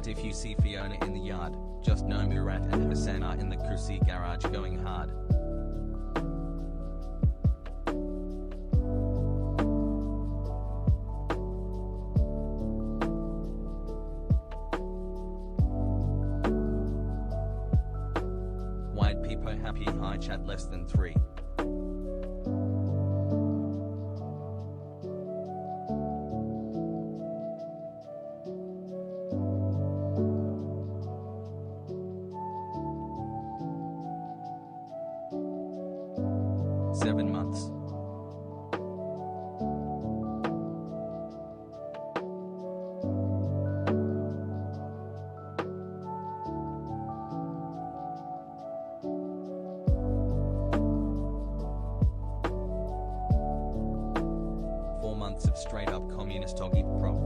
Chat if you see Fiona in the yard. Just know Murat and Hasan are in the Cruz garage going hard. Wide people happy high chat less than 3. Seven months. Of straight up communist Oggy prop.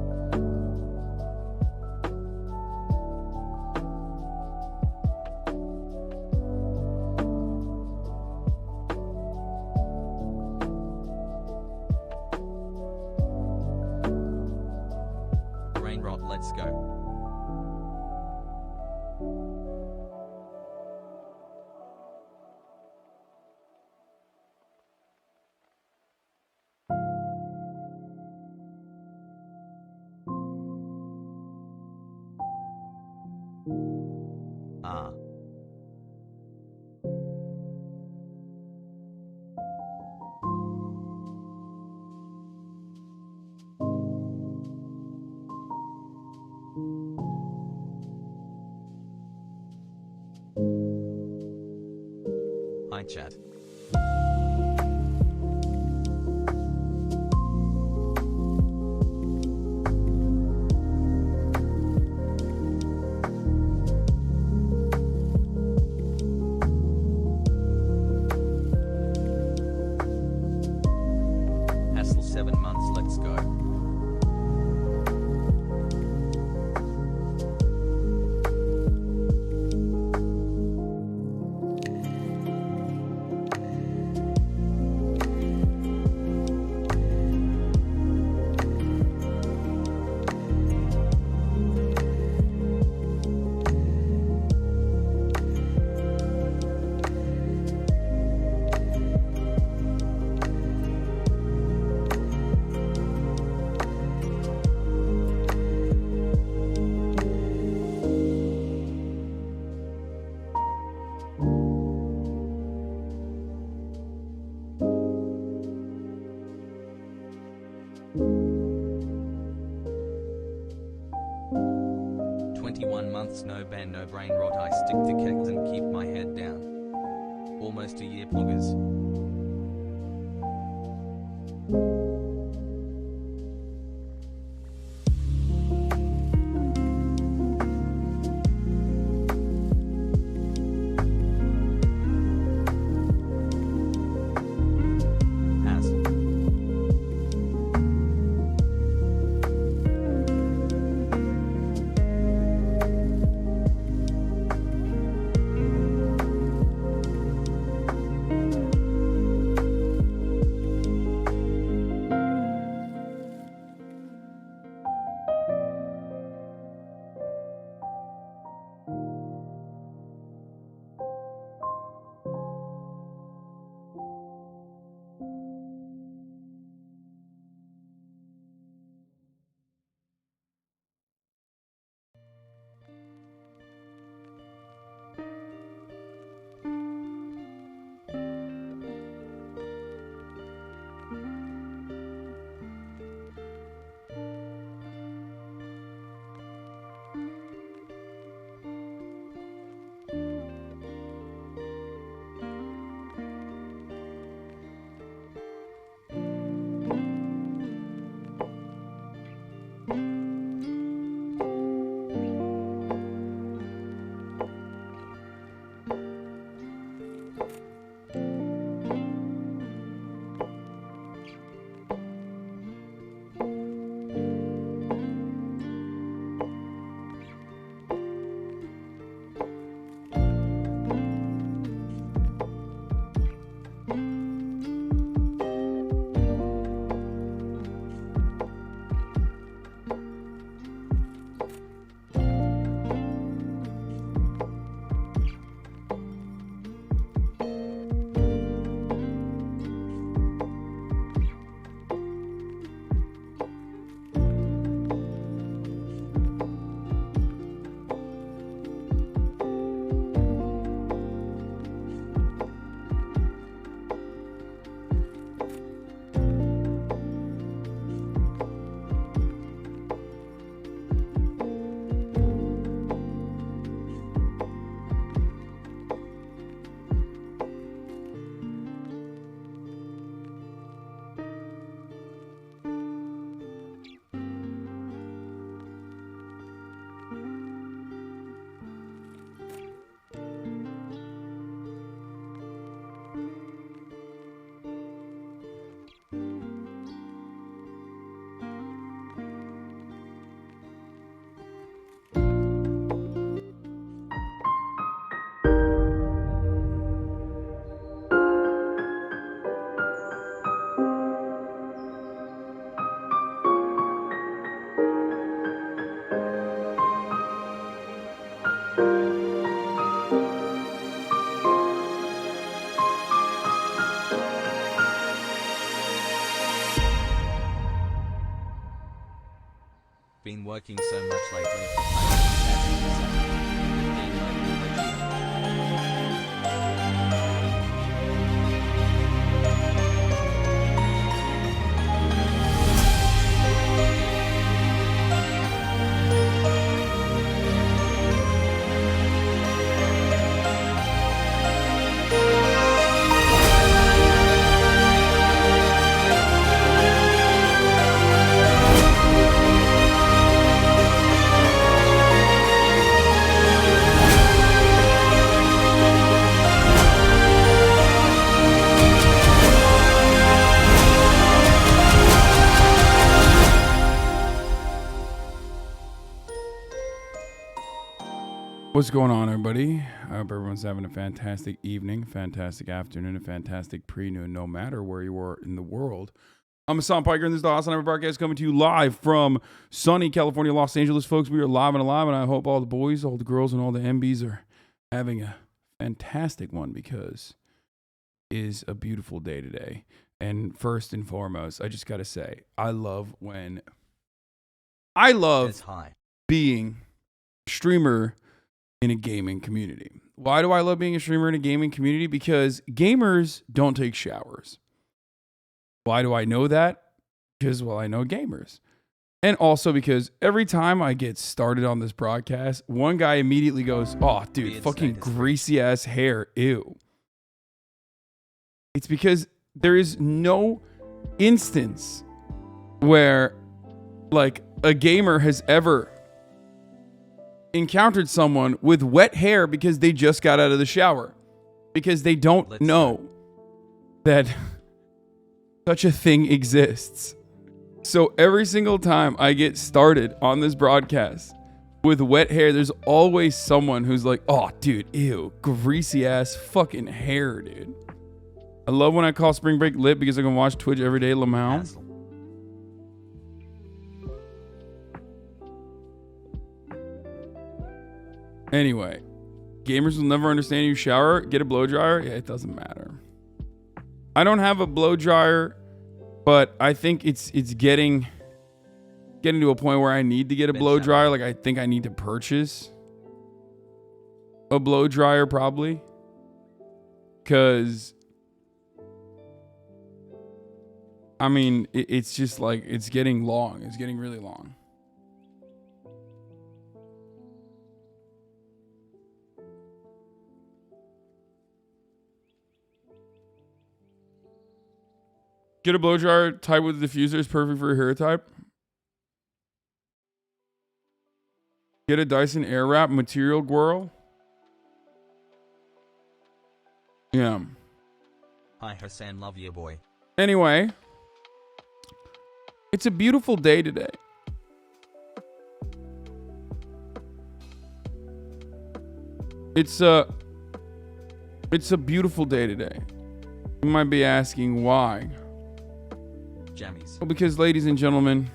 Brain rot, let's go. Hi chat. Hassel 7 months, let's go. Months, no ban, no brain rot. I stick to kegs and keep my head down. Almost a year, poggers. been working so much lately. I What's going on, everybody? I hope everyone's having a fantastic evening, fantastic afternoon, a fantastic pre-noon, no matter where you are in the world. I'm Hasan Piker, and this is the HasanAbi broadcast coming to you live from sunny California, Los Angeles, folks. We are live and alive, and I hope all the boys, all the girls, and all the MBs are having a fantastic one because it is a beautiful day today. And first and foremost, I just got to say, I love being a streamer in a gaming community. Why do I love being a streamer in a gaming community? Because gamers don't take showers. Why do I know that? Because, well, I know gamers. And also because every time I get started on this broadcast, one guy immediately goes, "Oh, dude, fucking greasy ass hair, ew." It's because there is no instance where, like, a gamer has ever encountered someone with wet hair because they just got out of the shower, because they don't know that such a thing exists. So every single time I get started on this broadcast with wet hair, there's always someone who's like, "Oh, dude, ew, greasy ass fucking hair, dude." I love when I call spring break lit because I can watch Twitch every day, Lamau. Anyway, gamers will never understand you shower. Get a blow dryer. Yeah, it doesn't matter. I don't have a blow dryer, but I think it's getting to a point where I need to get a blow dryer. Like, I think I need to purchase a blow dryer probably, because I mean it's just like it's getting long. It's getting really long. Get a blow dryer type with a diffuser is perfect for your hair type. Get a Dyson Airwrap material Gwirl. Yeah. Hi Hasan, love you boy. Anyway, it's a beautiful day today. It's a beautiful day today. You might be asking why. Jammies. Well, because, ladies and gentlemen,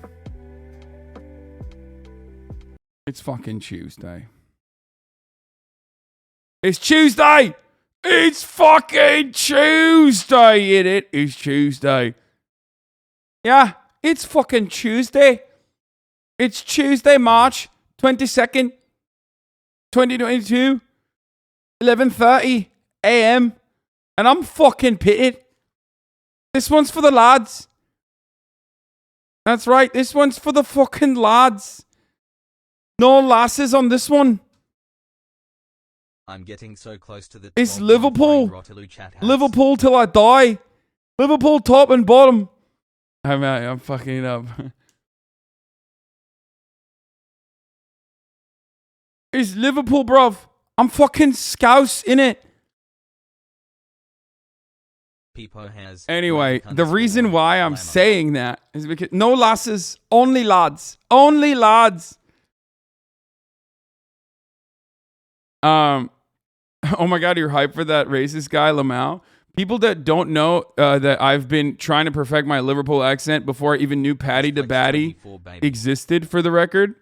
it's fucking Tuesday. It's Tuesday! It's fucking Tuesday, it is Tuesday. Yeah, it's fucking Tuesday. It's Tuesday, March 22nd, 2022, 11:30 a.m. And I'm fucking pitted. This one's for the lads. That's right, this one's for the fucking lads. No lasses on this one. I'm getting so close to the It's Liverpool. Liverpool till I die. Liverpool top and bottom. I'm fucking it up. It's Liverpool, bruv. I'm fucking scouse in it. Anyway, the reason why I'm saying that is because no lasses, only lads. Only lads. Oh my God, you're hyped for that racist guy, Lamau. People that don't know that I've been trying to perfect my Liverpool accent before I even knew Paddy to Batty existed, for the record.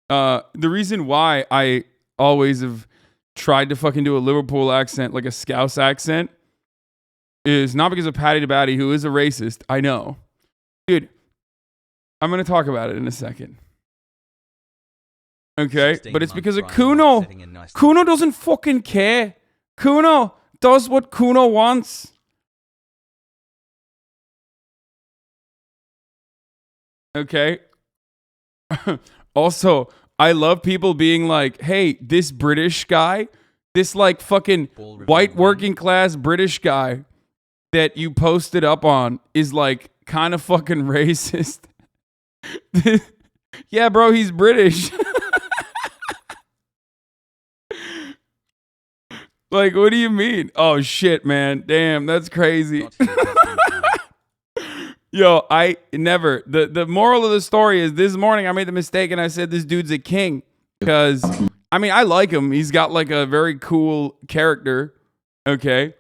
The reason why I always have tried to fucking do a Liverpool accent, like a Scouse accent, is not because of Paddy to Batty, who is a racist. I know. Dude, I'm going to talk about it in a second. Okay, but it's 16-month because of Brian Kuno. setting a nice- Kuno doesn't fucking care. Kuno does what Kuno wants. Okay. Also, I love people being like, hey, this British guy, this like fucking white working class British guy that you posted up on is like kind of fucking racist. Yeah, bro, he's British. Like, what do you mean? Oh, shit, man. Damn, that's crazy. Yo, I never. The moral of the story is this morning I made the mistake and I said this dude's a king. Because, I mean, I like him. He's got like a very cool character. Okay.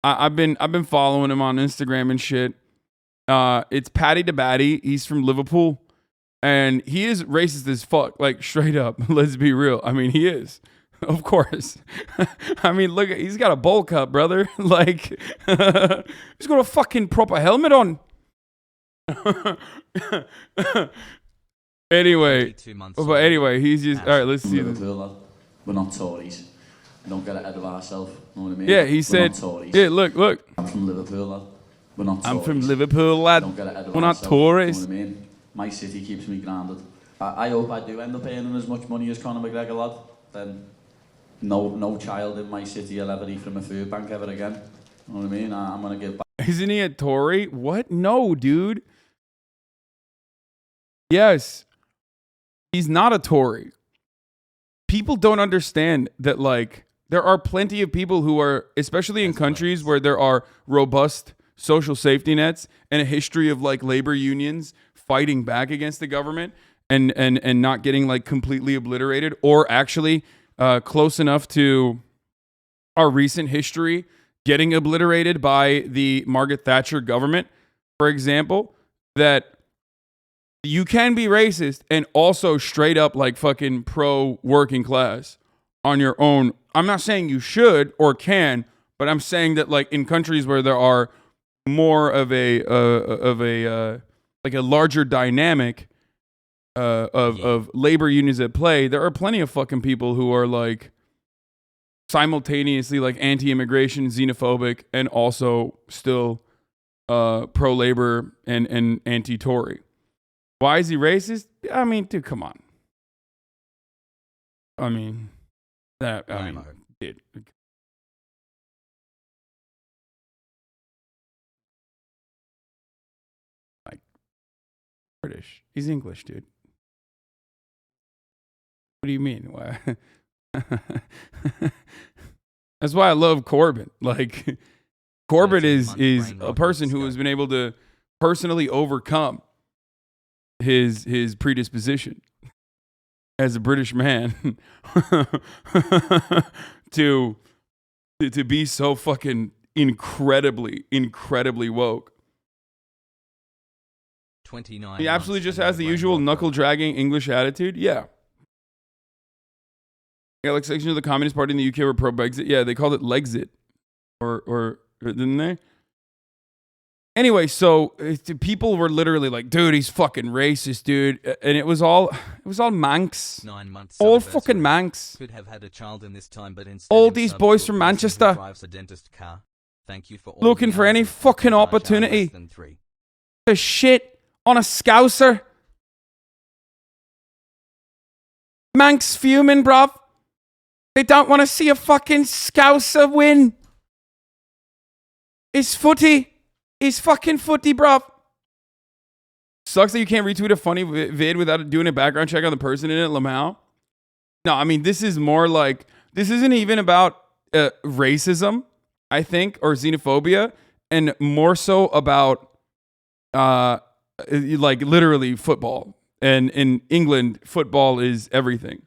I've been following him on Instagram and shit. It's Paddy Pimblett. He's from Liverpool. And he is racist as fuck. Like, straight up. Let's be real. I mean, he is. Of course. I mean, look, he's got a bowl cut, brother. Like, he's got a fucking proper helmet on. Anyway, he's just all right. Let's see this. We're not Tories. We don't get ahead of ourselves. You know what I mean? Yeah, he said. Yeah, look. I'm from Liverpool, lad. We're not Tories. I'm from Liverpool, lad. Don't get ahead of We're not ourselves. Tories. You know what I mean? My city keeps me grounded. I hope I do end up earning as much money as Conor McGregor, lad. Then no child in my city will ever eat from a food bank ever again. You know what I mean? I'm gonna give back. Isn't he a Tory? What? No, dude. Yes. He's not a Tory. People don't understand that, like, there are plenty of people who are, especially in countries where there are robust social safety nets and a history of, like, labor unions fighting back against the government and not getting, like, completely obliterated, or actually close enough to our recent history getting obliterated by the Margaret Thatcher government, for example, that you can be racist and also straight up like fucking pro working class on your own. I'm not saying you should or can, but I'm saying that like in countries where there are more of a like a larger dynamic of labor unions at play, there are plenty of fucking people who are like simultaneously like anti-immigration, xenophobic, and also still pro-labor and anti-Tory. Why is he racist? I mean, dude, come on. I mean, dude. Like, British. He's English, dude. What do you mean? Why? That's why I love Corbyn. Like, Corbyn is a person who has been able to personally overcome his predisposition as a British man to be so fucking incredibly woke. 29 He absolutely just has the usual knuckle dragging English attitude. Yeah. Yeah, like section of the Communist Party in the UK were pro Brexit. Yeah, they called it Legsit, or didn't they? Anyway, so people were literally like, "Dude, he's fucking racist, dude," and it was all Manx. 9 months. All fucking Manx. Could have had a child in this time, but instead all these boys from Manchester drives a dentist car. Thank you for all looking for any fucking opportunity to shit on a Scouser. Manx fuming, bruv. They don't want to see a fucking Scouser win. It's footy. It's fucking footy, bruv. Sucks that you can't retweet a funny vid without doing a background check on the person in it, Lamau. No, I mean, this is more like, this isn't even about racism, I think, or xenophobia, and more so about, like, literally football. And in England, football is everything.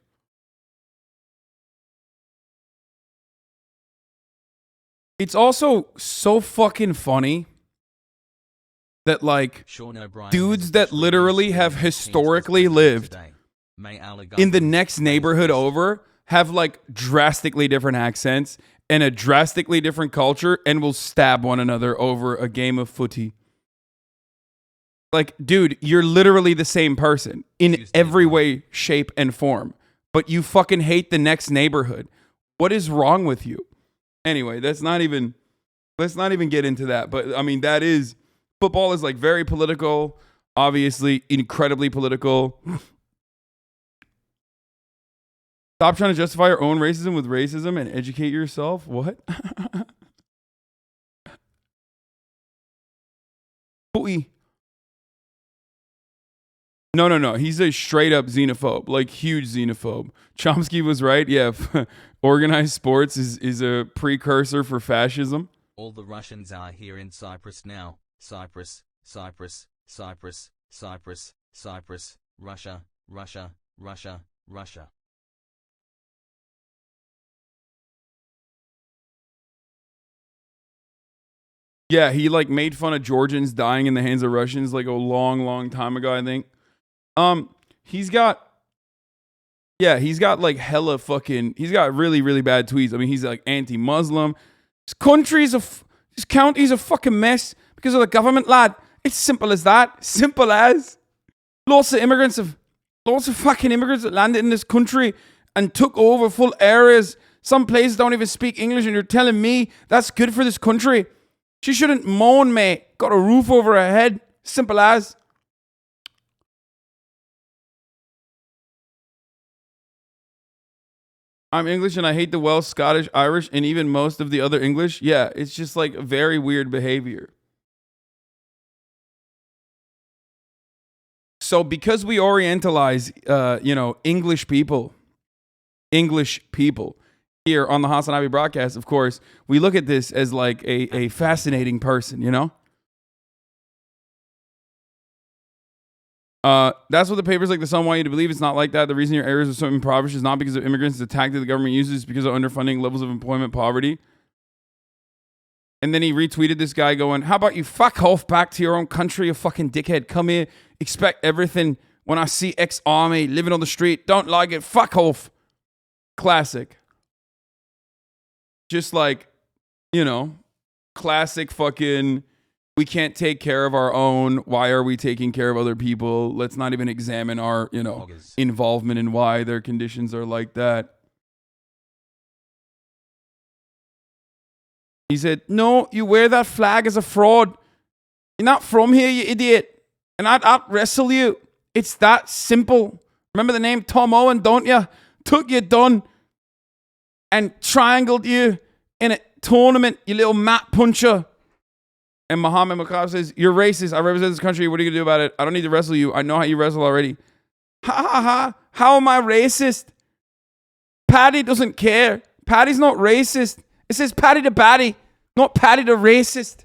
It's also so fucking funny that, like, dudes that literally have historically lived in the next neighborhood over have, like, drastically different accents and a drastically different culture and will stab one another over a game of footy. Like, dude, you're literally the same person in every way, shape, and form. but you fucking hate the next neighborhood. What is wrong with you? Anyway, let's not even get into that. But I mean, football is like very political, obviously incredibly political. Stop trying to justify your own racism with racism and educate yourself. What? Pooey. No. He's a straight up xenophobe, like huge xenophobe. Chomsky was right. Yeah, organized sports is a precursor for fascism. All the Russians are here in Cyprus now. Cyprus, Cyprus, Cyprus, Cyprus, Cyprus, Russia, Russia, Russia, Russia. Yeah, he like made fun of Georgians dying in the hands of Russians like a long time ago, I think. He's got like hella fucking, he's got really bad tweets. I mean, he's like anti-Muslim. This county's a fucking mess because of the government, lad. It's simple as that. Simple as. Lots of fucking immigrants that landed in this country and took over full areas. Some places don't even speak English, and you're telling me that's good for this country. She shouldn't moan, mate. Got a roof over her head. Simple as. I'm English and I hate the Welsh, Scottish, Irish, and even most of the other English. Yeah, it's just like very weird behavior. So because we orientalize, English people here on the HasanAbi broadcast, of course, we look at this as like a fascinating person, you know? That's what the papers like the Sun want you to believe. It's not like that. The reason your areas are so impoverished is not because of immigrants. The tactic the government uses is because of underfunding, levels of employment, poverty. And then he retweeted this guy going, how about you fuck off back to your own country, you fucking dickhead. Come here, expect everything. When I see ex-army living on the street, don't like it, fuck off. Classic. Just like, classic fucking, we can't take care of our own. Why are we taking care of other people? Let's not even examine our, involvement in why their conditions are like that. He said, no, you wear that flag as a fraud. You're not from here, you idiot. And I'd out-wrestle you. It's that simple. Remember the name Tom Owen, don't you? Took you done and triangled you in a tournament, you little mat puncher. And Muhammad Makab says, you're racist. I represent this country. What are you going to do about it? I don't need to wrestle you. I know how you wrestle already. Ha ha ha. How am I racist? Paddy doesn't care. Paddy's not racist. It says Paddy to Paddy, not Paddy to racist.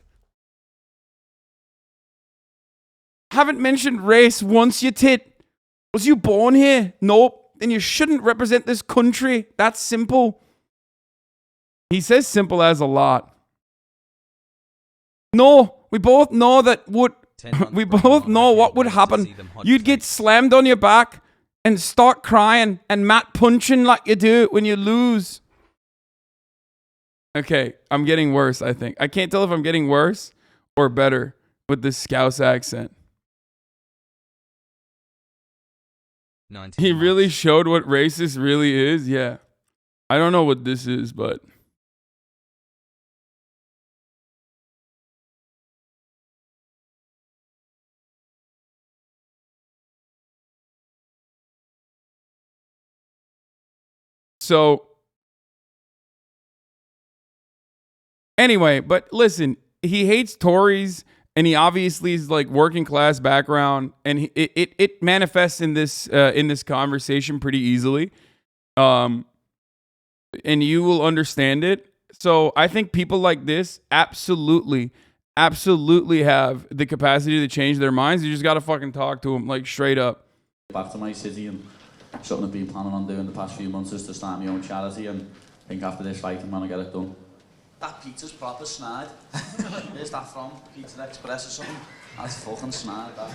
Haven't mentioned race once, you tit. Was you born here? Nope. Then you shouldn't represent this country. That's simple. He says simple as a lot. No, we both know that we both know what would happen. You'd get slammed on your back and start crying and mat punching like you do when you lose. Okay, I'm getting worse, I think. I can't tell if I'm getting worse or better with this Scouse accent. He really showed what racist really is? Yeah. I don't know what this is, but... So, anyway, but listen, he hates Tories, and he obviously is like working class background, and it manifests in this conversation pretty easily, and you will understand it. So I think people like this absolutely have the capacity to change their minds. You just got to fucking talk to them like straight up. Back to my city, and something I've been planning on doing the past few months is to start my own charity, and I think after this fight I'm gonna get it done. That pizza's proper snide. Where's that from? Pizza Express or something? That's fucking snide, that.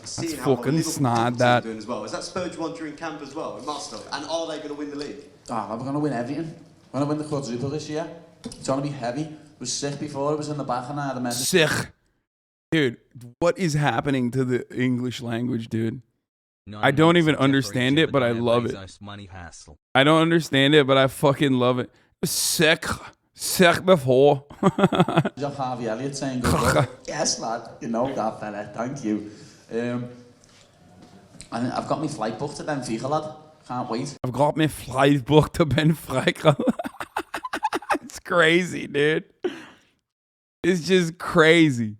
That's fucking snide, that. Doing as well. Is that spurred you on during camp as well? And are they going to win the league? We're going to win everything. We're going to win the quadruple this year. It's going to be heavy. It was sick before, it was in the back and I had a message. Sick. Dude, what is happening to the English language, dude? I don't even understand it, but I love it. I don't understand it, but I fucking love it. Zeg before. Harvey Elliott saying good luck. Yes, lad. You know that fella. Thank you. And I've got my flight booked to Benfica, lad. Can't wait. I've got my flight booked to Benfica. It's crazy, dude. It's just crazy.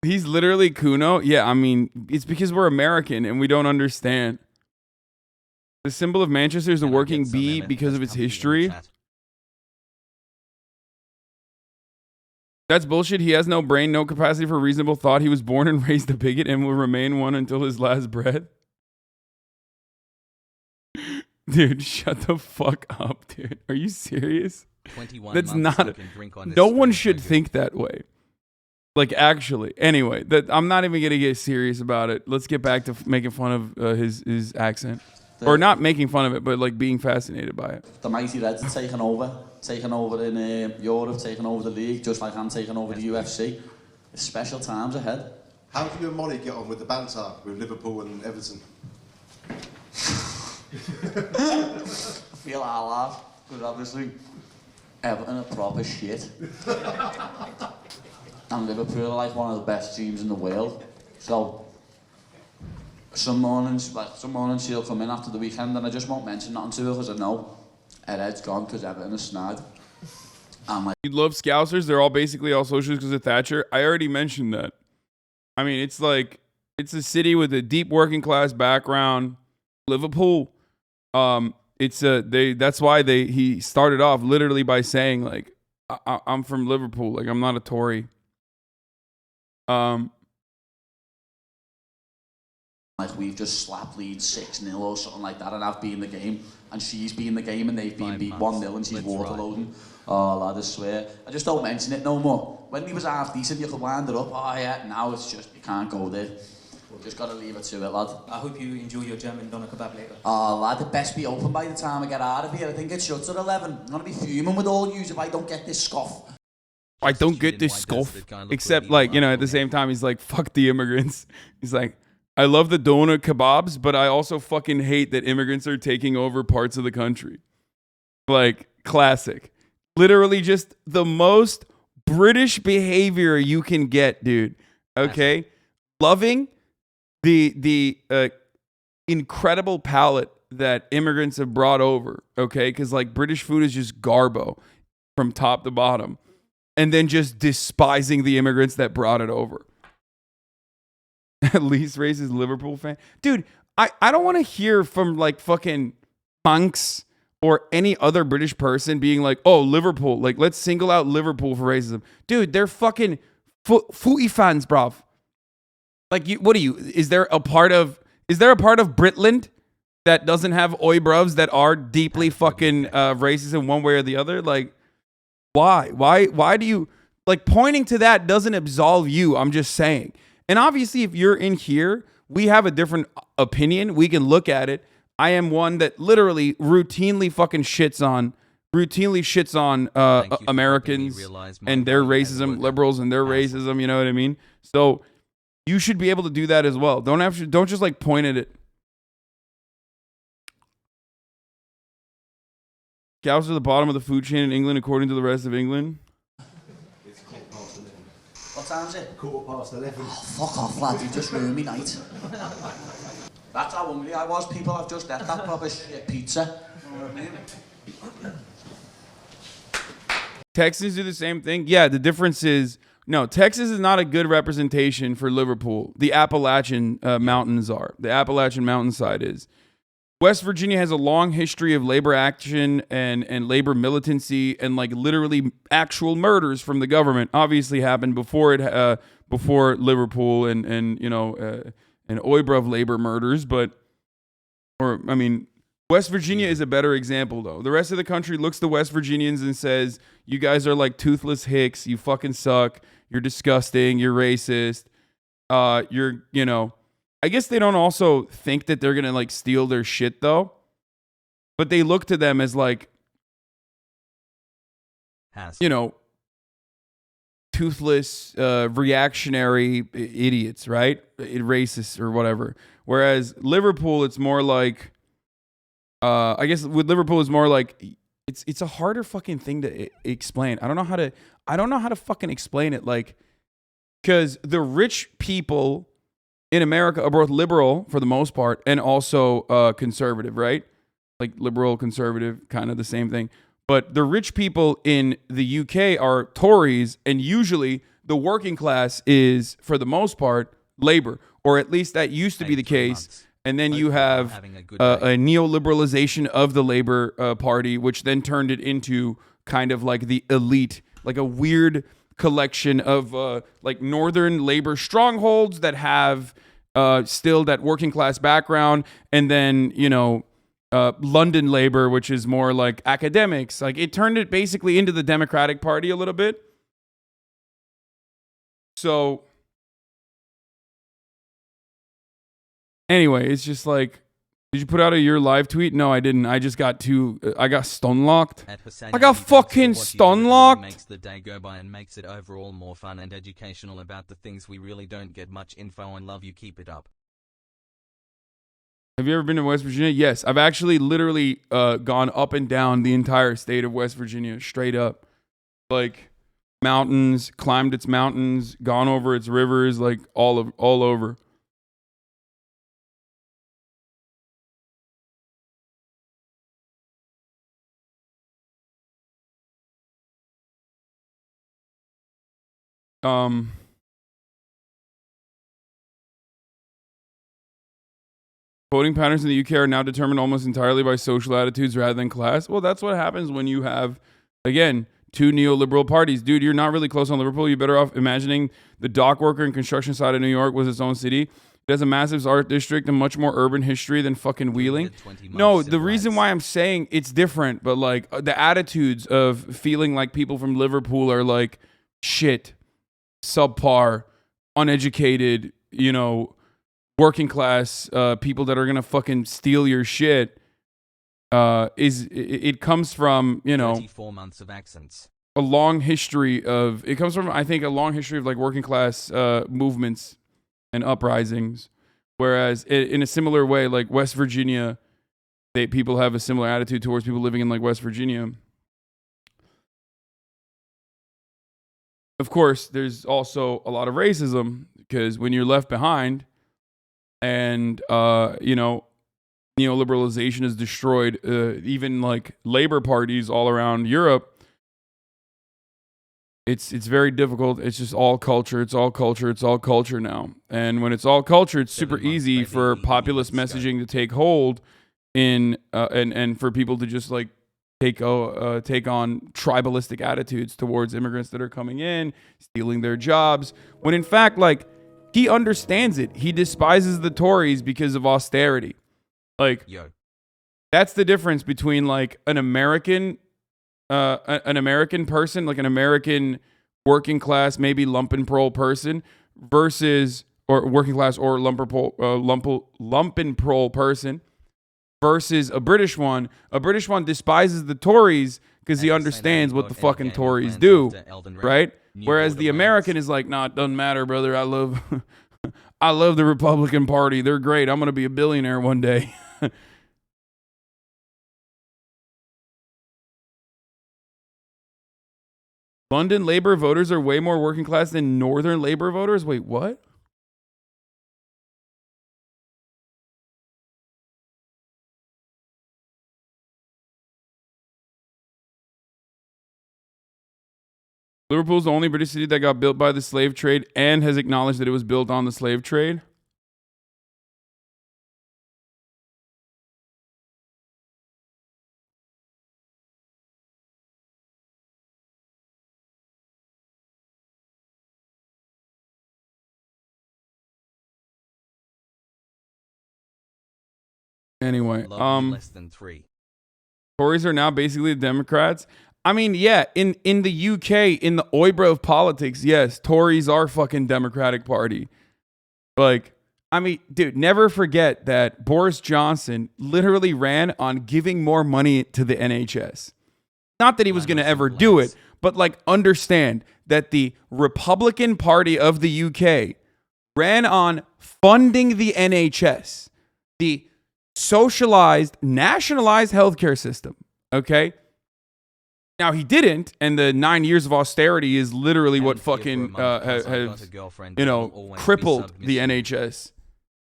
He's literally Kuno. Yeah, I mean, it's because we're American and we don't understand. The symbol of Manchester is a working B because of its history. That's bullshit. He has no brain, no capacity for reasonable thought. He was born and raised a bigot and will remain one until his last breath. Dude, shut the fuck up, dude. Are you serious? That's not... No one should think that way. Like, actually. Anyway, I'm not even going to get serious about it. Let's get back to making fun of his accent. Or not making fun of it, but like being fascinated by it. The mighty Reds are taking over in Europe, taking over the league, just like I'm taking over the UFC. It's special times ahead. How can you and Molly get on with the banter with Liverpool and Everton? I feel I'll laugh, because obviously Everton are proper shit. And Liverpool are like one of the best teams in the world. So some mornings she'll come in after the weekend and I just won't mention nothing to her because I know her head's gone because Everton is snide. Like, you love Scousers. They're all basically all socialists because of Thatcher. I already mentioned that. I mean, it's like, it's a city with a deep working class background. Liverpool. That's why he started off literally by saying like, I'm from Liverpool. Like, I'm not a Tory. Like we've just slapped Leeds 6-0 or something like that, and I've been in the game, and she's been in the game, and they've been beat 1-0, and she's waterloading. Oh, lad, I swear. I just don't mention it no more. When he was half decent, you could wind it up. Oh yeah, now it's just, you can't go there. Just gotta leave it to it, lad. I hope you enjoy your German doner kebab later. Oh, lad, it best be open by the time I get out of here. I think it shuts at 11. I'm gonna be fuming with all yous if I don't get this scoff. I don't get this scoff. Except, like, you know, at the same time, he's like, fuck the immigrants. He's like, I love the doner kebabs, but I also fucking hate that immigrants are taking over parts of the country. Like, classic. Literally just the most British behavior you can get, dude. Okay? Loving the incredible palate that immigrants have brought over. Okay? Because, like, British food is just garbo from top to bottom. And then just despising the immigrants that brought it over. At least racist Liverpool fan. Dude, I don't want to hear from like fucking punks or any other British person being like, oh, Liverpool. Like, let's single out Liverpool for racism. Dude, they're fucking footy fans, bruv. Like, what are you? Is there a part of Britland that doesn't have oi bruvs that are deeply fucking racist in one way or the other? Like, why? Why do you, like, pointing to that doesn't absolve you. I'm just saying. And obviously, if you're in here, we have a different opinion. We can look at it. I am one that literally routinely shits on Americans and their racism, liberals and their racism. You know what I mean? So you should be able to do that as well. Don't just like point at it. Cows are the bottom of the food chain in England, according to the rest of England. What time is it? 11:15. Oh, fuck off, lad. You just ruined me night. That's how hungry I was. People have just left that proper shit pizza. You know what I mean? Texans do the same thing. Yeah, the difference is, no, Texas is not a good representation for Liverpool. The Appalachian Mountains are. The Appalachian mountainside is. West Virginia has a long history of labor action and labor militancy and like literally actual murders from the government. Obviously happened before Liverpool and you know and Oibruv labor murders, West Virginia is a better example though. The rest of the country looks to West Virginians and says, "You guys are like toothless hicks. You fucking suck. You're disgusting. You're racist. You're, you know." I guess they don't also think that they're going to like steal their shit though. But they look to them as like, you know, toothless, reactionary idiots, right? Racists or whatever. Whereas Liverpool, it's more like, I guess with Liverpool, it's more like it's a harder fucking thing to explain. I don't know how to fucking explain it. Like, because the rich people in America are both liberal for the most part and also conservative, right? Like liberal, conservative, kind of the same thing. But the rich people in the UK are Tories, and usually the working class is, for the most part, Labour, or at least that used to be the case. And then you have a neoliberalization of the Labour Party, which then turned it into kind of like the elite, like a weird collection of like northern Labour strongholds that have still that working class background, and then, you know, London Labour, which is more like academics. Like, it turned it basically into the Democratic Party a little bit. So anyway, it's just like, did you put out your live tweet? No, I didn't. I just got I got stun locked. I got fucking stun locked. Makes the day go by and makes it overall more fun and educational about the things we really don't get much info on. Love you, keep it up. Have you ever been to West Virginia? Yes. I've actually literally gone up and down the entire state of West Virginia, straight up. Like, mountains, climbed its mountains, gone over its rivers, like all over. Voting patterns in the UK are now determined almost entirely by social attitudes rather than class. Well, that's what happens when you have, again, two neoliberal parties. Dude, you're not really close on Liverpool. You're better off imagining the dock worker and construction side of New York was its own city. It has a massive art district and much more urban history than fucking Wheeling. No, the reason why I'm saying it's different, but like the attitudes of feeling like people from Liverpool are like shit, subpar, uneducated, you know, working class people that are gonna fucking steal your shit. It comes from, you know, 34 months of accents. A long history of, it comes from, I think, a long history of like working class movements and uprisings. Whereas in a similar way, like West Virginia, people have a similar attitude towards people living in like West Virginia. Of course, there's also a lot of racism because when you're left behind and, you know, neoliberalization has destroyed even like labor parties all around Europe, it's very difficult. It's just all culture. It's all culture. It's all culture now. And when it's all culture, it's super easy for populist messaging to take hold in and for people to just like take on tribalistic attitudes towards immigrants that are coming in, stealing their jobs. When in fact, like, he understands it. He despises the Tories because of austerity. Like, that's the difference between like an American person, like an American working class, maybe lumpenproll person versus, or working class or lumpenproll person versus a British one. A British one despises the Tories because he understands what the fucking Tories do, right? Whereas the American is like, nah, it doesn't matter, brother. I love the Republican Party. They're great. I'm going to be a billionaire one day. London Labour voters are way more working class than Northern Labour voters? Wait, what? Liverpool's the only British city that got built by the slave trade and has acknowledged that it was built on the slave trade. Anyway, less than 3. Tories are now basically the Democrats. I mean, yeah, in the UK, in the oibra of politics, yes, Tories are fucking Democratic Party. Like, I mean, dude, never forget that Boris Johnson literally ran on giving more money to the NHS. Not that he was going to ever do it, but like, understand, that the Republican Party of the UK ran on funding the NHS, the socialized, nationalized healthcare system. Okay? Now, he didn't, and the 9 years of austerity is literally what fucking has, crippled the NHS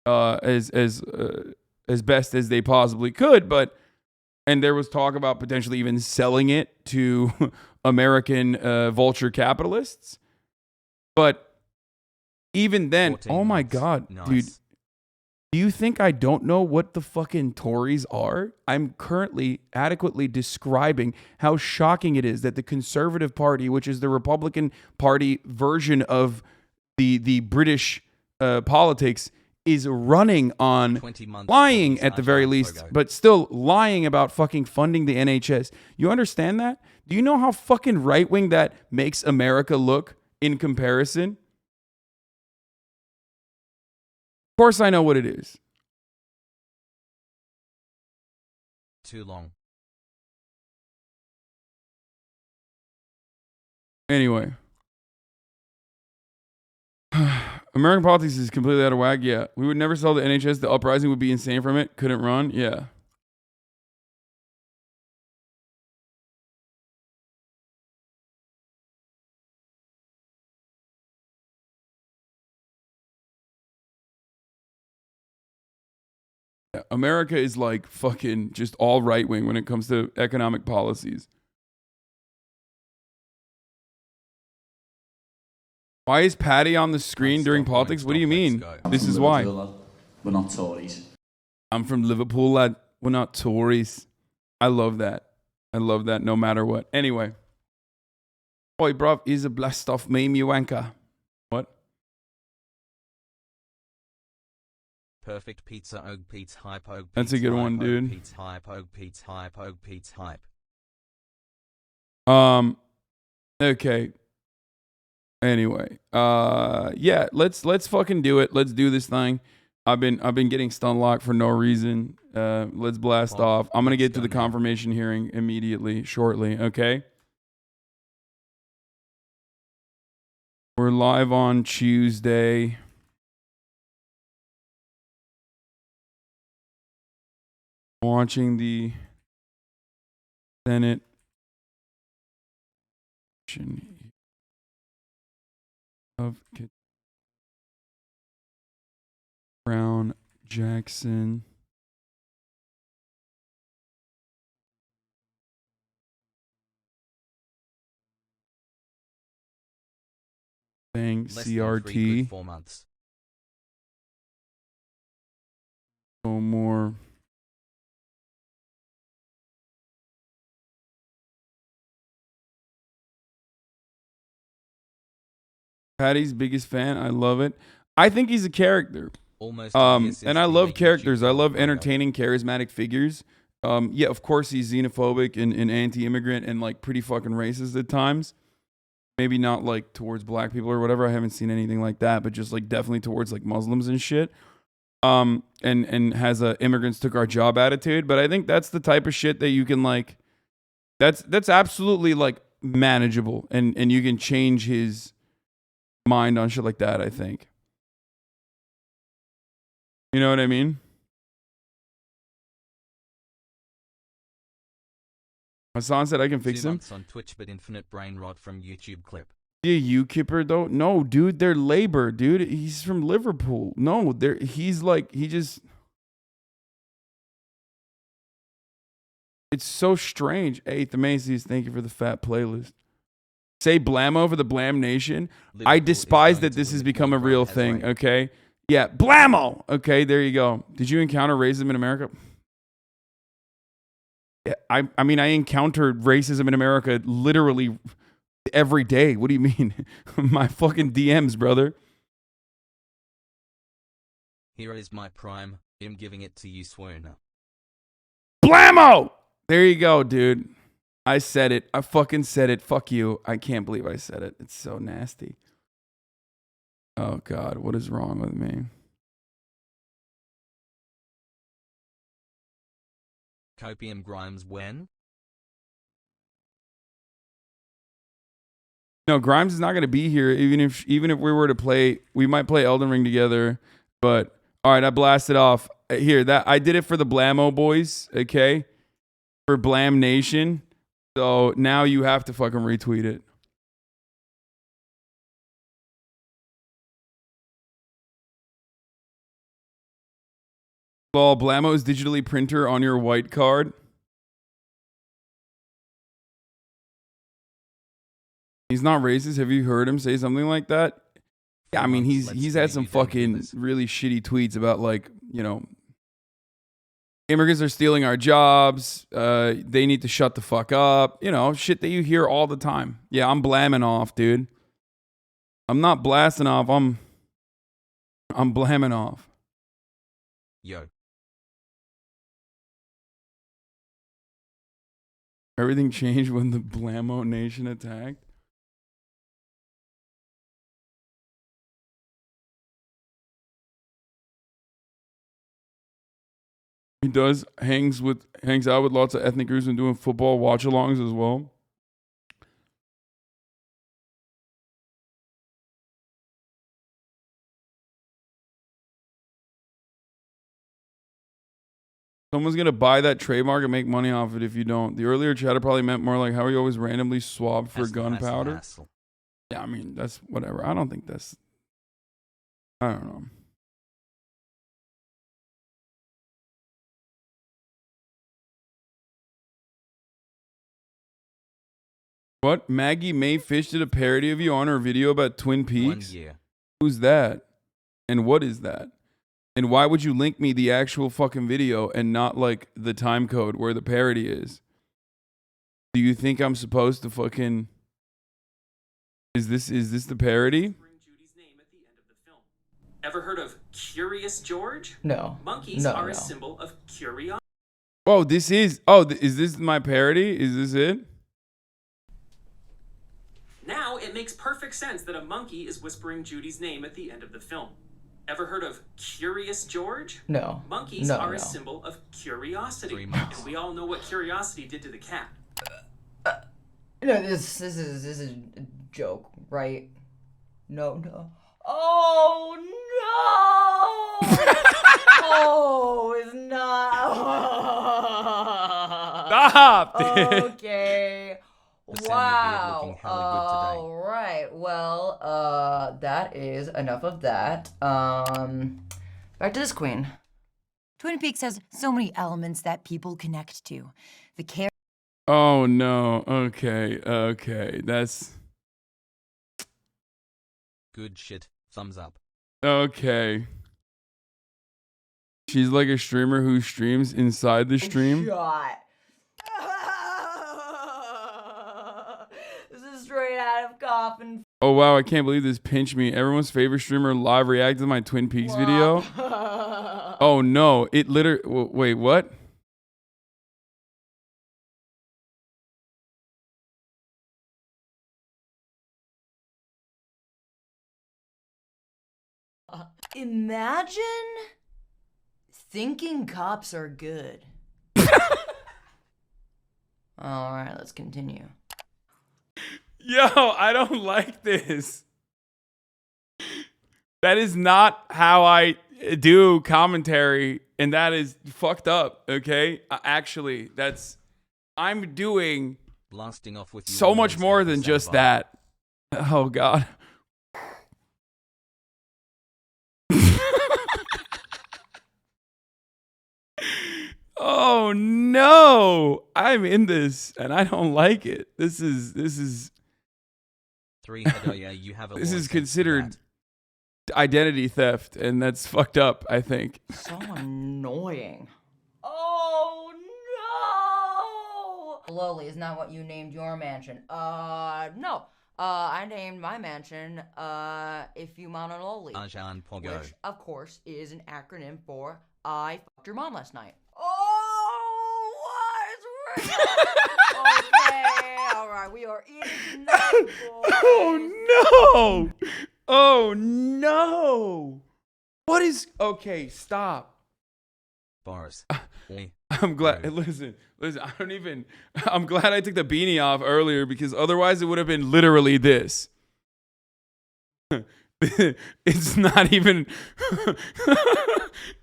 as best as they possibly could. And there was talk about potentially even selling it to American vulture capitalists. But even then, oh my God, dude. Do you think I don't know what the fucking Tories are? I'm currently adequately describing how shocking it is that the Conservative Party, which is the Republican Party version of the British politics, is running on lying at the very least, but still lying about fucking funding the NHS. You understand that? Do you know how fucking right-wing that makes America look in comparison? Of course I know what it is. Too long. Anyway. American politics is completely out of whack. Yeah. We would never sell the NHS. The uprising would be insane from it. Couldn't run. Yeah. America is like fucking just all right wing when it comes to economic policies. Why is Paddy on the screen during politics? What do you mean? This is why. We're not Tories. I'm from Liverpool, lad. We're not Tories. I love that. I love that no matter what. Anyway. Oi, bruv, here's a blast off meme, you wanker. What? Perfect pizza, og pizza, hype, og pizza. That's a good one, dude. Pizza, hype, og pizza, hype, og pizza, hype. Okay. Anyway, yeah, let's fucking do it. Let's do this thing. I've been getting stun locked for no reason. Let's blast off. I'm gonna get to the confirmation hearing immediately, shortly. Okay. We're live on Tuesday. Watching the Senate of Brown Jackson. Bang CRT. 4 months. No more. Paddy's biggest fan. I love it. I think he's a character. And I love characters. I love entertaining, charismatic figures. Yeah, of course he's xenophobic and anti-immigrant and like pretty fucking racist at times. Maybe not like towards black people or whatever. I haven't seen anything like that, but just like definitely towards like Muslims and shit. And has a immigrants took our job attitude. But I think that's the type of shit that you can like. That's absolutely like manageable, and you can change his mind on shit like that, I think. You know what I mean? Hasan said I can fix him. On Twitch, but infinite brain rot from YouTube clip. Yeah, UKipper though? No, dude, they're Labour, dude. He's from Liverpool. No, he's like, he just... It's so strange. Hey, the Macy's, thank you for the fat playlist. Say blammo for the Blam Nation. Liverpool, I despise that this has become a real thing, okay? Yeah, blammo! Okay, there you go. Did you encounter racism in America? Yeah, I mean, I encountered racism in America literally every day. What do you mean? My fucking DMs, brother. Here is my prime. I'm giving it to you, Swoon. Blammo! There you go, dude. I said it. I fucking said it. Fuck you. I can't believe I said it. It's so nasty. Oh, God. What is wrong with me? Copium Grimes when? No, Grimes is not going to be here. Even if we were to play, we might play Elden Ring together. But all right, I blasted off here. That I did it for the Blammo boys, okay, for Blam Nation. So now you have to fucking retweet it. Well, Blammo's digitally printer on your white card. He's not racist. Have you heard him say something like that? Yeah, I mean, he's had some fucking really shitty tweets about, like, you know, immigrants are stealing our jobs. They need to shut the fuck up. You know, shit that you hear all the time. Yeah, I'm blamming off, dude. I'm not blasting off. I'm blamming off. Yo. Everything changed when the Blammo Nation attacked. He does hangs out with lots of ethnic groups and doing football watch-alongs as well. Someone's gonna buy that trademark and make money off it if you don't. The earlier chatter probably meant more like how are you always randomly swabbed for gunpowder. Yeah, I mean that's whatever. I don't think that's. I don't know. What? Maggie May Fish did a parody of you on her video about Twin Peaks? 1 year. Who's that? And what is that? And why would you link me the actual fucking video and not like the time code where the parody is? Do you think I'm supposed to fucking... Is this the parody? Ever heard of Curious George? No. Monkeys are a symbol of curiosity. Oh, this is... Oh, is this my parody? Is this it? Now it makes perfect sense that a monkey is whispering Judy's name at the end of the film. Ever heard of Curious George? No. Monkeys are a symbol of curiosity. And we all know what curiosity did to the cat. No, this is a joke, right? No. Oh no! Oh, it's not. Stop, dude. Okay. Wow. All right. Well, that is enough of that. Back to this queen. Twin Peaks has so many elements that people connect to. The care. Oh no. Okay. That's Good shit. Thumbs up. okay. She's like a streamer who streams inside the stream. Shot. This is straight out of coffin. Oh wow, I can't believe this. Pinch me. Everyone's favorite streamer live reacted to my Twin Peaks video. Oh no, it literally. Wait, what? Imagine thinking cops are good. All right, let's continue. Yo, I don't like this. That is not how I do commentary, and that is fucked up, okay? Actually, I'm doing Blasting off with you so much more than just that. Oh, God. Oh, no. I'm in this, and I don't like it. This is... 3 yeah, you have a This is considered identity theft, and that's fucked up, I think. So annoying. Oh no! Lowly is not what you named your mansion. No. I named my mansion, If You Mount on Lowly. Ajan Pogo. Which, of course, is an acronym for I fucked your mom last night. Oh, what is Okay, alright, we are eating tonight, boys. Oh, no! Oh, no! What is... Okay, stop. Boris. I'm glad... Listen, Listen, I'm glad I took the beanie off earlier because otherwise it would have been literally this. It's not even,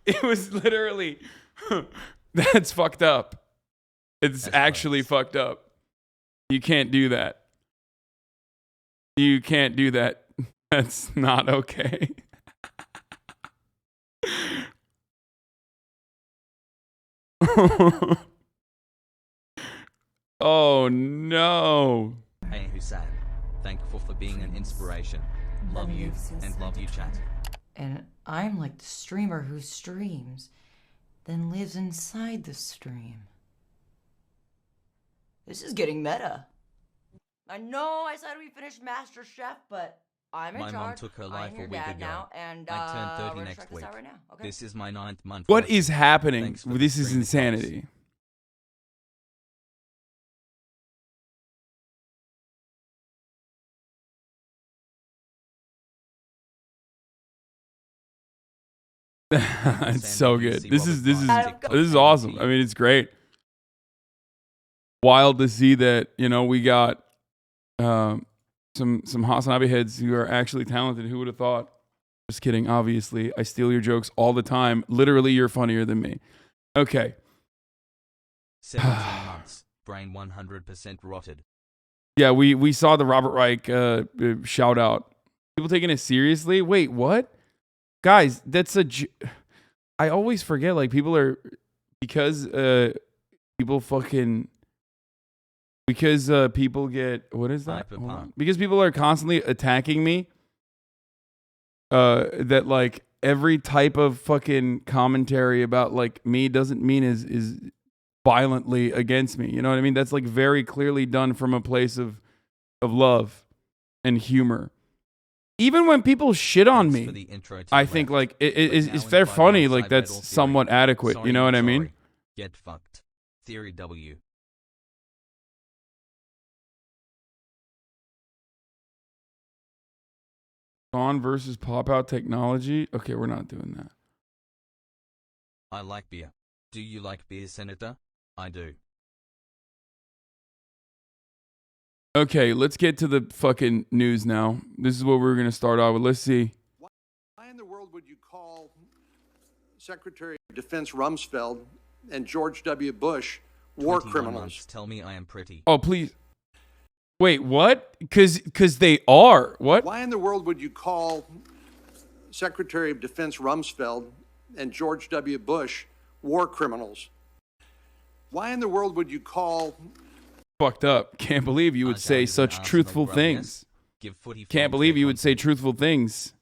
it was literally, that's fucked up. It's actually fucked up. You can't do that. You can't do that. That's not okay. Oh no. Hey Hasan, thankful for being an inspiration. Love you and love you, chat. And I'm like the streamer who streams, then lives inside the stream. This is getting meta. I know I said we finished Master Chef, but I'm in My charge. mom took her life I'm a your week dad ago. now, and I turn 30 we're next gonna check week. this out right now. Okay. This is my 9th month. What working. is happening? Thanks for the This is stream insanity. It's so good. This is awesome. I mean, it's great. Wild to see that, you know, we got some HasanAbi heads who are actually talented. Who would have thought? Just kidding. Obviously, I steal your jokes all the time. Literally, you're funnier than me. Okay. 17 months. Brain 100% rotted. Yeah, we saw the Robert Reich shout out. People taking it seriously? Wait, what? Guys, that's I always forget, like, people are, because people get, what is that? Hold on. Because people are constantly attacking me, that, like, every type of fucking commentary about, like, me doesn't mean is violently against me. You know what I mean? That's, like, very clearly done from a place of love and humor. Even when people shit on me, I think, like, if they're funny, like, that's somewhat adequate. Sorry, you know what I mean? Get fucked. Theory W. On versus pop-out technology? Okay, we're not doing that. I like beer. Do you like beer, Senator? I do. Okay, let's get to the fucking news now. This is what we're going to start off with. Let's see. Why in the world would you call Secretary of Defense Rumsfeld and George W. Bush war criminals? Months, tell me I am pretty. Oh, please. Wait, what? Because they are. What? Why in the world would you call Secretary of Defense Rumsfeld and George W. Bush war criminals? Why in the world would you call... Fucked up. Can't believe you would say such truthful things. Can't believe you would say truthful things.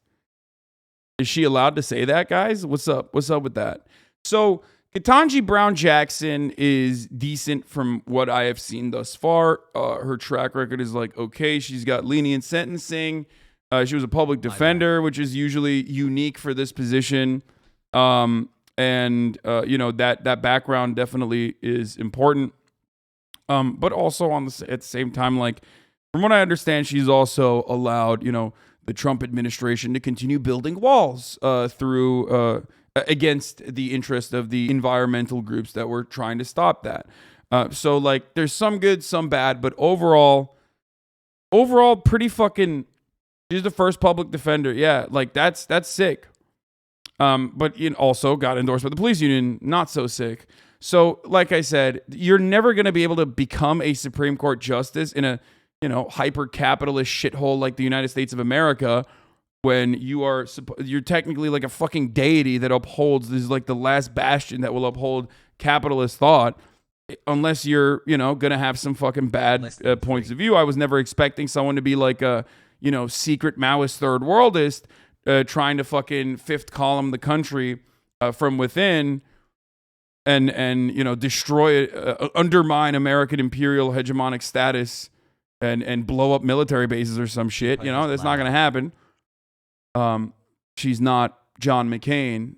Is she allowed to say that, guys? What's up? What's up with that? So, Ketanji Brown Jackson is decent from what I have seen thus far. Her track record is like, okay, she's got lenient sentencing. She was a public defender, which is usually unique for this position. You know, that background definitely is important. But also at the same time, like, from what I understand, she's also allowed, you know, the Trump administration to continue building walls through against the interest of the environmental groups that were trying to stop that. So, like, there's some good, some bad, but overall, pretty fucking. She's the first public defender. Yeah, like, that's sick. But you know, also got endorsed by the police union. Not so sick. So, like I said, you're never going to be able to become a Supreme Court justice in a, you know, hyper-capitalist shithole like the United States of America when you're technically like a fucking deity that upholds, this is like the last bastion that will uphold capitalist thought, unless you're, you know, going to have some fucking bad points of view. I was never expecting someone to be like a, you know, secret Maoist third worldist trying to fucking fifth column the country from within. And you know, destroy, undermine American imperial hegemonic status, and blow up military bases or some shit. You know, that's not going to happen. She's not John McCain.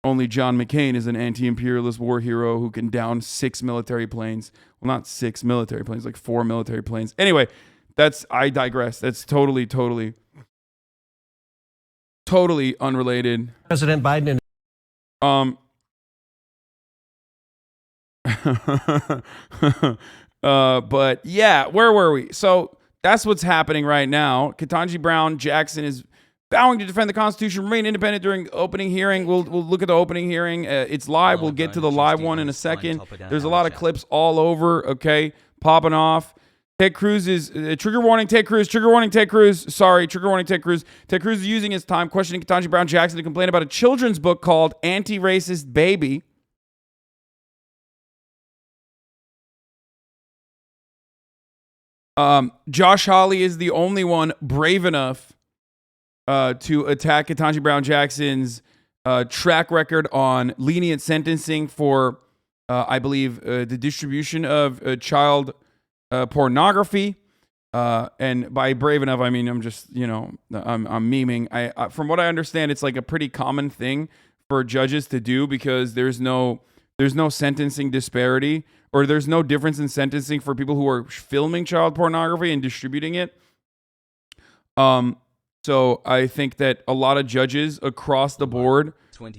Only John McCain is an anti-imperialist war hero who can down 6 military planes. Well, not 6 military planes, like 4 military planes. Anyway, I digress. That's totally unrelated. President Biden. But yeah, where were we? So that's what's happening right now. Ketanji Brown Jackson is vowing to defend the Constitution, remain independent during opening hearing. We'll look at the opening hearing. It's live. We'll get to the live one in a second. There's a lot of clips all over, okay, popping off. Ted Cruz is, trigger warning, Ted Cruz, trigger warning, Ted Cruz. Sorry, trigger warning, Ted Cruz. Ted Cruz is using his time questioning Ketanji Brown Jackson to complain about a children's book called Anti-Racist Baby. Josh Hawley is the only one brave enough to attack Ketanji Brown Jackson's track record on lenient sentencing for, I believe, the distribution of child pornography. And by brave enough, I mean, I'm just, I'm memeing. I from what I understand, it's like a pretty common thing for judges to do because there's no sentencing disparity, or there's no difference in sentencing for people who are filming child pornography and distributing it. So I think that a lot of judges across the board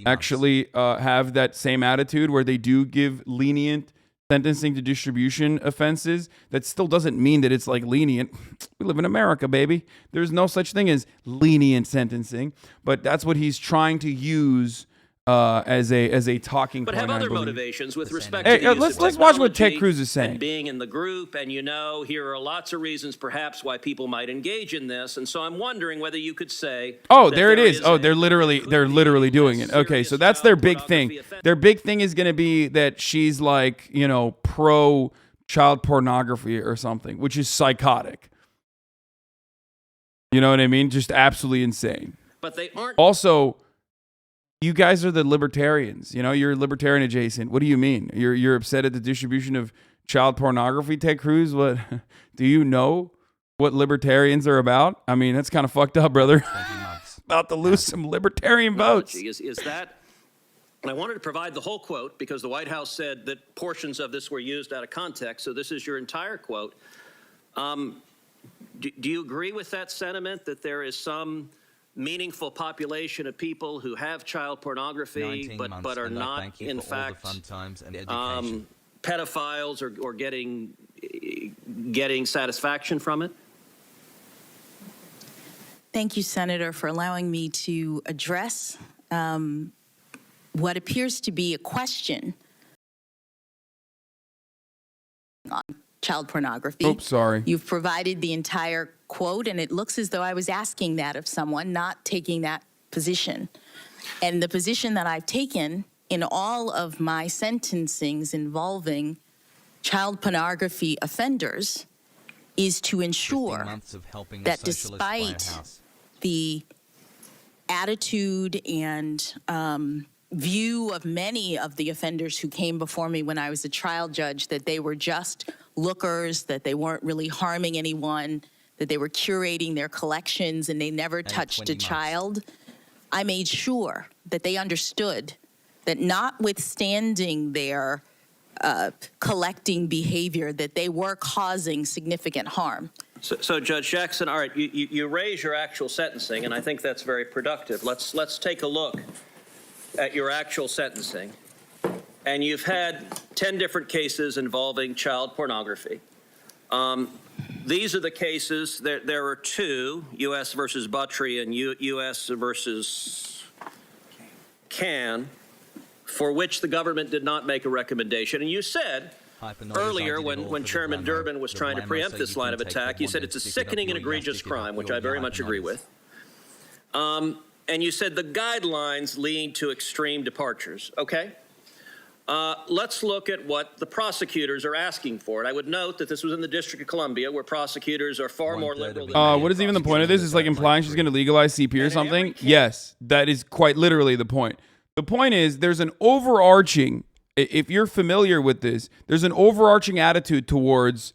actually have that same attitude where they do give lenient sentencing to distribution offenses. That still doesn't mean that it's like lenient. We live in America, baby. There's no such thing as lenient sentencing, but that's what he's trying to use as a talking point. But have other motivations with respect to the use of let's watch what Ted Cruz is saying. And being in the group, and here are lots of reasons perhaps why people might engage in this. And so I'm wondering whether you could say, oh, there it is. Oh, they're literally doing it. Okay, so that's their big thing. Their big thing is going to be that she's like, pro child pornography or something, which is psychotic. You know what I mean? Just absolutely insane. But they aren't. Also, you guys are the libertarians. You're libertarian adjacent. What do you mean? You're upset at the distribution of child pornography, Ted Cruz? What do you know what libertarians are about? I mean, that's kind of fucked up, brother. About to lose some libertarian votes. Is that? And I wanted to provide the whole quote because the White House said that portions of this were used out of context. So this is your entire quote. Do you agree with that sentiment that there is some meaningful population of people who have child pornography but are not in fact pedophiles or getting satisfaction from it? Thank you, Senator, for allowing me to address what appears to be a question on child pornography. Oops, sorry. You've provided the entire quote, and it looks as though I was asking that of someone, not taking that position. And the position that I've taken in all of my sentencings involving child pornography offenders is to ensure that despite the attitude and view of many of the offenders who came before me when I was a trial judge, that they were just lookers, that they weren't really harming anyone, that they were curating their collections and they never touched a child, I made sure that they understood that notwithstanding their collecting behavior, that they were causing significant harm. So Judge Jackson, all right, you raise your actual sentencing, and I think that's very productive. Let's take a look at your actual sentencing. And you've had 10 different cases involving child pornography. These are the cases. There are two, U.S. versus Buttry and U.S. versus Can, for which the government did not make a recommendation. And you said earlier when Chairman Durbin was trying to preempt this line of attack, you said it's a sickening and egregious crime, which I very much agree with. And you said the guidelines lead to extreme departures. Okay. Let's look at what the prosecutors are asking for. And I would note that this was in the District of Columbia, where prosecutors are far more liberal than what is even the point of this? Is like implying she's going to legalize CP or something? Yes, that is quite literally the point. The point is there's an overarching, if you're familiar with this, there's an overarching attitude towards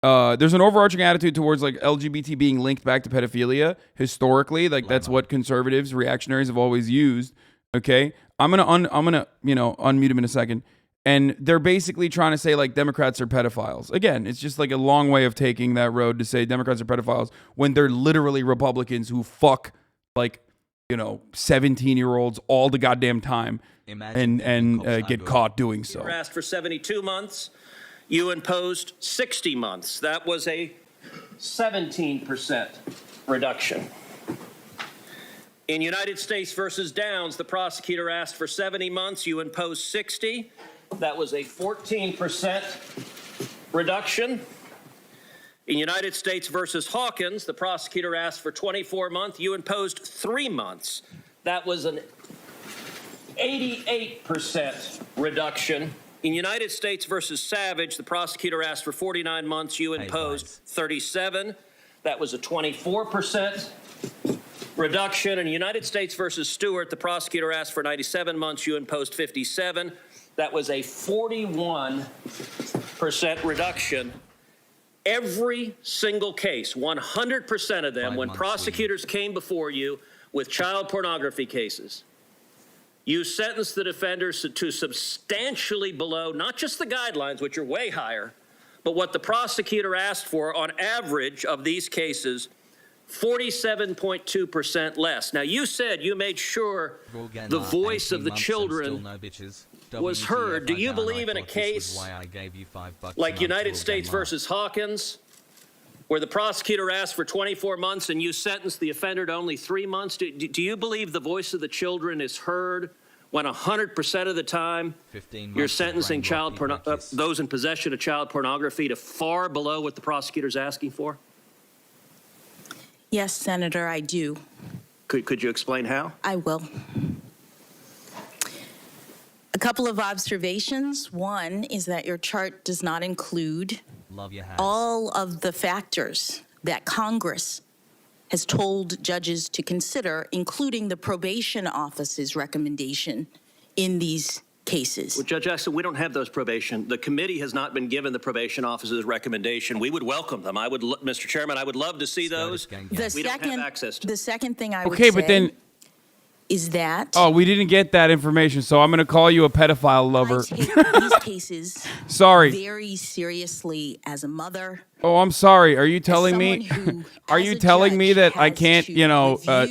like LGBT being linked back to pedophilia historically. Like that's what conservatives, reactionaries have always used. Okay, I'm gonna unmute him in a second. And they're basically trying to say like Democrats are pedophiles. Again, it's just like a long way of taking that road to say Democrats are pedophiles when they're literally Republicans who fuck like 17-year-olds all the goddamn time and get caught doing so. You were asked for 72 months. You imposed 60 months. That was a 17% reduction. In United States versus Downs, the prosecutor asked for 70 months. You imposed 60. That was a 14% reduction. In United States versus Hawkins, the prosecutor asked for 24 months. You imposed 3 months. That was an 88% reduction. In United States versus Savage, the prosecutor asked for 49 months. You imposed 37. That was a 24% reduction. In United States versus Stewart, the prosecutor asked for 97 months. You imposed 57. That was a 41% reduction. Every single case, 100% of them, when prosecutors came before you with child pornography cases, you sentenced the defenders to substantially below, not just the guidelines, which are way higher, but what the prosecutor asked for on average of these cases, 47.2% less. Now, you said you made sure the voice of the children was heard. Do you believe in a case like United States versus Hawkins, where the prosecutor asked for 24 months and you sentenced the offender to only 3 months? Do you believe the voice of the children is heard when 100% of the time you're sentencing those in possession of child pornography to far below what the prosecutor's asking for? Yes, Senator, I do. Could you explain how? I will. A couple of observations. One is that your chart does not include all of the factors that Congress has told judges to consider, including the probation office's recommendation in these cases. Well, Judge Jackson, we don't have those probation. The committee has not been given the probation office's recommendation. We would welcome them. Mr. Chairman, I would love to see those. We don't have access to them. The second thing I would Okay, say but then is that we didn't get that information, so I'm going to call you a pedophile lover. I take these cases Sorry. very seriously as a mother. Oh, I'm sorry. Are you telling me? Are you telling me that I can't,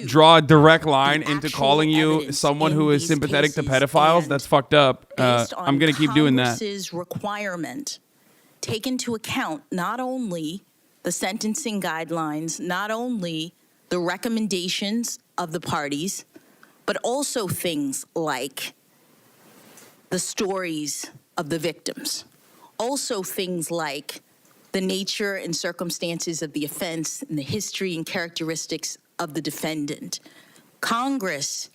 draw a direct line into calling you someone who is sympathetic to pedophiles? That's fucked up. I'm going to keep doing that. Congress's requirement take into account not only the sentencing guidelines, not only the recommendations of the parties, but also things like the stories of the victims. Also things like the nature and circumstances of the offense and the history and characteristics of the defendant. Congress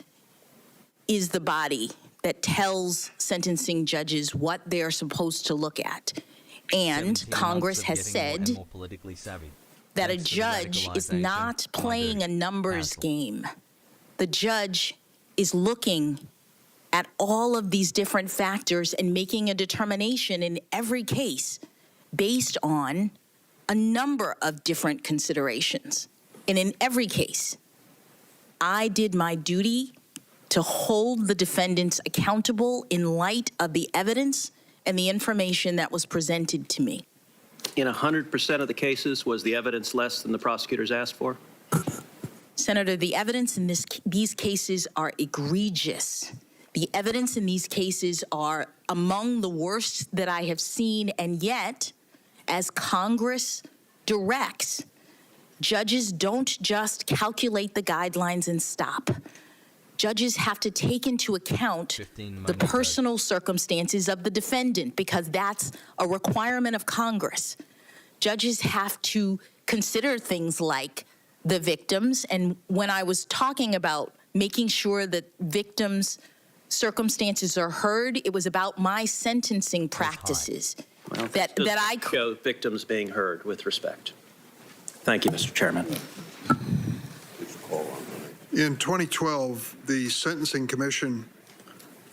is the body that tells sentencing judges what they're supposed to look at. And Congress has said that a judge is not playing a numbers game. The judge is looking at all of these different factors and making a determination in every case based on a number of different considerations. And in every case, I did my duty to hold the defendants accountable in light of the evidence and the information that was presented to me. In 100% of the cases, was the evidence less than the prosecutors asked for? Senator, the evidence in these cases are egregious. The evidence in these cases are among the worst that I have seen, and yet, as Congress directs, judges don't just calculate the guidelines and stop. Judges have to take into account the personal circumstances of the defendant, because that's a requirement of Congress. Judges have to consider things like the victims, and when I was talking about making sure that victims' circumstances are heard, it was about my sentencing practices that I could show victims being heard with respect. Thank you, Mr. Chairman. In 2012, the Sentencing Commission,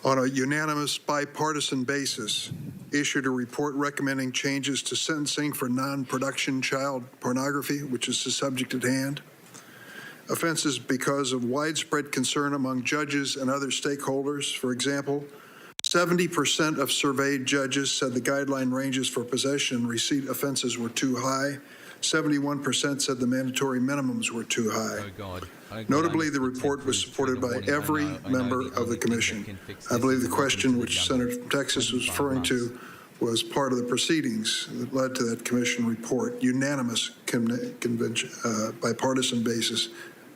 on a unanimous bipartisan basis, issued a report recommending changes to sentencing for non-production child pornography, which is the subject at hand. Offenses because of widespread concern among judges and other stakeholders. For example, 70% of surveyed judges said the guideline ranges for possession and receipt offenses were too high. 71% said the mandatory minimums were too high. Oh God. Notably, the report was supported by every member of the commission. I believe the question which Senator from Texas was referring to was part of the proceedings that led to that commission report, unanimous bipartisan basis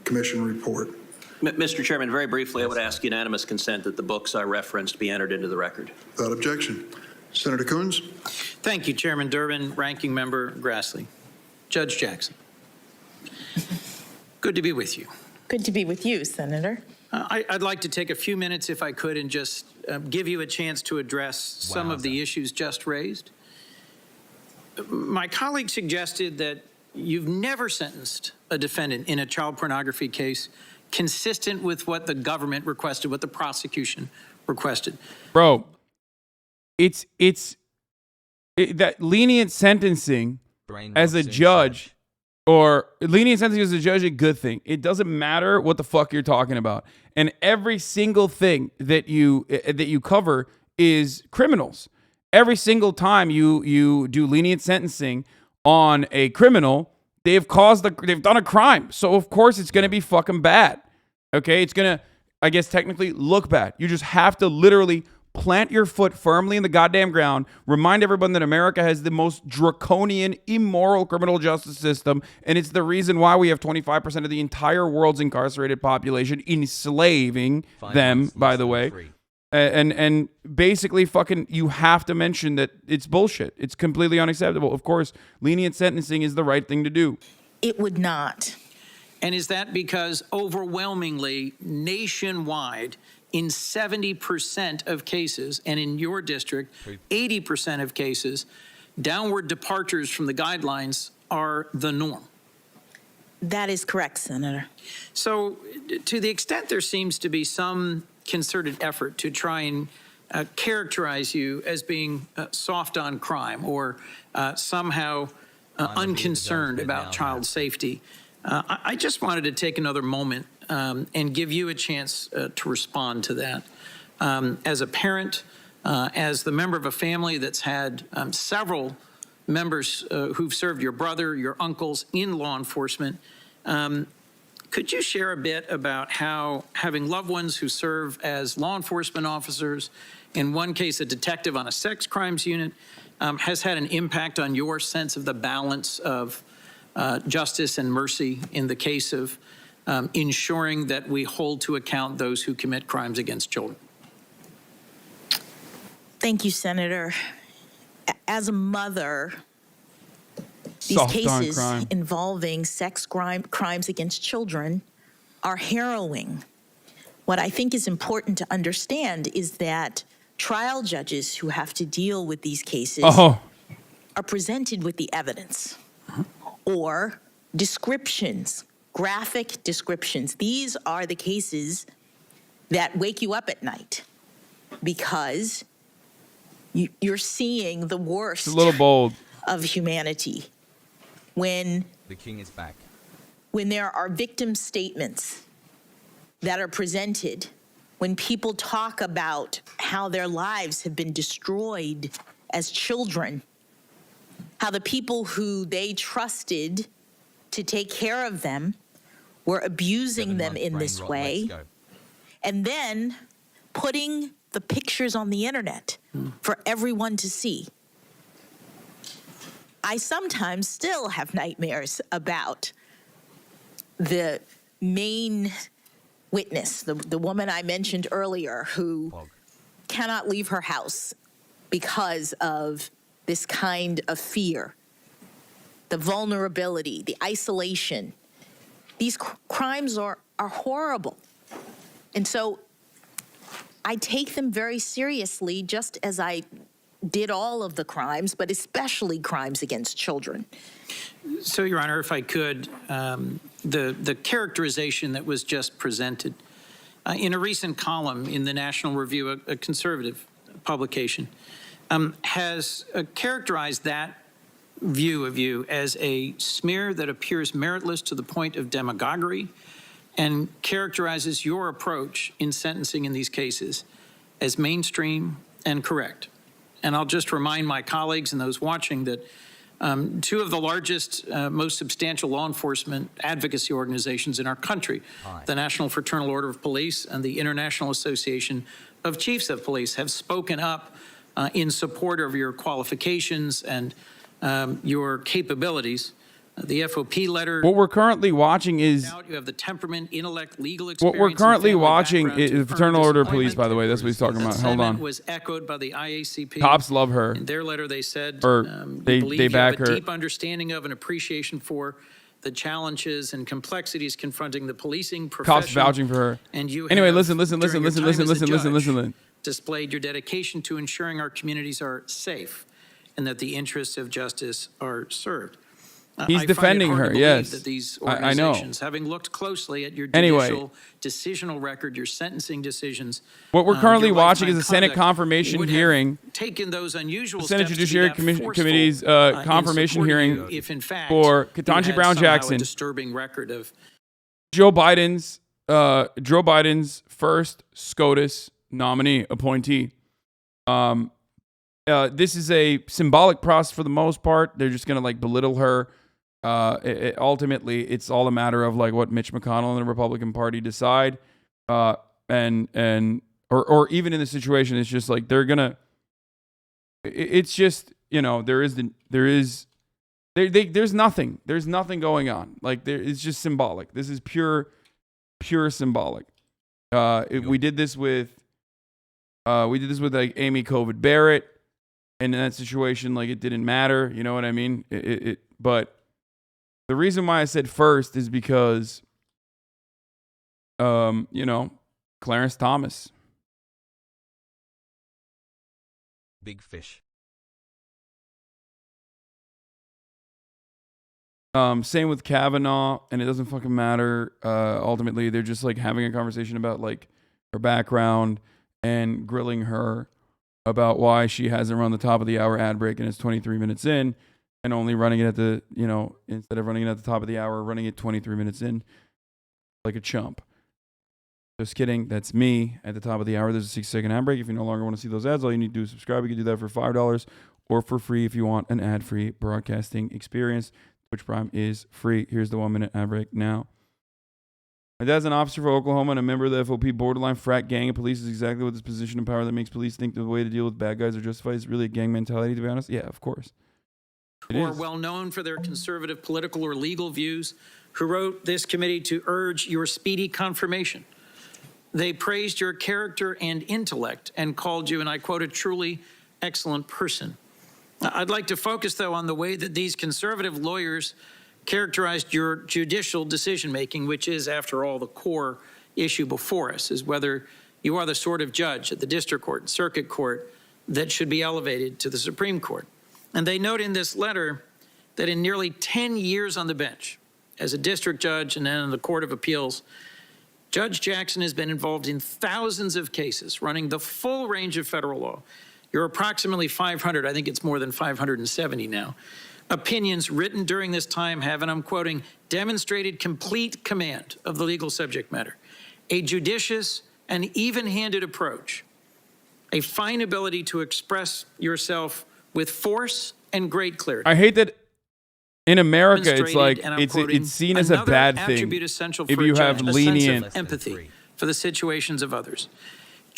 commission report. Mr. Chairman, very briefly, I would ask unanimous consent that the books I referenced be entered into the record. Without objection. Senator Coons. Thank you, Chairman Durbin, Ranking Member Grassley. Judge Jackson. Good to be with you. Good to be with you, Senator. I'd like to take a few minutes, if I could, and just give you a chance to address some of the issues just raised. My colleague suggested that you've never sentenced a defendant in a child pornography case consistent with what the government requested, what the prosecution requested. Bro, that lenient sentencing as a judge, or lenient sentencing as a judge, a good thing. It doesn't matter what the fuck you're talking about. And every single thing that you cover is criminals. Every single time you do lenient sentencing on a criminal, they've done a crime. So of course it's going to be fucking bad. Okay? It's going to, I guess, technically look bad. You just have to literally plant your foot firmly in the goddamn ground, remind everyone that America has the most draconian, immoral criminal justice system, and it's the reason why we have 25% of the entire world's incarcerated population, enslaving them, by the way. And basically fucking, you have to mention that it's bullshit. It's completely unacceptable. Of course, lenient sentencing is the right thing to do. It would not. And is that because overwhelmingly, nationwide, in 70% of cases, and in your district, 80% of cases, downward departures from the guidelines are the norm? That is correct, Senator. So to the extent there seems to be some concerted effort to try and characterize you as being soft on crime or somehow unconcerned about child safety, I just wanted to take another moment and give you a chance to respond to that. As a parent, as the member of a family that's had several members who've served your brother, your uncles in law enforcement, could you share a bit about how having loved ones who serve as law enforcement officers, in one case a detective on a sex crimes unit, has had an impact on your sense of the balance of justice and mercy in the case of ensuring that we hold to account those who commit crimes against children? Thank you, Senator. As a mother, these cases involving sex crimes against children are harrowing. What I think is important to understand is that trial judges who have to deal with these cases are presented with the evidence or descriptions, graphic descriptions. These are the cases that wake you up at night because you're seeing the worst It's a little bold. of humanity. When the king is back. When there are victim statements that are presented, when people talk about how their lives have been destroyed as children, how the people who they trusted to take care of them were abusing them in this way, and then putting the pictures on the internet for everyone to see. I sometimes still have nightmares about the main witness, the woman I mentioned earlier who cannot leave her house because of this kind of fear, the vulnerability, the isolation. These crimes are horrible. And so I take them very seriously, just as I did all of the crimes, but especially crimes against children. So, Your Honor, if I could, the characterization that was just presented in a recent column in the National Review, a conservative publication, has characterized that view of you as a smear that appears meritless to the point of demagoguery and characterizes your approach in sentencing in these cases as mainstream and correct. And I'll just remind my colleagues and those watching that two of the largest, most substantial law enforcement advocacy organizations in our country, the National Fraternal Order of Police and the International Association of Chiefs of Police, have spoken up in support of your qualifications and your capabilities. The FOP letter. What we're currently watching is. You have the temperament, intellect, legal experience. What we're currently watching is the Fraternal Order of Police, by the way. That's what he's talking about. Hold on. Was echoed by the IACP. Cops love her. In their letter, they said, they back you have her. A deep understanding of and appreciation for the challenges and complexities confronting the policing profession. Cops vouching for her. And you anyway, have, listen. listen. Displayed your dedication to ensuring our communities are safe and that the interests of justice are served. He's defending her, yes. That these I know. organizations, having looked closely at your judicial decisional record, your sentencing decisions. What we're currently watching is a Senate confirmation hearing. Taken those unusual the Senate steps Judiciary Committee's confirmation hearing if in fact for Ketanji Brown Jackson. A disturbing record of Joe Biden's first SCOTUS nominee appointee. This is a symbolic process for the most part. They're just gonna like belittle her. Ultimately, it's all a matter of like what Mitch McConnell and the Republican Party decide, or even in the situation, it's just like they're gonna. It's just there's nothing going on. Like it's just symbolic. This is pure symbolic. We did this with like Amy Covid Barrett, and in that situation, like it didn't matter. You know what I mean? But the reason why I said first is because, Clarence Thomas. Big fish. Same with Kavanaugh, and it doesn't fucking matter. Ultimately, they're just like having a conversation about like her background and grilling her about why she hasn't run the top of the hour ad break and it's 23 minutes in. And only running it at the, instead of running it at the top of the hour, running it 23 minutes in like a chump. Just kidding. That's me at the top of the hour. There's a 6-second ad break. If you no longer want to see those ads, all you need to do is subscribe. You can do that for $5 or for free if you want an ad-free broadcasting experience. Twitch Prime is free. Here's the 1-minute ad break now. My dad's an officer for Oklahoma and a member of the FOP borderline frat gang. And police is exactly what this position of power that makes police think the way to deal with bad guys are justified. Is really a gang mentality, to be honest. Yeah, of course. Who are well known for their conservative political or legal views, who wrote this committee to urge your speedy confirmation. They praised your character and intellect and called you, and I quote, a truly excellent person. I'd like to focus, though, on the way that these conservative lawyers characterized your judicial decision-making, which is, after all, the core issue before us, is whether you are the sort of judge at the district court and circuit court that should be elevated to the Supreme Court. And they note in this letter that in nearly 10 years on the bench, as a district judge and then in the Court of Appeals, Judge Jackson has been involved in thousands of cases, running the full range of federal law. You're approximately 500, I think it's more than 570 now. Opinions written during this time have, and I'm quoting, demonstrated complete command of the legal subject matter, a judicious and even-handed approach, a fine ability to express yourself with force and great clarity. I hate that in America it's like it's seen as a bad thing if you have lenient empathy for the situations of others.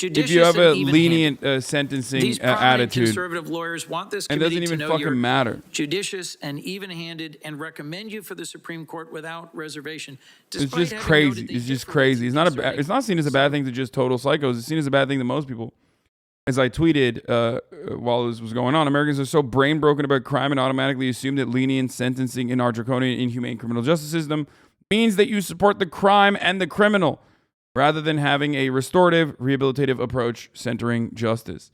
If you have a lenient sentencing these attitude, conservative lawyers want this and committee doesn't even to know you're fucking matter. Judicious and even-handed, and recommend you for the Supreme Court without reservation. It's just crazy. It's just crazy. It's not seen as a bad thing to just total psychos. It's seen as a bad thing to most people. As I tweeted while this was going on, Americans are so brain broken about crime and automatically assume that lenient sentencing in our draconian, inhumane criminal justice system means that you support the crime and the criminal, rather than having a restorative, rehabilitative approach centering justice.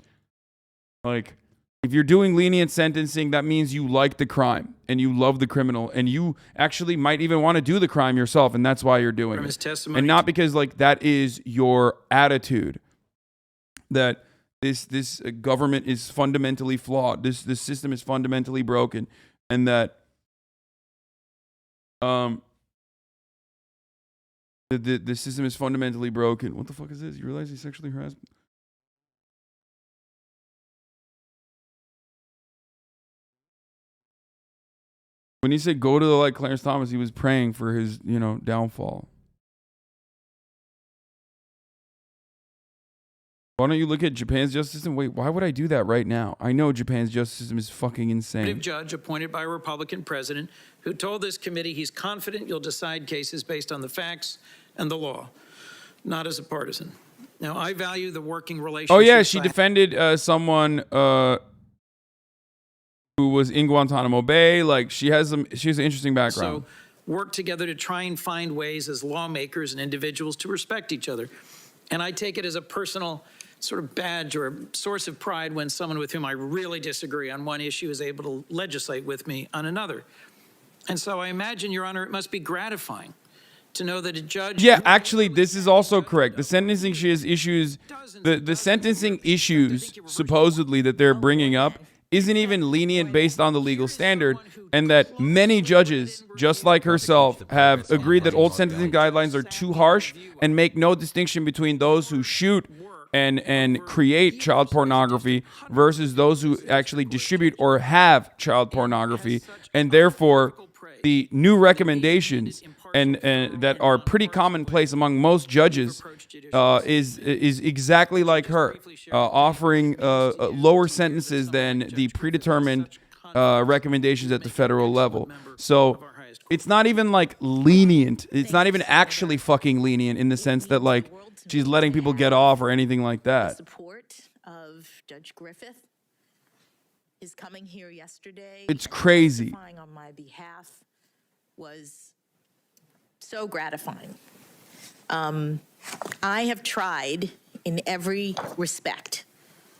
Like, if you're doing lenient sentencing, that means you like the crime and you love the criminal and you actually might even want to do the crime yourself, and that's why you're doing it. And not because like that is your attitude. That this government is fundamentally flawed. This system is fundamentally broken, and that the system is fundamentally broken. What the fuck is this? You realize he sexually harassed? When he said go to the light, Clarence Thomas, he was praying for his, downfall. Why don't you look at Japan's justice system? Wait, why would I do that right now? I know Japan's justice system is fucking insane. Judge appointed by a Republican president who told this committee he's confident you'll decide cases based on the facts and the law, not as a partisan. Now, I value the working relationship. Oh yeah, she defended someone who was in Guantanamo Bay. Like she has an interesting background. So work together to try and find ways as lawmakers and individuals to respect each other. And I take it as a personal sort of badge or a source of pride when someone with whom I really disagree on one issue is able to legislate with me on another. And so I imagine, Your Honor, it must be gratifying to know that a judge... Yeah, actually, this is also correct. The sentencing issues, the sentencing issues, supposedly, that they're bringing up isn't even lenient based on the legal standard, and that many judges, just like herself, have agreed that old sentencing guidelines are too harsh and make no distinction between those who shoot and create child pornography versus those who actually distribute or have child pornography, and therefore the new recommendations and that are pretty commonplace among most judges is exactly like her, offering lower sentences than the predetermined recommendations at the federal level. So it's not even like lenient. It's not even actually fucking lenient in the sense that like she's letting people get off or anything like that. Support of Judge Griffith is coming here yesterday. It's crazy. Testifying on my behalf was so gratifying. I have tried in every respect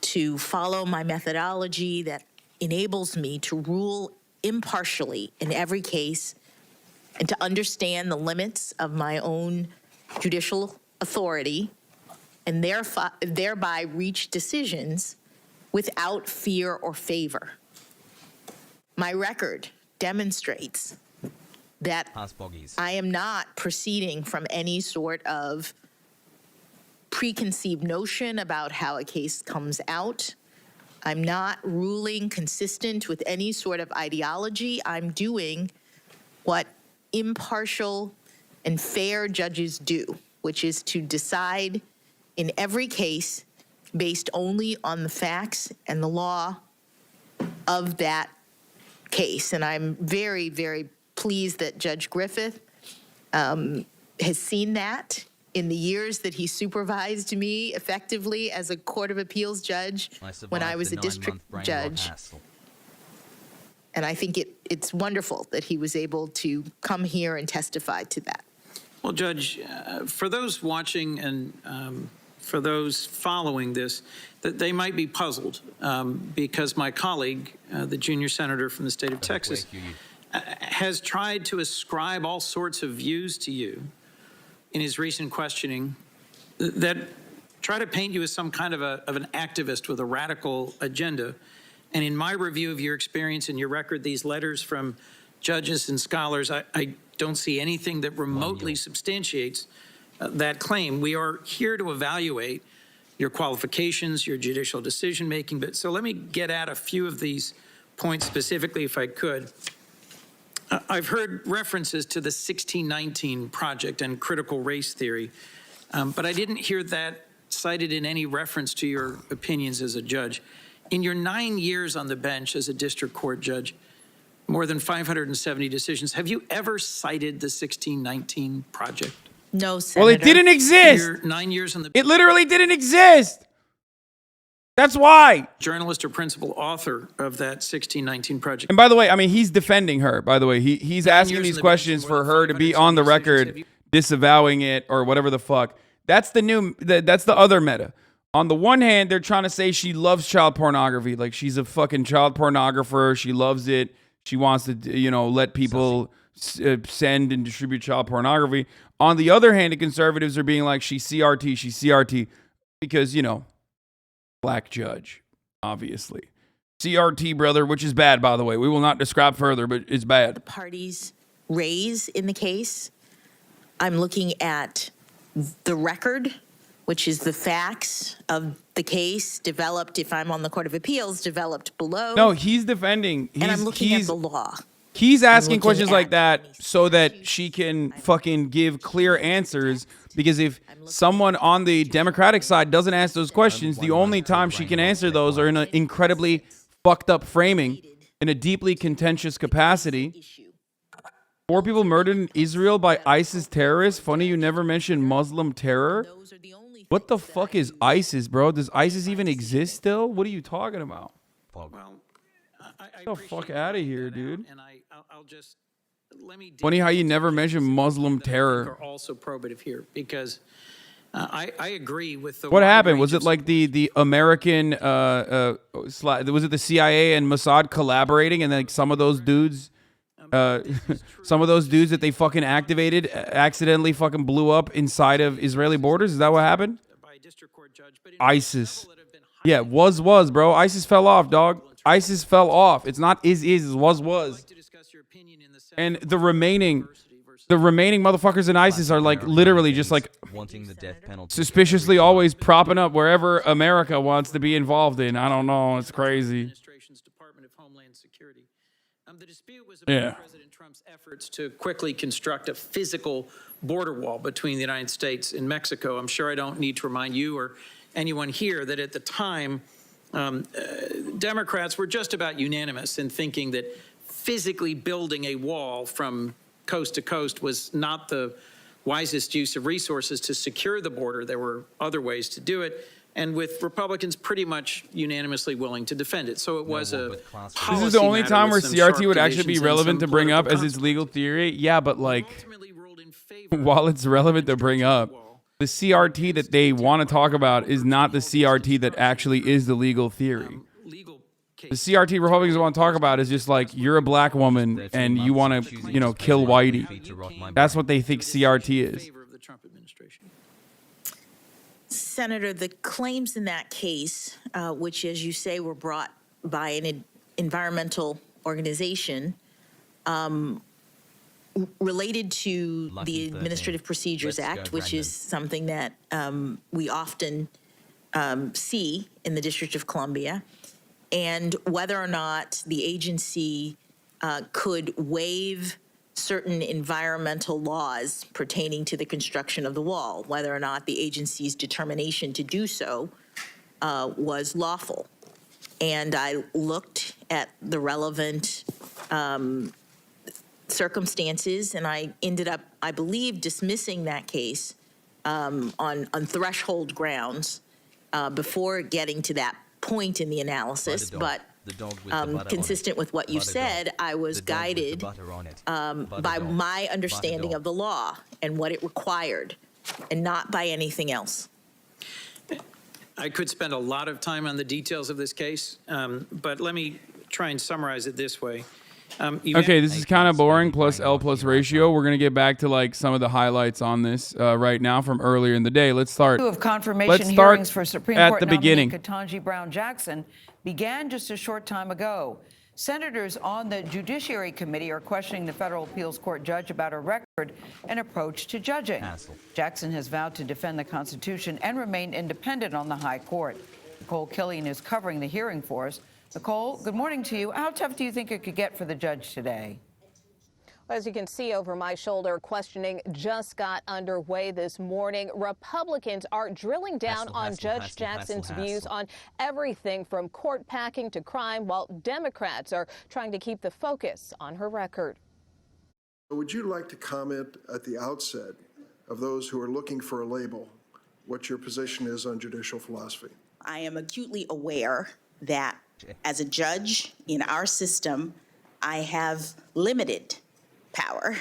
to follow my methodology that enables me to rule impartially in every case and to understand the limits of my own judicial authority and thereby reach decisions without fear or favor. My record demonstrates that I am not proceeding from any sort of preconceived notion about how a case comes out. I'm not ruling consistent with any sort of ideology. I'm doing what impartial and fair judges do, which is to decide in every case based only on the facts and the law of that case. And I'm very, very pleased that Judge Griffith has seen that in the years that he supervised me effectively as a Court of Appeals judge when I was a district judge. And I think it's wonderful that he was able to come here and testify to that. Well, Judge, for those watching and for those following this, that they might be puzzled because my colleague, the junior senator from the state of Texas, has tried to ascribe all sorts of views to you in his recent questioning that try to paint you as some kind of an activist with a radical agenda. And in my review of your experience and your record, these letters from judges and scholars, I don't see anything that remotely substantiates that claim. We are here to evaluate your qualifications, your judicial decision-making. But so let me get at a few of these points specifically, if I could. I've heard references to the 1619 Project and critical race theory, but I didn't hear that cited in any reference to your opinions as a judge. In your 9 years on the bench as a district court judge, more than 570 decisions, have you ever cited the 1619 Project? No, Senator. Well, it didn't exist. Your 9 years on the It literally didn't exist. That's why. Journalist or principal author of that 1619 Project. And by the way, I mean, he's defending her, by the way. He's asking these questions for her to be on the record disavowing it or whatever the fuck. That's the other meta. On the one hand, they're trying to say she loves child pornography. Like she's a fucking child pornographer. She loves it. She wants to, let people send and distribute child pornography. On the other hand, the conservatives are being like, she's CRT, because, black judge, obviously. CRT, brother, which is bad, by the way. We will not describe further, but it's bad. The parties raise in the case. I'm looking at the record, which is the facts of the case developed, if I'm on the Court of Appeals, developed below. No, he's defending. And I'm looking at the law. He's asking questions like that so that she can fucking give clear answers, because if someone on the Democratic side doesn't ask those questions, the only time she can answer those are in an incredibly fucked up framing in a deeply contentious capacity. 4 people murdered in Israel by ISIS terrorists. Funny you never mentioned Muslim terror. What the fuck is ISIS, bro? Does ISIS even exist still? What are you talking about? Well, Get the fuck out of here, dude. And I'll just let me. Funny how you never mentioned Muslim terror. Are also probative here, because I agree with the. What happened? Was it like the American? Was it the CIA and Mossad collaborating, and like some of those dudes, some of those dudes that they fucking activated accidentally fucking blew up inside of Israeli borders? Is that what happened? ISIS. Yeah, was, bro. ISIS fell off, dog. ISIS fell off. It's not is, was. And the remaining motherfuckers in ISIS are like literally just like wanting the death penalty. Suspiciously always propping up wherever America wants to be involved in. I don't know. It's crazy. The dispute was about President Trump's efforts to quickly construct a physical border wall between the United States and Mexico. I'm sure I don't need to remind you or anyone here that at the time, Democrats were just about unanimous in thinking that physically building a wall from coast to coast was not the wisest use of resources to secure the border. There were other ways to do it, and with Republicans pretty much unanimously willing to defend it. So it was a This is the only time where CRT would actually be relevant to bring up as its legal theory. Yeah, but like, while it's relevant to bring up, the CRT that they want to talk about is not the CRT that actually is the legal theory. The CRT Republicans want to talk about is just like, you're a black woman and you want to, you know, kill Whitey. That's what they think CRT is. Senator, the claims in that case, which, as you say, were brought by an environmental organization, related to the Administrative Procedures Act, which is something that we often see in the District of Columbia, and whether or not the agency could waive certain environmental laws pertaining to the construction of the wall, whether or not the agency's determination to do so was lawful. And I looked at the relevant circumstances, and I ended up, I believe, dismissing that case on threshold grounds before getting to that point in the analysis. But consistent with what you said, I was guided by my understanding of the law and what it required, and not by anything else. I could spend a lot of time on the details of this case, but let me try and summarize it this way. Okay, this is kind of boring, plus L plus ratio. We're going to get back to like some of the highlights on this right now from earlier in the day. Let's start. Of confirmation hearings for Supreme Court nominee Ketanji Brown Jackson began just a short time ago. Senators on the Judiciary Committee are questioning the federal appeals court judge about her record and approach to judging. Jackson has vowed to defend the Constitution and remain independent on the high court. Nicole Killian is covering the hearing for us. Nicole, good morning to you. How tough do you think it could get for the judge today? As you can see over my shoulder, questioning just got underway this morning. Republicans are drilling down on Judge Jackson's views on everything from court packing to crime, while Democrats are trying to keep the focus on her record. Would you like to comment at the outset of those who are looking for a label, what your position is on judicial philosophy? I am acutely aware that as a judge in our system, I have limited power,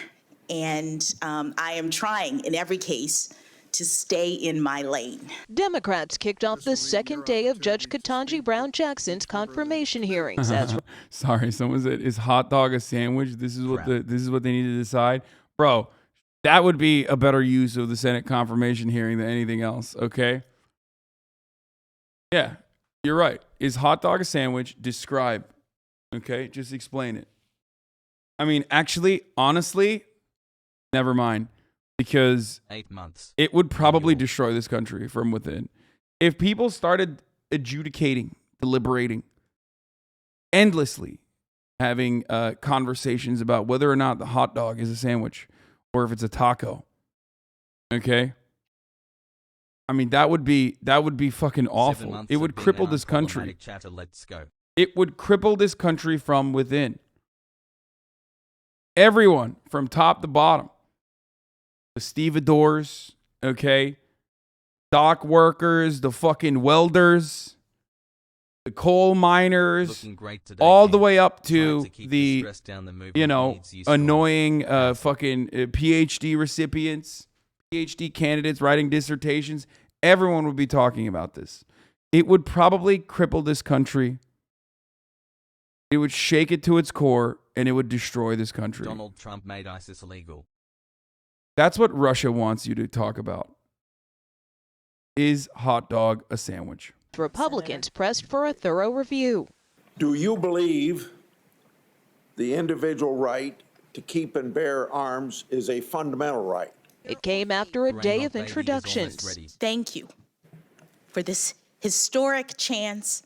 and I am trying in every case to stay in my lane. Democrats kicked off the second day of Judge Ketanji Brown Jackson's confirmation hearings. Sorry, someone said, "Is hot dog a sandwich?" This is what they need to decide, bro. That would be a better use of the Senate confirmation hearing than anything else. Okay. Yeah, you're right. Is hot dog a sandwich? Describe. Okay, just explain it. I mean, actually, honestly, never mind. Because 8 months. It would probably destroy this country from within. If people started adjudicating, deliberating endlessly having conversations about whether or not the hot dog is a sandwich or if it's a taco. Okay? I mean, that would be fucking awful. It would cripple this country. Chatter, let's go. It would cripple this country from within. Everyone from top to bottom. The stevedores, okay? Dock workers, the fucking welders, the coal miners, all the way up to the, you know, annoying fucking PhD recipients, PhD candidates writing dissertations. Everyone would be talking about this. It would probably cripple this country. It would shake it to its core, and it would destroy this country. Donald Trump made ISIS illegal. That's what Russia wants you to talk about. Is hot dog a sandwich? Republicans pressed for a thorough review. Do you believe the individual right to keep and bear arms is a fundamental right? It came after a day of introductions. Thank you for this historic chance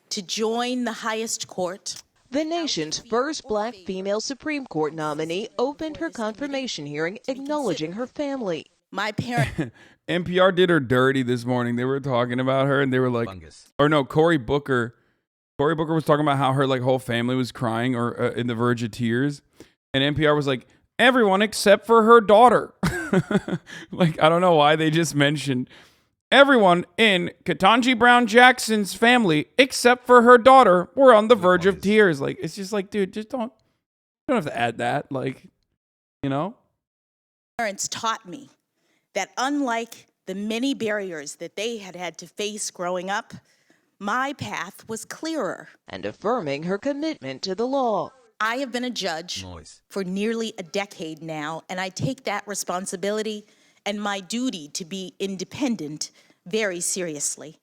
to join the highest court. The nation's first black female Supreme Court nominee opened her confirmation hearing acknowledging her family. My parents. NPR did her dirty this morning. They were talking about her and they were like, or no, Cory Booker was talking about how her like whole family was crying or in the verge of tears. And NPR was like, everyone except for her daughter. Like, I don't know why they just mentioned everyone in Ketanji Brown Jackson's family except for her daughter were on the verge of tears. Like, it's just like, dude, just don't have to add that. Like, you know? Parents taught me that unlike the many barriers that they had to face growing up, my path was clearer. And affirming her commitment to the law. I have been a judge for nearly a decade now, and I take that responsibility and my duty to be independent very seriously.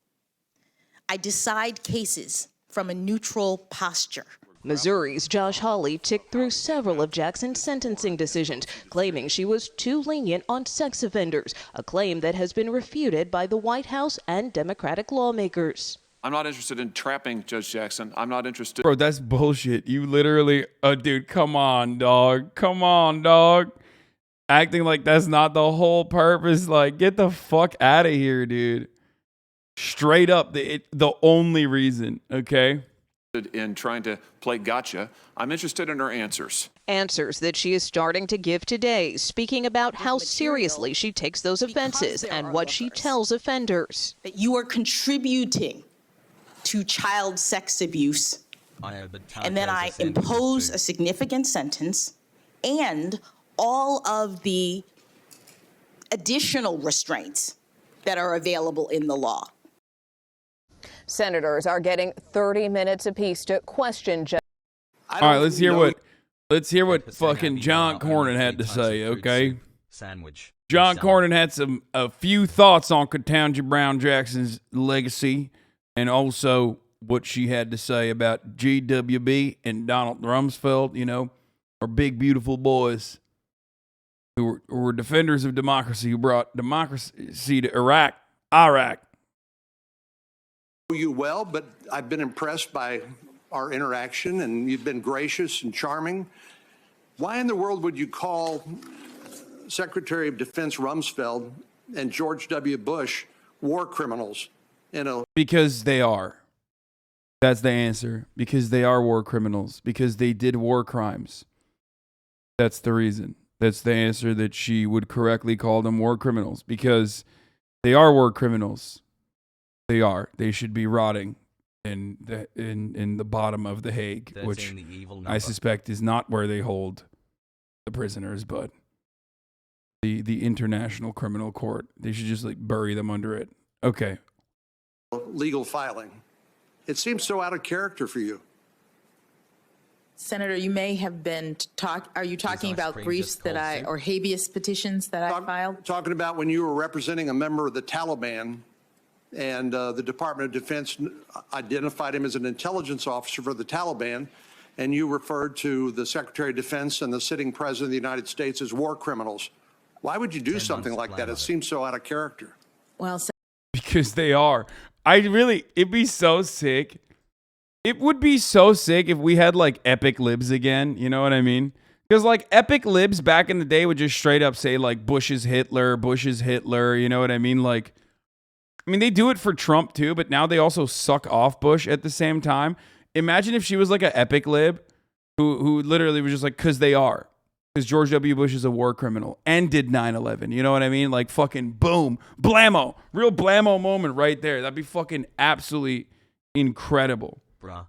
I decide cases from a neutral posture. Missouri's Josh Hawley ticked through several of Jackson's sentencing decisions, claiming she was too lenient on sex offenders, a claim that has been refuted by the White House and Democratic lawmakers. I'm not interested in trapping Judge Jackson. I'm not interested. Bro, that's bullshit. You literally, dude, come on, dog. Come on, dog. Acting like that's not the whole purpose. Like, get the fuck out of here, dude. Straight up, the only reason, okay? In trying to play gotcha. I'm interested in her answers. Answers that she is starting to give today, speaking about how seriously she takes those offenses and what she tells offenders. That you are contributing to child sex abuse, and then I impose a significant sentence and all of the additional restraints that are available in the law. Senators are getting 30 minutes apiece to question Judge. All right, let's hear what fucking John Cornyn had to say, okay? Sandwich. John Cornyn had a few thoughts on Ketanji Brown Jackson's legacy and also what she had to say about GWB and Donald Rumsfeld, you know, our big, beautiful boys who were defenders of democracy, who brought democracy to Iraq. You well, but I've been impressed by our interaction, and you've been gracious and charming. Why in the world would you call Secretary of Defense Rumsfeld and George W. Bush war criminals? Because they are. That's the answer. Because they are war criminals. Because they did war crimes. That's the reason. That's the answer, that she would correctly call them war criminals. Because they are war criminals. They are. They should be rotting in the bottom of The Hague, which I suspect is not where they hold the prisoners, but the International Criminal Court. They should just like bury them under it. Okay. Legal filing. It seems so out of character for you. Senator, you may have been are you talking about briefs or habeas petitions that I filed? Talking about when you were representing a member of the Taliban and the Department of Defense identified him as an intelligence officer for the Taliban, and you referred to the Secretary of Defense and the sitting President of the United States as war criminals. Why would you do something like that? It seems so out of character. Well, because they are. It'd be so sick It would be so sick if we had like epic libs again. You know what I mean? Because like epic libs back in the day would just straight up say like Bush is Hitler, Bush is Hitler. You know what I mean? Like, I mean, they do it for Trump too, but now they also suck off Bush at the same time. Imagine if she was like an epic lib who literally was just like, because they are. Because George W. Bush is a war criminal and did 9/11. You know what I mean? Like fucking boom, blammo. Real blammo moment right there. That'd be fucking absolutely incredible. Bruh.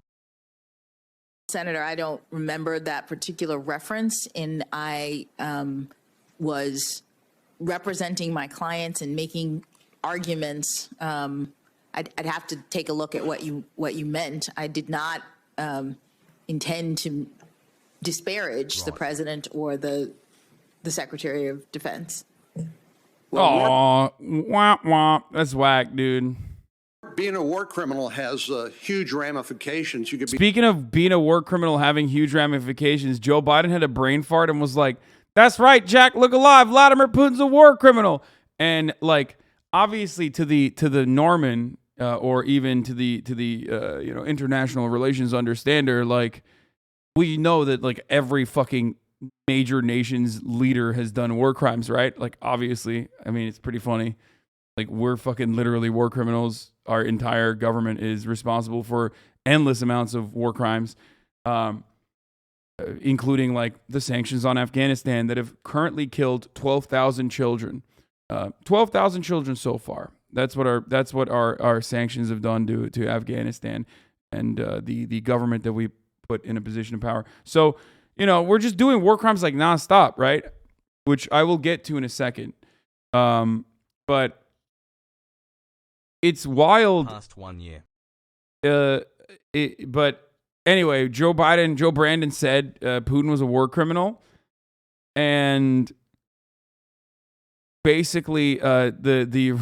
Senator, I don't remember that particular reference, and I was representing my clients and making arguments. I'd have to take a look at what you meant. I did not intend to disparage the president or the Secretary of Defense. Aw, womp womp. That's whack, dude. Being a war criminal has huge ramifications. You could be Speaking of being a war criminal having huge ramifications, Joe Biden had a brain fart and was like, "That's right, Jack, look alive. Vladimir Putin's a war criminal." And like, obviously, to the Norman or even to the international relations understander, like, we know that like every fucking major nation's leader has done war crimes, right? Like, obviously, I mean, it's pretty funny. Like, we're fucking literally war criminals. Our entire government is responsible for endless amounts of war crimes, including like the sanctions on Afghanistan that have currently killed 12,000 children. 12,000 children so far. That's what our sanctions have done to Afghanistan and the government that we put in a position of power. So, you know, we're just doing war crimes like nonstop, right? Which I will get to in a second. But it's wild. Past 1 year. But anyway, Joe Brandon said Putin was a war criminal, and basically the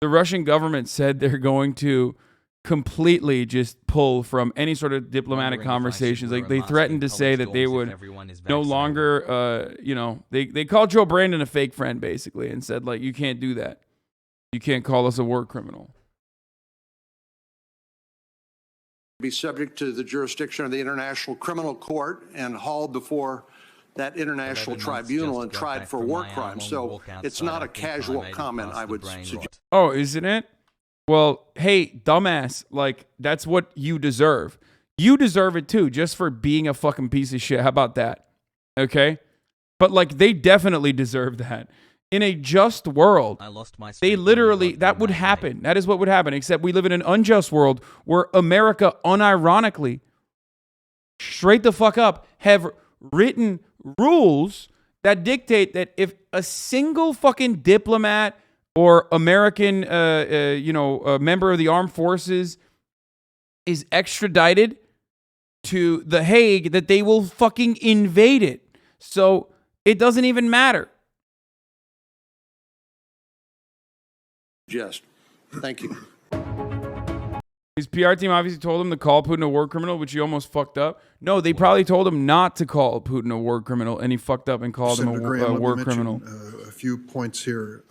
Russian government said they're going to completely just pull from any sort of diplomatic conversations. Like, they threatened to say that they would no longer, they called Joe Brandon a fake friend, basically, and said, like, you can't do that. You can't call us a war criminal. be subject to the jurisdiction of the International Criminal Court and hauled before that international tribunal and tried for war crimes. So it's not a casual comment, I would suggest. Oh, isn't it? Well, hey, dumbass, like, that's what you deserve. You deserve it too, just for being a fucking piece of shit. How about that? Okay? But, like, they definitely deserve that. In a just world, they literally, that would happen. That is what would happen, except we live in an unjust world where America, unironically, straight the fuck up, have written rules that dictate that if a single fucking diplomat or American, a member of the armed forces is extradited to The Hague, that they will fucking invade it. So it doesn't even matter. Yes. Thank you. His PR team obviously told him to call Putin a war criminal, which he almost fucked up. No, they probably told him not to call Putin a war criminal, and he fucked up and called him a war criminal. A few points here.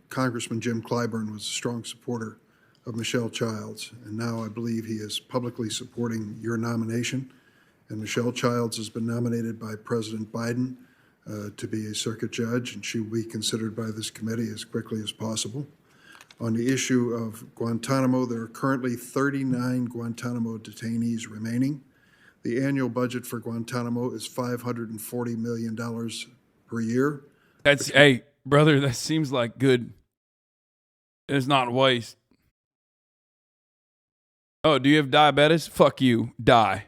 Congressman Jim Clyburn was a strong supporter of Michelle Childs, and now I believe he is publicly supporting your nomination. And Michelle Childs has been nominated by President Biden to be a circuit judge, and she will be considered by this committee as quickly as possible. On the issue of Guantanamo, there are currently 39 Guantanamo detainees remaining. The annual budget for Guantanamo is $540 million per year. That's, hey, brother, that seems like good. It's not waste. Oh, do you have diabetes? Fuck you. Die.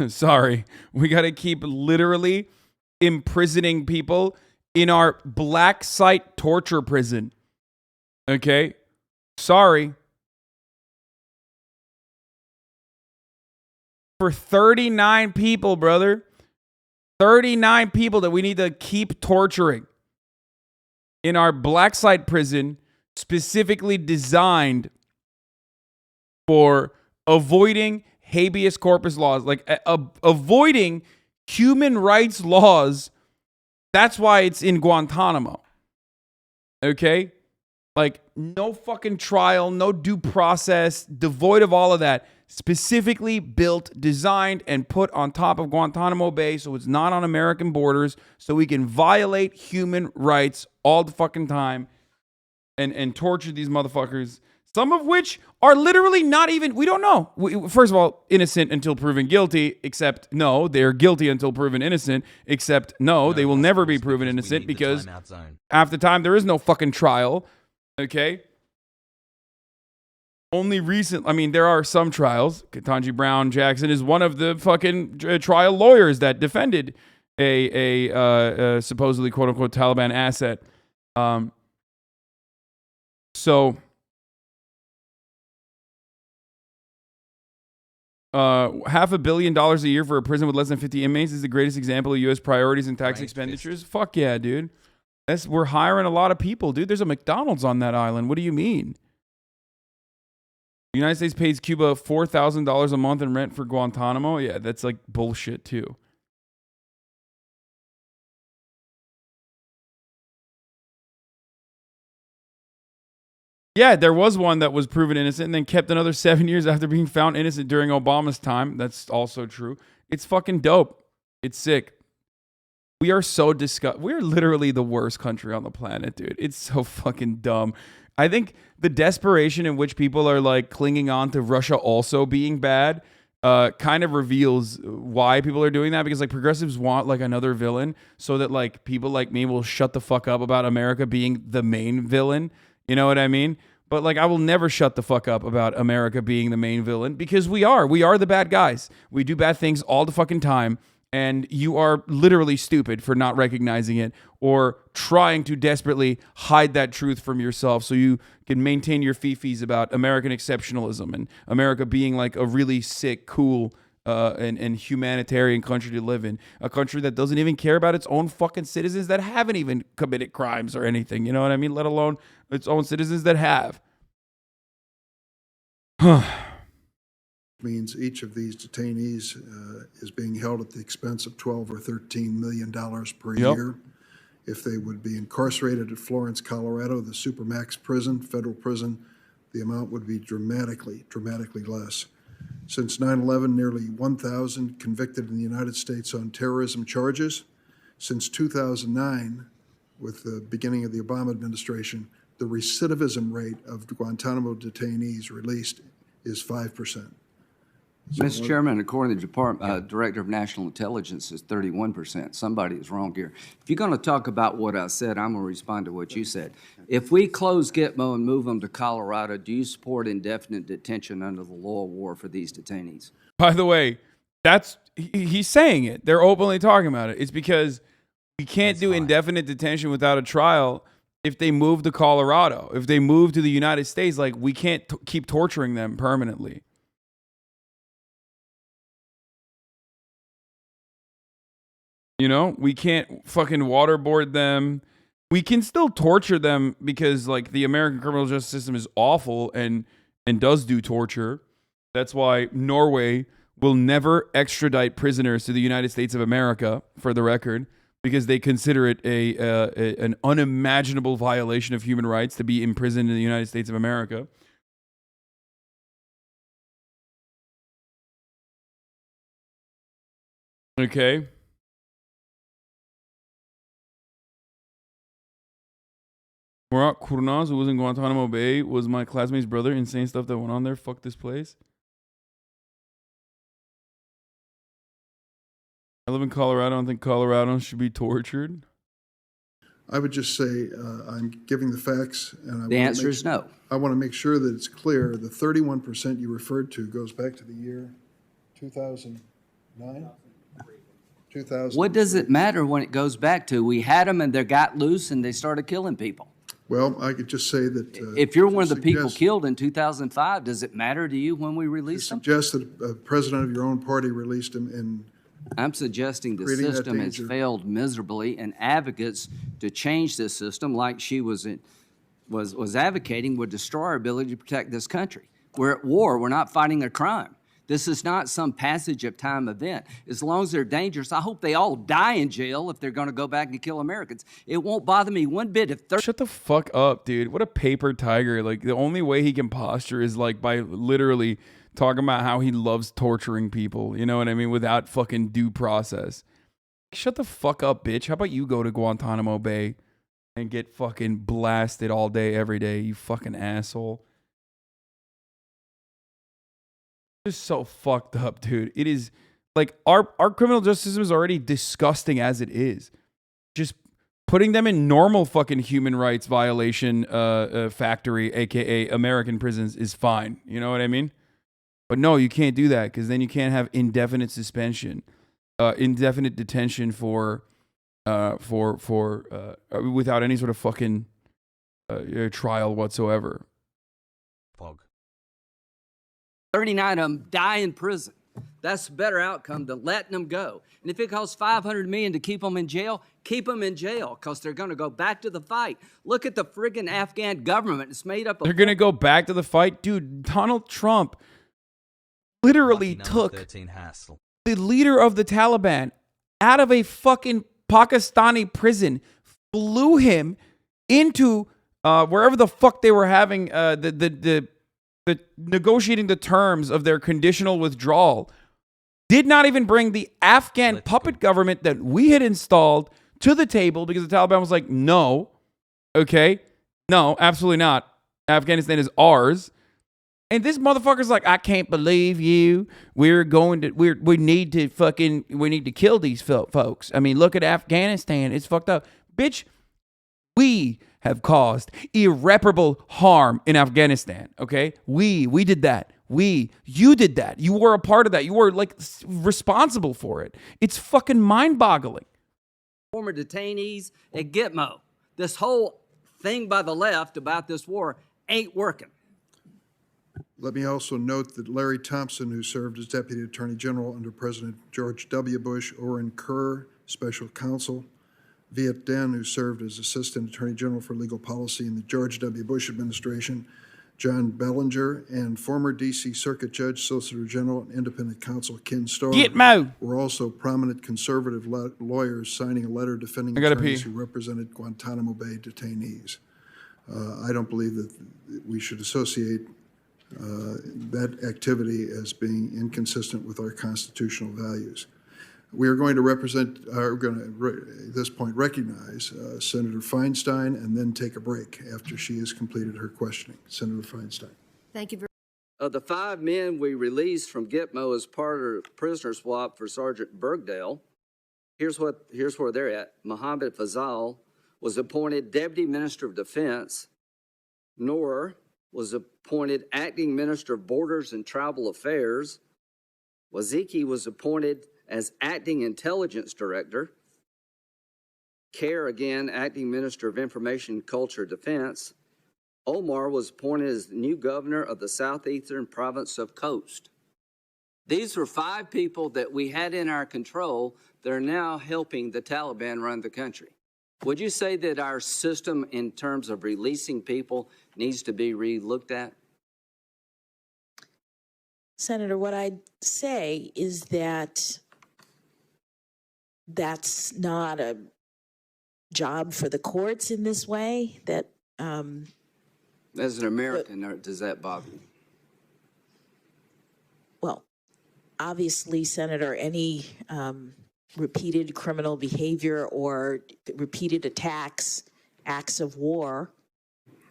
Sorry. We got to keep literally imprisoning people in our black site torture prison. Okay? Sorry. For 39 people, brother. 39 people that we need to keep torturing in our black site prison, specifically designed for avoiding habeas corpus laws, like avoiding human rights laws. That's why it's in Guantanamo. Okay? Like, no fucking trial, no due process, devoid of all of that. Specifically built, designed, and put on top of Guantanamo Bay so it's not on American borders, so we can violate human rights all the fucking time and torture these motherfuckers. Some of which are literally not even, we don't know. First of all, innocent until proven guilty, except no, they're guilty until proven innocent, except no, they will never be proven innocent because half the time there is no fucking trial. Okay? Only recent, I mean, there are some trials. Ketanji Brown Jackson is one of the fucking trial lawyers that defended a supposedly quote unquote Taliban asset. So $500 million a year for a prison with less than 50 inmates is the greatest example of U.S. priorities and tax expenditures. Fuck yeah, dude. We're hiring a lot of people, dude. There's a McDonald's on that island. What do you mean? The United States pays Cuba $4,000 a month in rent for Guantanamo. Yeah, that's like bullshit too. Yeah, there was one that was proven innocent and then kept another 7 years after being found innocent during Obama's time. That's also true. It's fucking dope. It's sick. We are so we're literally the worst country on the planet, dude. It's so fucking dumb. I think the desperation in which people are like clinging on to Russia also being bad kind of reveals why people are doing that, because like progressives want like another villain so that like people like me will shut the fuck up about America being the main villain. You know what I mean? But like I will never shut the fuck up about America being the main villain, because we are the bad guys. We do bad things all the fucking time. And you are literally stupid for not recognizing it or trying to desperately hide that truth from yourself so you can maintain your fifis about American exceptionalism and America being like a really sick, cool, and humanitarian country to live in. A country that doesn't even care about its own fucking citizens that haven't even committed crimes or anything. You know what I mean? Let alone its own citizens that have. Means each of these detainees is being held at the expense of $12 or $13 million per year. If they would be incarcerated at Florence, Colorado, the Supermax prison, federal prison, the amount would be dramatically less. Since 9/11, nearly 1,000 convicted in the United States on terrorism charges. Since 2009, with the beginning of the Obama administration, the recidivism rate of Guantanamo detainees released is 5%. Mr. Chairman, according to the Department, Director of National Intelligence, is 31%. Somebody is wrong here. If you're going to talk about what I said, I'm going to respond to what you said. If we close Gitmo and move them to Colorado, do you support indefinite detention under the law of war for these detainees? By the way, he's saying it. They're openly talking about it. It's because we can't do indefinite detention without a trial if they move to Colorado. If they move to the United States, like we can't keep torturing them permanently. You know, we can't fucking waterboard them. We can still torture them because, like, the American criminal justice system is awful and does do torture. That's why Norway will never extradite prisoners to the United States of America, for the record, because they consider it an unimaginable violation of human rights to be imprisoned in the United States of America. Okay. Murat Kurnaz, who was in Guantanamo Bay, was my classmate's brother. Insane stuff that went on there. Fuck this place. I live in Colorado. I don't think Coloradans should be tortured. I would just say I'm giving the facts. And the answer is no. I want to make sure that it's clear. The 31% you referred to goes back to the year 2009? 2000. What does it matter when it goes back to? We had them and they got loose and they started killing people. Well, I could just say that... if you're one of the people killed in 2005, does it matter to you when we release them? Suggest that a president of your own party released him in... I'm suggesting the system has failed miserably, and advocates to change this system, like she was advocating, would destroy our ability to protect this country. We're at war. We're not fighting a crime. This is not some passage of time event. As long as they're dangerous, I hope they all die in jail if they're going to go back and kill Americans. It won't bother me one bit if they're... Shut the fuck up, dude. What a paper tiger. Like, the only way he can posture is, like, by literally talking about how he loves torturing people. You know what I mean? Without fucking due process. Shut the fuck up, bitch. How about you go to Guantanamo Bay and get fucking blasted all day, every day, you fucking asshole. Just so fucked up, dude. It is like our criminal justice system is already disgusting as it is. Just putting them in normal fucking human rights violation factory, aka American prisons, is fine. You know what I mean? But no, you can't do that, because then you can't have indefinite suspension, indefinite detention for without any sort of fucking trial whatsoever. Pog. 39 of them die in prison. That's a better outcome than letting them go. And if it costs $500 million to keep them in jail, keep them in jail, because they're going to go back to the fight. Look at the friggin' Afghan government. It's made up of... They're going to go back to the fight? Dude, Donald Trump literally took the leader of the Taliban out of a fucking Pakistani prison, flew him into wherever the fuck they were having the negotiating the terms of their conditional withdrawal, did not even bring the Afghan puppet government that we had installed to the table, because the Taliban was like, no, okay, no, absolutely not. Afghanistan is ours. And this motherfucker's like, I can't believe you. We need to kill these folks. I mean, look at Afghanistan. It's fucked up. Bitch, we have caused irreparable harm in Afghanistan, okay? We did that. You did that. You were a part of that. You were, like, responsible for it. It's fucking mind-boggling. Former detainees at Gitmo. This whole thing by the left about this war ain't working. Let me also note that Larry Thompson, who served as Deputy Attorney General under President George W. Bush, Oren Kerr, Special Counsel, Viet Den, who served as Assistant Attorney General for Legal Policy in the George W. Bush administration, John Bellinger, and former D.C. Circuit Judge, Solicitor General, and Independent Counsel Ken Starr were also prominent conservative lawyers signing a letter defending attorneys who represented Guantanamo Bay detainees. I don't believe that we should associate that activity as being inconsistent with our constitutional values. We are going to at this point recognize Senator Feinstein and then take a break after she has completed her questioning. Senator Feinstein. Thank you very much. Of the 5 men we released from Gitmo as part of the prisoner swap for Sergeant Bergdale, here's where they're at. Mohammed Fazal was appointed Deputy Minister of Defense. Noor was appointed Acting Minister of Borders and Tribal Affairs. Waziki was appointed as Acting Intelligence Director. Kerr, again, Acting Minister of Information, Culture, Defense. Omar was appointed as the new governor of the southeastern province of Khost. These were 5 people that we had in our control that are now helping the Taliban run the country. Would you say that our system in terms of releasing people needs to be re-looked at? Senator, what I'd say is that that's not a job for the courts in this way. That as an American, does that bother you? Well, obviously, Senator, any repeated criminal behavior or repeated attacks, acts of war,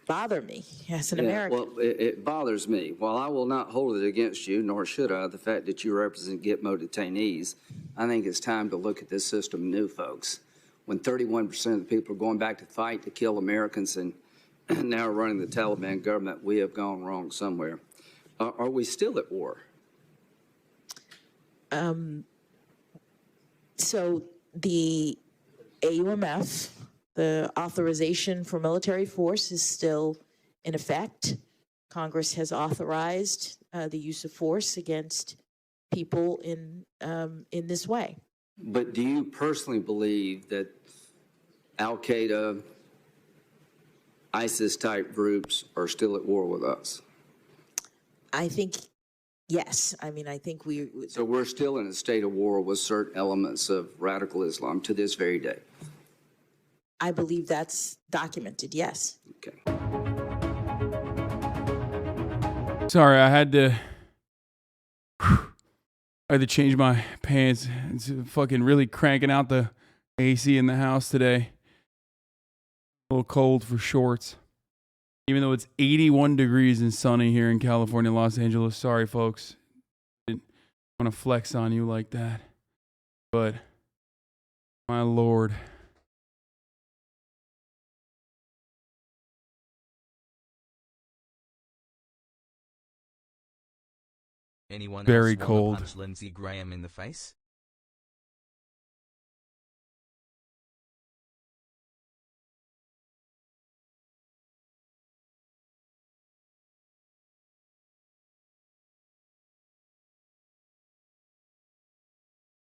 bother me as an American. Well, it bothers me. While I will not hold it against you, nor should I, the fact that you represent Gitmo detainees, I think it's time to look at this system new, folks. When 31% of the people are going back to fight to kill Americans and now running the Taliban government, we have gone wrong somewhere. Are we still at war? So the AUMF, the authorization for military force, is still in effect. Congress has authorized the use of force against people in this way. But do you personally believe that Al-Qaeda, ISIS-type groups are still at war with us? I think Yes, I mean, I think So we're still in a state of war with certain elements of radical Islam to this very day. I believe that's documented, yes. Okay. Sorry, I had to change my pants. It's fucking really cranking out the AC in the house today. A little cold for shorts. Even though it's 81 degrees and sunny here in California, Los Angeles. Sorry, folks. Didn't want to flex on you like that. But, my Lord. Anyone Very else wanna cold. punch Lindsey Graham in the face?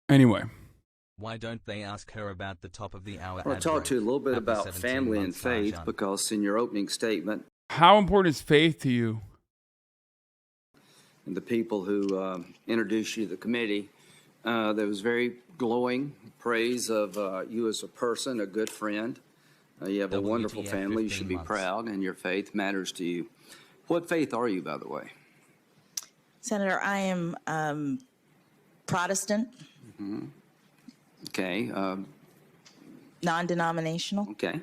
Anyway. Why don't they ask her about the top of the hour? I'll talk to you a little bit about family and faith, because in your opening statement, how important is faith to you? And the people who introduced you to the committee, there was very glowing praise of you as a person, a good friend. You have a wonderful family. You should be proud, and your faith matters to you. What faith are you, by the way? Senator, I am Protestant. Mm-hmm. Okay. Non-denominational. Okay.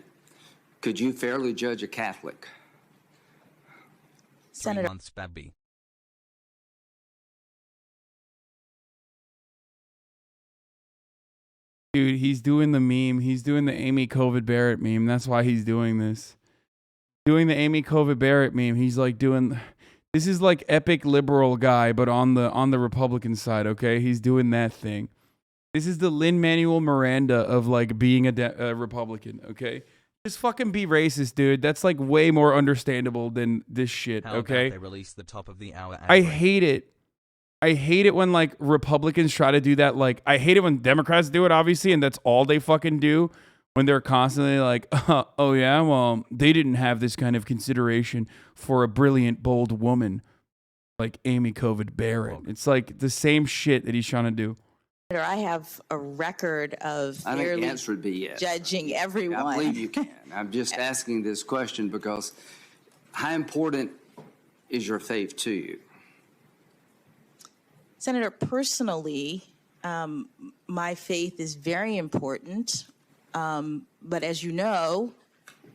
Could you fairly judge a Catholic? Senator. 3 months, Babby. Dude, he's doing the meme. He's doing the Amy COVID Barrett meme. That's why he's doing this. Doing the Amy COVID Barrett meme. He's like doing... This is like epic liberal guy, but on the Republican side, okay? He's doing that thing. This is the Lin-Manuel Miranda of like being a Republican, okay? Just fucking be racist, dude. That's like way more understandable than this shit, How okay? about they release the top of the hour ad I break? hate it. I hate it when like Republicans try to do that. Like, I hate it when Democrats do it, obviously, and that's all they fucking do. When they're constantly like, oh yeah, well, they didn't have this kind of consideration for a brilliant, bold woman like Amy COVID Barrett. It's like the same shit that he's trying to do. I have a record of I think the fairly answer would be yes. judging everyone. I believe you can. I'm just asking this question because how important is your faith to you? Senator, personally, my faith is very important. But as you know,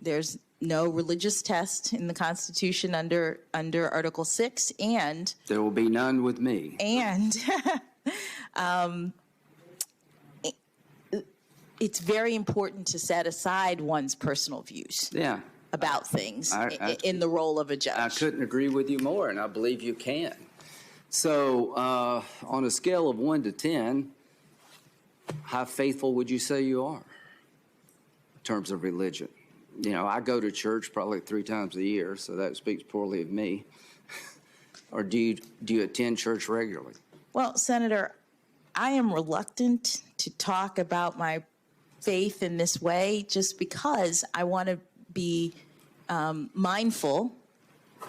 there's no religious test in the Constitution under Article 6, and there will be none with me. And it's very important to set aside one's personal views. Yeah. About things in the role of a judge. I couldn't agree with you more, and I believe you can. So, on a scale of 1 to 10, how faithful would you say you are in terms of religion? You know, I go to church probably 3 times a year, so that speaks poorly of me. Or do you attend church regularly? Well, Senator, I am reluctant to talk about my faith in this way just because I want to be mindful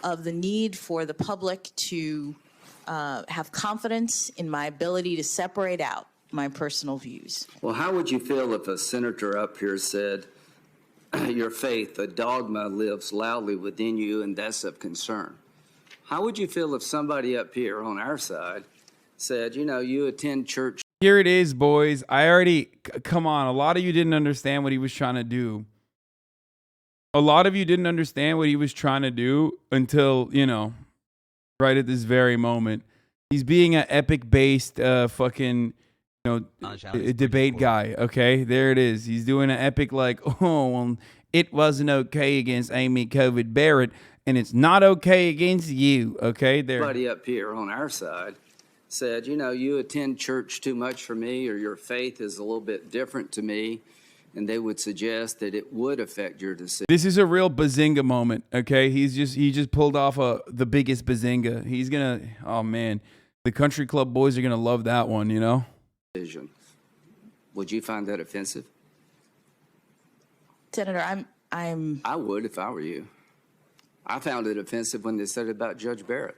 of the need for the public to have confidence in my ability to separate out my personal views. Well, how would you feel if a senator up here said, your faith, a dogma lives loudly within you, and that's of concern? How would you feel if somebody up here on our side said, you know, you attend church? Here it is, boys. Come on. A lot of you didn't understand what he was trying to do. A lot of you didn't understand what he was trying to do until, you know, right at this very moment. He's being an epic-based fucking, you know, debate guy, okay? There it is. He's doing an epic like, oh, well, it wasn't okay against Amy COVID Barrett, and it's not okay against you, okay? There. Somebody up here on our side said, you know, you attend church too much for me, or your faith is a little bit different to me, and they would suggest that it would affect your decision. This is a real bazinga moment, okay? He just pulled off the biggest bazinga. He's gonna, oh man, the country club boys are gonna love that one, you know? Would you find that offensive? Senator, I would if I were you. I found it offensive when they said it about Judge Barrett.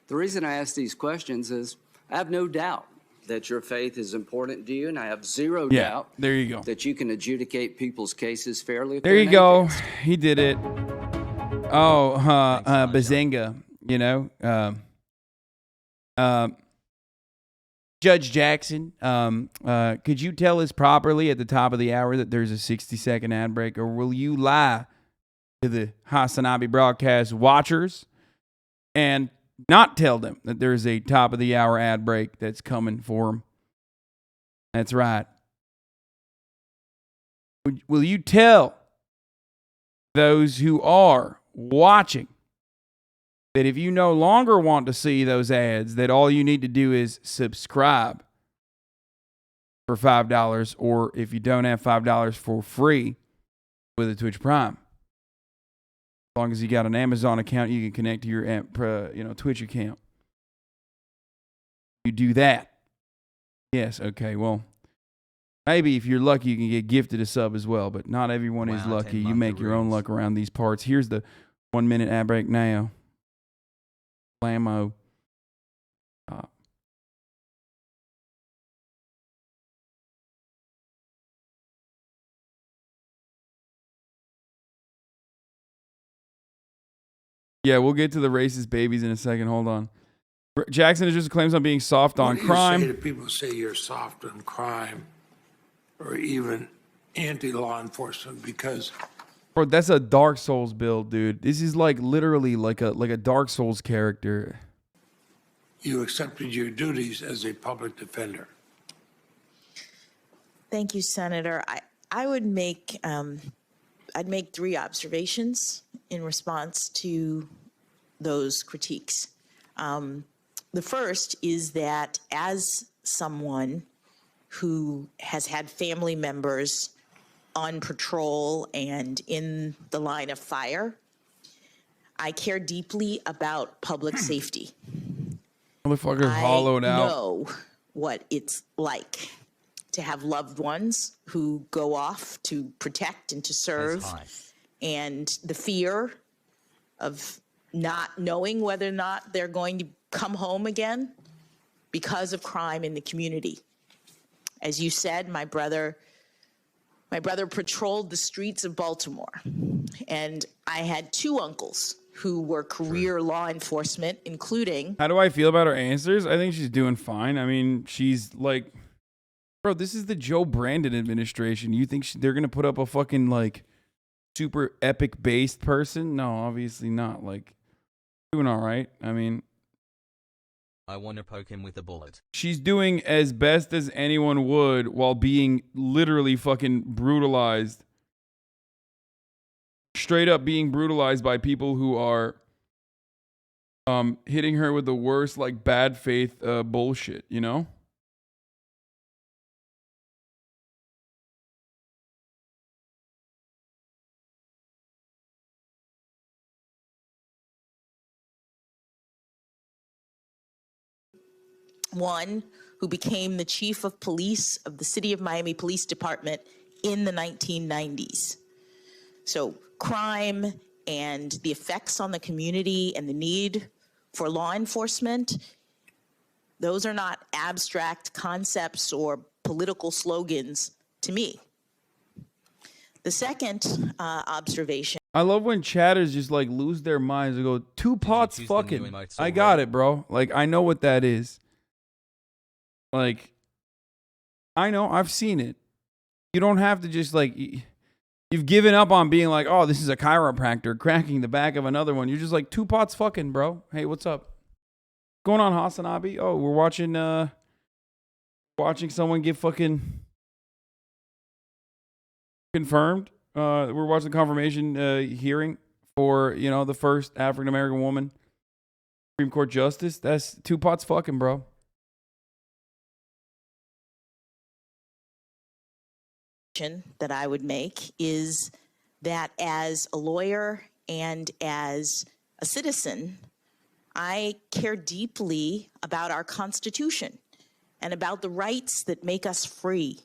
The reason I ask these questions is I have no doubt that your faith is important to you, and I have zero doubt there you go. that you can adjudicate people's cases fairly. if There they're you an go. atheist. He did it. Oh, Bazinga, you know. Judge Jackson, could you tell us properly at the top of the hour that there's a 60-second ad break, or will you lie to the HasanAbi broadcast watchers and not tell them that there's a top of the hour ad break that's coming for them? That's right. Will you tell those who are watching that if you no longer want to see those ads, that all you need to do is subscribe for $5, or if you don't have $5, for free with a Twitch Prime. As long as you got an Amazon account, you can connect to your Twitch account. You do that. Yes, okay, well, maybe if you're lucky, you can get gifted a sub as well, but not everyone is lucky. You make your own luck around these parts. Here's the 1-minute ad break now. Blammo. Yeah, we'll get to the racist babies in a second. Hold on. Jackson just claims I'm being soft on crime. What do you say to people who say you're soft on crime or even anti-law enforcement? Because Bro, that's a Dark Souls build, dude. This is like literally like a Dark Souls character. you accepted your duties as a public defender. Thank you, Senator. I would make I'd make 3 observations in response to those critiques. The first is that as someone who has had family members on patrol and in the line of fire, I care deeply about public safety. Motherfucker hollowed out. I know what it's like to have loved ones who go off to protect and to serve, and the fear of not knowing whether or not they're going to come home again because of crime in the community. As you said, my brother patrolled the streets of Baltimore, and I had 2 uncles who were career law enforcement, including... How do I feel about her answers? I think she's doing fine. I mean, she's like... Bro, this is the Joe Brandon administration. You think they're going to put up a fucking, like, super epic-based person? No, obviously not. Like, doing all right. I mean... I want to poke him with a bullet. She's doing as best as anyone would while being literally fucking brutalized. Straight up being brutalized by people who are hitting her with the worst, like, bad faith bullshit, you know? One who became the chief of police of the City of Miami Police Department in the 1990s. So crime and the effects on the community and the need for law enforcement, those are not abstract concepts or political slogans to me. The second observation. I love when chatters just like lose their minds and go, 2 pots fucking. I got it, bro. Like, I know what that is. Like, I know, I've seen it. You don't have to just like, you've given up on being like, oh, this is a chiropractor cracking the back of another one. You're just like, 2 pots fucking, bro. Hey, what's up? What's going on, HasanAbi? Oh, we're watching someone get fucking confirmed. We're watching the confirmation hearing for, you know, the first African-American woman Supreme Court justice. That's 2 pots fucking, bro. That I would make is that as a lawyer and as a citizen, I care deeply about our Constitution and about the rights that make us free.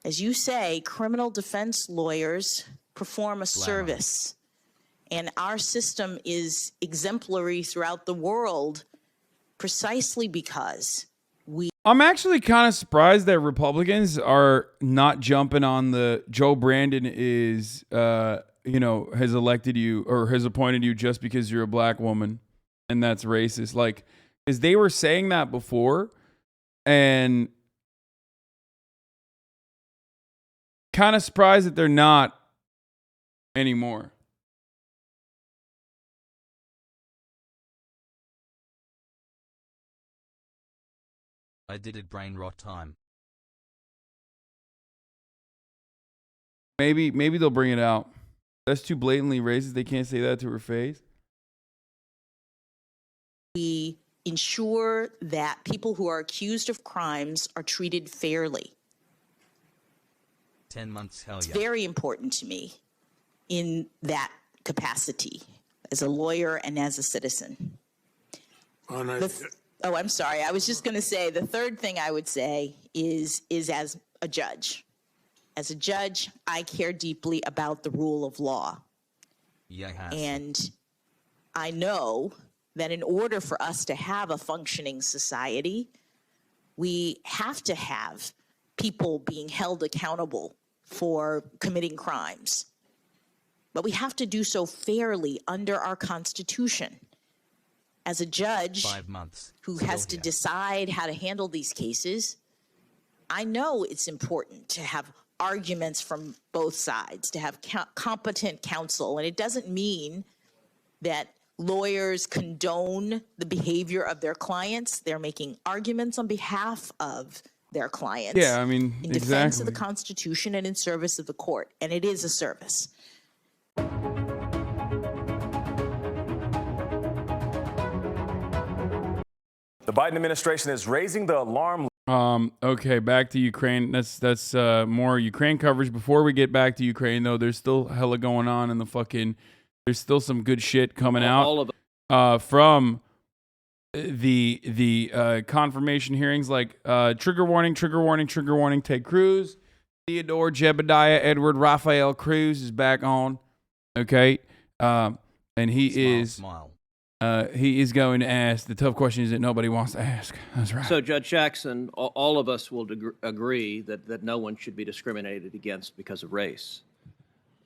As you say, criminal defense lawyers perform a service, And our system is exemplary throughout the world precisely because I'm actually kind of surprised that Republicans are not jumping on the Joe Brandon is, has elected you or has appointed you just because you're a black woman and that's racist. Like, because they were saying that before and kind of surprised that they're not anymore. I did it, brain rot time. Maybe they'll bring it out. That's too blatantly racist. They can't say that to her face. we ensure that people who are accused of crimes are treated fairly. 10 months, hell It's yeah. very important to me in that capacity as a lawyer and as a citizen. Oh, I'm sorry. I was just going to say the third thing I would say is as a judge. As a judge, I care deeply about the rule of law. Yeah, and I know that in order for us to have a functioning society, we have to have people being held accountable for committing crimes. But we have to do so fairly under our Constitution. As a judge 5 months, who has to decide how to handle these cases, I know it's important to have arguments from both sides, to have competent counsel. And it doesn't mean that lawyers condone the behavior of their clients. They're making arguments on behalf of their clients. Yeah, I mean, in defense of the Constitution and in service of the court. And it is a service. The Biden administration is raising the alarm. Okay, back to Ukraine. That's more Ukraine coverage. Before we get back to Ukraine, though, there's still hella going on in the fucking. There's still some good shit coming out from the confirmation hearings, like trigger warning, Ted Cruz, Theodore Jebediah Edward Raphael Cruz is back on. Okay, and he is going to ask the tough questions that nobody wants to ask. That's right. So, Judge Jackson, all of us will agree that no one should be discriminated against because of race.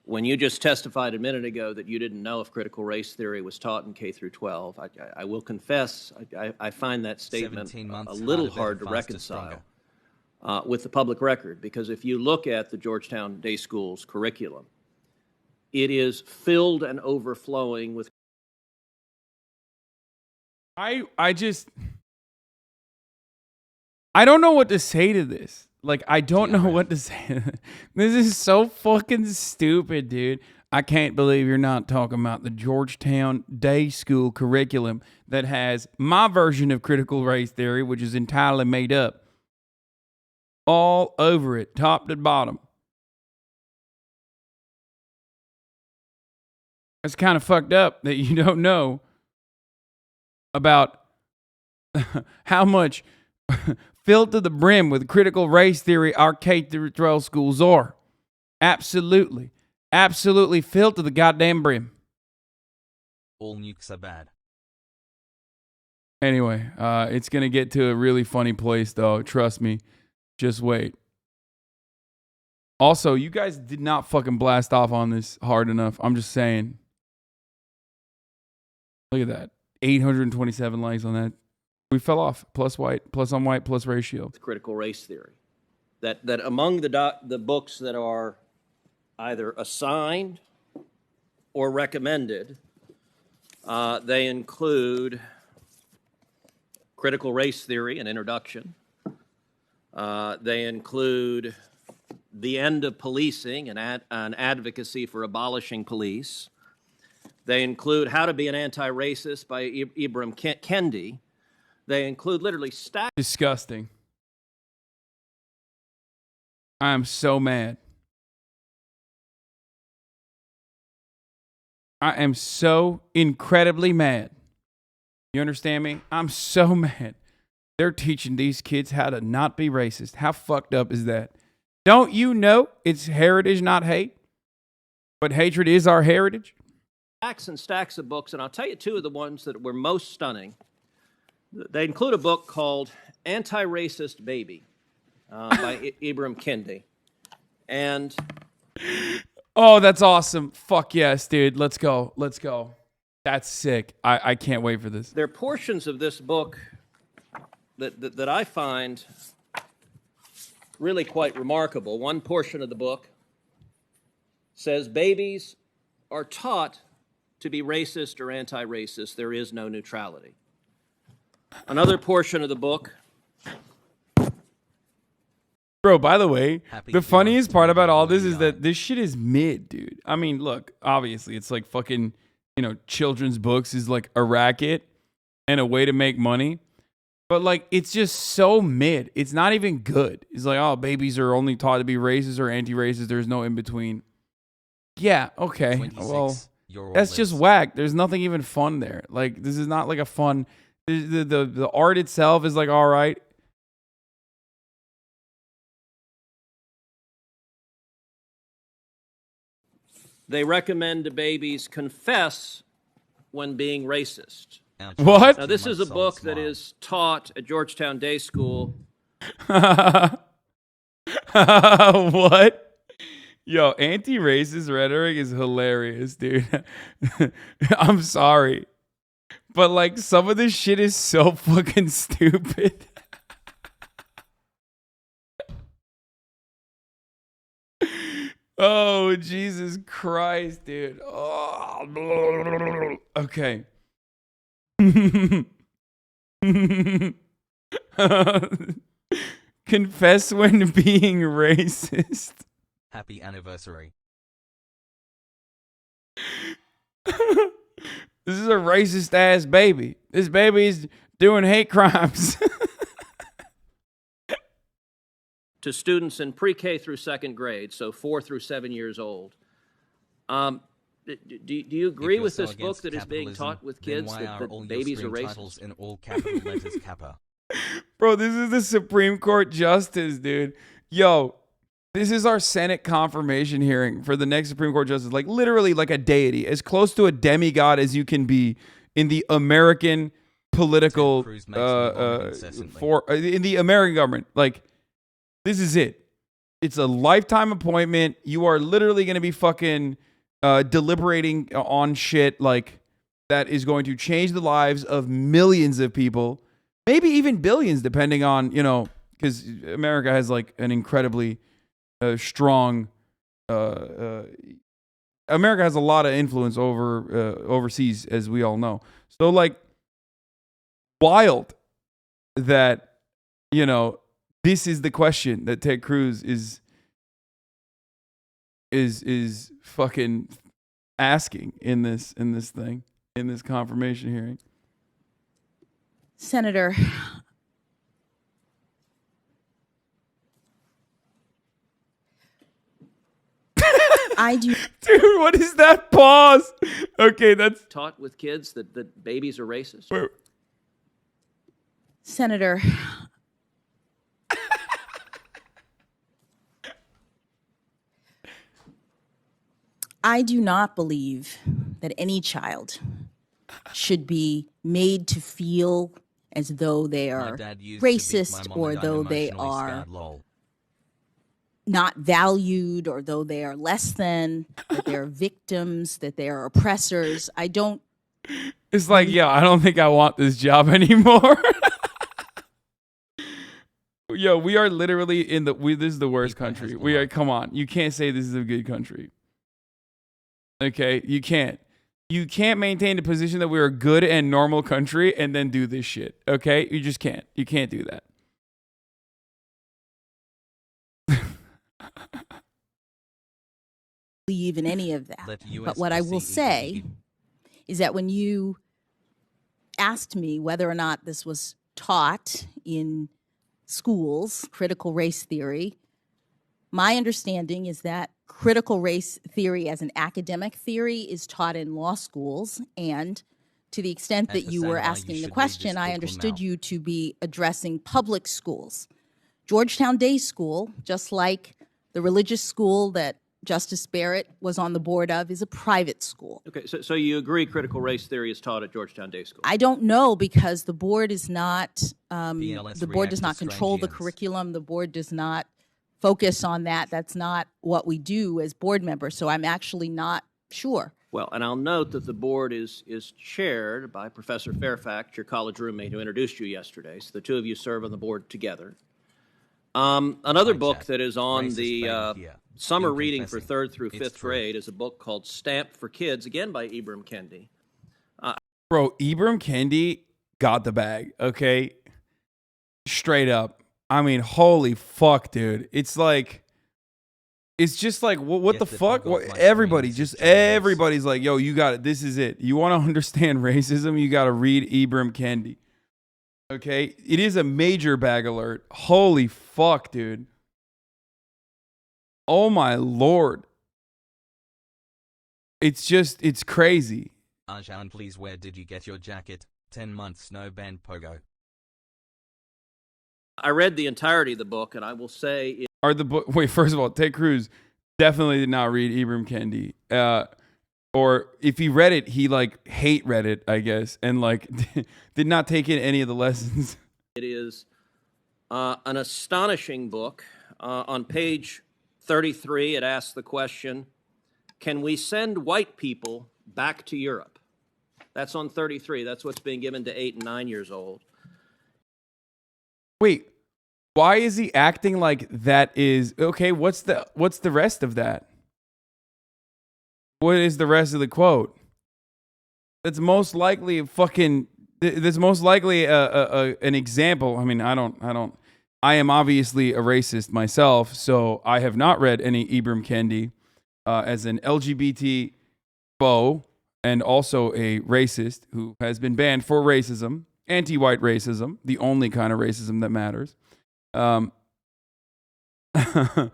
When you just testified a minute ago that you didn't know if critical race theory was taught in K through 12, I will confess I find that statement a little hard to reconcile with the public record, because if you look at the Georgetown Day School's curriculum, it is filled and overflowing with. I don't know what to say to this. Like, I don't know what to say. This is so fucking stupid, dude. I can't believe you're not talking about the Georgetown Day School curriculum that has my version of critical race theory, which is entirely made up, all over it, top to bottom. It's kind of fucked up that you don't know about how much filled to the brim with critical race theory our K-12 schools are. Absolutely filled to the goddamn brim. All nukes are bad. Anyway, it's going to get to a really funny place, though. Trust me. Just wait. Also, you guys did not fucking blast off on this hard enough. I'm just saying. Look at that. 827 likes on that. We fell off. Plus white, plus on white, plus ratio. Critical race theory. That among the books that are either assigned or recommended, they include Critical Race Theory, an introduction. They include The End of Policing, an advocacy for abolishing police. They include How to Be an Anti-Racist by Ibram Kendi. They include literally stacks. Disgusting. I am so mad. I am so incredibly mad. You understand me? I'm so mad. They're teaching these kids how to not be racist. How fucked up is that? Don't you know it's heritage, not hate? But hatred is our heritage. stacks and stacks of books, and I'll tell you two of the ones that were most stunning. They include a book called Anti-Racist Baby by Ibram Kendi. And oh, that's awesome. Fuck yes, dude. Let's go. Let's go. That's sick. I can't wait for this. there are portions of this book that I find really quite remarkable. One portion of the book says babies are taught to be racist or anti-racist. There is no neutrality. Another portion of the book. Bro, by the way, the funniest part about all this is that this shit is mid, dude. I mean, look, obviously it's like fucking, children's books is like a racket and a way to make money. But like, it's just so mid. It's not even good. It's like, oh, babies are only taught to be racist or anti-racist. There's no in between. Yeah, okay. Well, that's just whack. There's nothing even fun there. Like, this is not like a fun. The art itself is like all right. They recommend to babies confess when being racist. What? Now, this is a book that is taught at Georgetown Day School. What? Yo, anti-racist rhetoric is hilarious, dude. I'm sorry. But like, some of this shit is so fucking stupid. Oh, Jesus Christ, dude. Oh, okay. Confess when being racist. Happy anniversary. This is a racist ass baby. This baby is doing hate crimes. To students in pre-K through second grade, so 4 through 7 years old. Do you agree with this book that is being taught with kids that babies are racist? In all capital letters, Kappa. Bro, this is the Supreme Court justice, dude. Yo, this is our Senate confirmation hearing for the next Supreme Court justice. Like, literally like a deity, as close to a demigod as you can be in the American political, in the American government. Like, this is it. It's a lifetime appointment. You are literally going to be fucking deliberating on shit like that is going to change the lives of millions of people, maybe even billions, depending on, because America has like an incredibly strong, America has a lot of influence over overseas, as we all know. So like, wild that, this is the question that Ted Cruz is fucking asking in this confirmation hearing. Senator, I do. Dude, what is that pause? Okay, that's taught with kids that babies are racist. Wait. Senator, I do not believe that any child should be made to feel as though they are racist or though they are not valued or though they are less than, that they are victims, that they are oppressors. I don't. It's like, yo, I don't think I want this job anymore. Yo, we are literally this is the worst country. We are, come on. You can't say this is a good country. Okay, you can't. You can't maintain the position that we're a good and normal country and then do this shit. Okay, you just can't. You can't do that. Believe in any of that. But what I will say is that when you asked me whether or not this was taught in schools, critical race theory, my understanding is that critical race theory as an academic theory is taught in law schools, and to the extent that you were asking the question, I understood you to be addressing public schools. Georgetown Day School, just like the religious school that Justice Barrett was on the board of is a private school. Okay, so you agree critical race theory is taught at Georgetown Day School? I don't know because the board is not, BLS the board does not reacts to control the strangians. curriculum. The board does not focus on that. That's not what we do as board members. So I'm actually not sure. Well, and I'll note that the board is chaired by Professor Fairfax, your college roommate who introduced you yesterday. So the two of you serve on the board together. Another book that is on the summer reading for 3rd through 5th grade is a book called Stamped for Kids, again by Ibram Kendi. Bro, Ibram Kendi got the bag, okay? Straight up. I mean, holy fuck, dude. It's just like, what the fuck? Everybody's like, yo, you got it. This is it. You want to understand racism? You got to read Ibram Kendi. Okay? It is a major bag alert. Holy fuck, dude. Oh my Lord. It's crazy. Hasan, please, where did you get your jacket? 10 months no ban pogo. I read the entirety of the book, and I will say... Wait, first of all, Ted Cruz definitely did not read Ibram Kendi. Or if he read it, he hate read it, I guess, and did not take in any of the lessons. It is an astonishing book. On page 33, it asks the question, can we send white people back to Europe? That's on 33. That's what's being given to 8 and 9 years old. Wait, why is he acting like that is okay? What's the rest of that? What is the rest of the quote? That's most likely an example. I mean, I am obviously a racist myself, so I have not read any Ibram Kendi as an LGBT foe and also a racist who has been banned for racism. Anti-white racism, the only kind of racism that matters. I'm going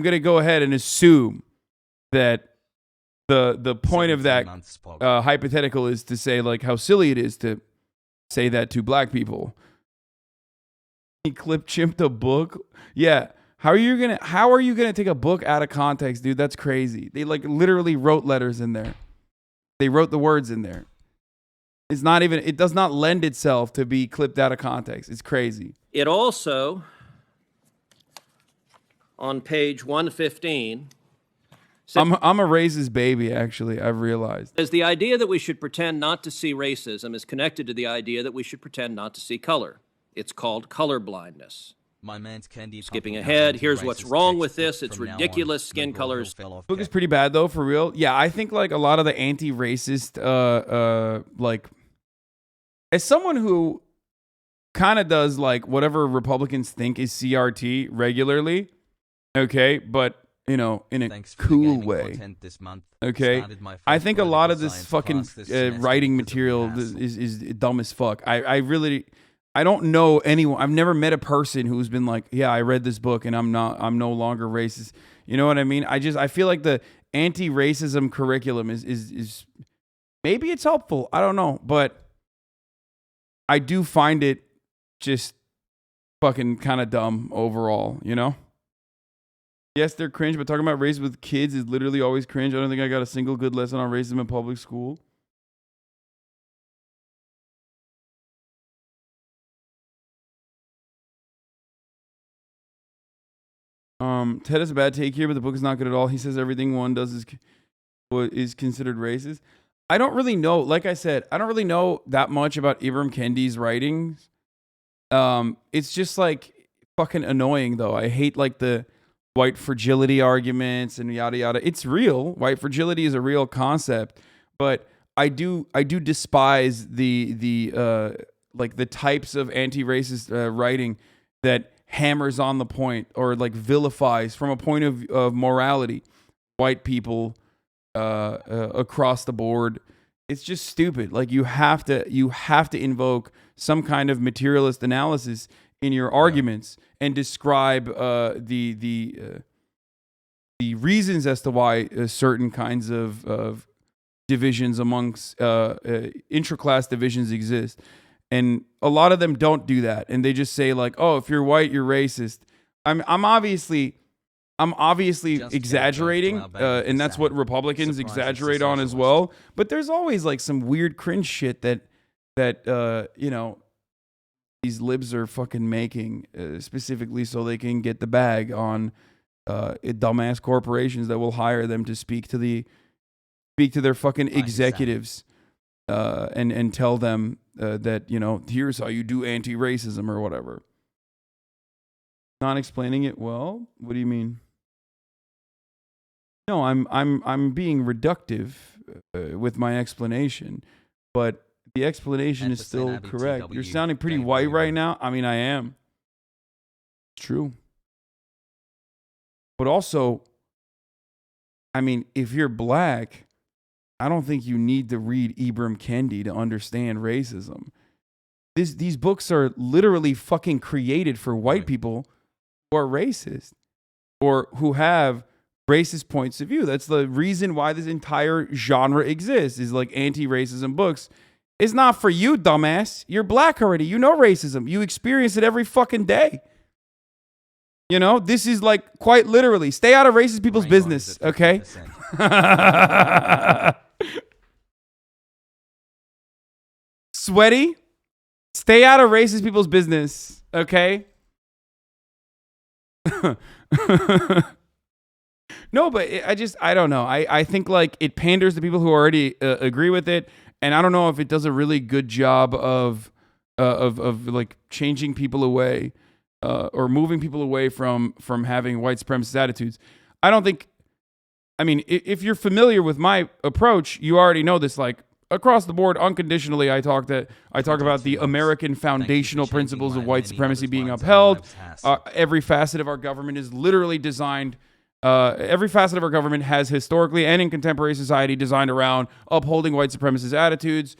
to go ahead and assume that the point of that hypothetical is to say how silly it is to say that to black people. He clip-chimped a book? Yeah. How are you gonna take a book out of context, dude? That's crazy. They literally wrote letters in there. They wrote the words in there. It does not lend itself to be clipped out of context. It's crazy. It also, on page 115, I'm a racist baby, actually, I've realized. Says the idea that we should pretend not to see racism is connected to the idea that we should pretend not to see color. It's called color blindness. My man's Kendi. Skipping ahead, here's what's wrong with this. It's ridiculous. Skin colors. Book is pretty bad though, for real. Yeah, I think a lot of the anti-racist, as someone who kind of does whatever Republicans think is CRT regularly, okay, but in a cool way. Okay, I think a lot of this fucking writing material is dumb as fuck. I don't know anyone. I've never met a person who's been like, yeah, I read this book and I'm no longer racist. You know what I mean? I feel like the anti-racism curriculum is maybe it's helpful. I don't know, but I do find it just fucking kind of dumb overall, you know? Yes, they're cringe, but talking about race with kids is literally always cringe. I don't think I got a single good lesson on racism in public school. Ted has a bad take here, but the book is not good at all. He says everything one does is considered racist. I don't really know. Like I said, I don't really know that much about Ibram Kendi's writings. It's just fucking annoying though. I hate the white fragility arguments and yada yada. It's real. White fragility is a real concept, but I do despise the types of anti-racist writing that hammers on the point or vilifies from a point of morality white people across the board. It's just stupid. You have to invoke some kind of materialist analysis in your arguments and describe the reasons as to why certain kinds of divisions amongst intra-class divisions exist. And a lot of them don't do that. And they just say oh, if you're white, you're racist. I'm obviously exaggerating, and that's what Republicans exaggerate on as well. But there's always like some weird cringe shit that you know, these libs are fucking making specifically so they can get the bag on dumbass corporations that will hire them to speak to their fucking executives and tell them that, you know, here's how you do anti-racism or whatever. Not explaining it well? What do you mean? No, I'm being reductive with my explanation, but the explanation is still correct. You're sounding pretty white right now. I mean, I am. It's true. But also, I mean, if you're black, I don't think you need to read Ibram Kendi to understand racism. These books are literally fucking created for white people who are racist or who have racist points of view. That's the reason why this entire genre exists, is like anti-racism books. It's not for you, dumbass. You're black already. You know racism. You experience it every fucking day. You know, this is like quite literally, stay out of racist people's business, okay? Sweaty, stay out of racist people's business, okay? No, but I don't know. I think like it panders to people who already agree with it, and I don't know if it does a really good job of like changing people away or moving people away from having white supremacist attitudes. I don't think. I mean, if you're familiar with my approach, you already know this. Like across the board, unconditionally, I talk about the American foundational principles of white supremacy being upheld. Every facet of our government is literally designed. Every facet of our government has historically and in contemporary society designed around upholding white supremacist attitudes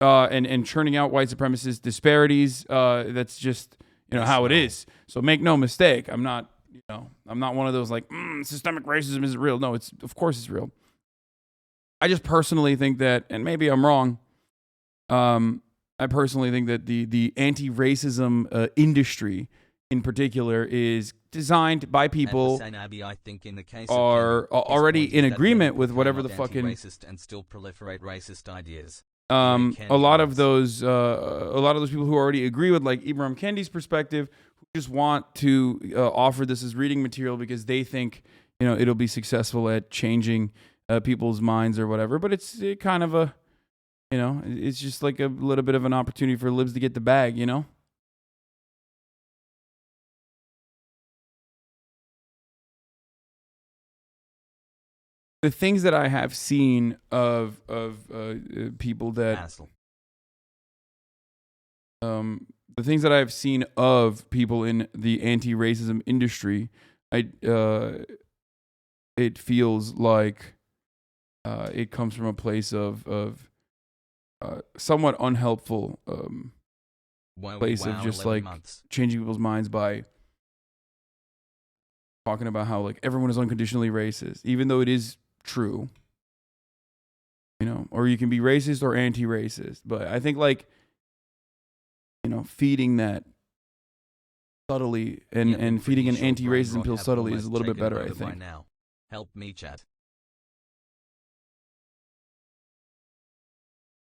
and churning out white supremacist disparities. That's just, you know, how it is. So make no mistake, I'm not one of those like systemic racism isn't real. No, of course it's real. I just personally think that, and maybe I'm wrong. I personally think that the anti-racism industry in particular is designed by people are already in agreement with whatever the fucking racist and still proliferate racist ideas. A lot of those people who already agree with like Ibram Kendi's perspective, who just want to offer this as reading material because they think, you know, it'll be successful at changing people's minds or whatever. But it's kind of a, you know, it's just like a little bit of an opportunity for libs to get the bag, you know. The things that I have seen of people that the things that I have seen of people in the anti-racism industry, it feels like it comes from a place of somewhat unhelpful place of just like changing people's minds by talking about how like everyone is unconditionally racist, even though it is true, you know, or you can be racist or anti-racist. But I think like, you know, feeding that subtly and feeding an anti-racism pill subtly is a little bit better, I think. Now. Help me, chat.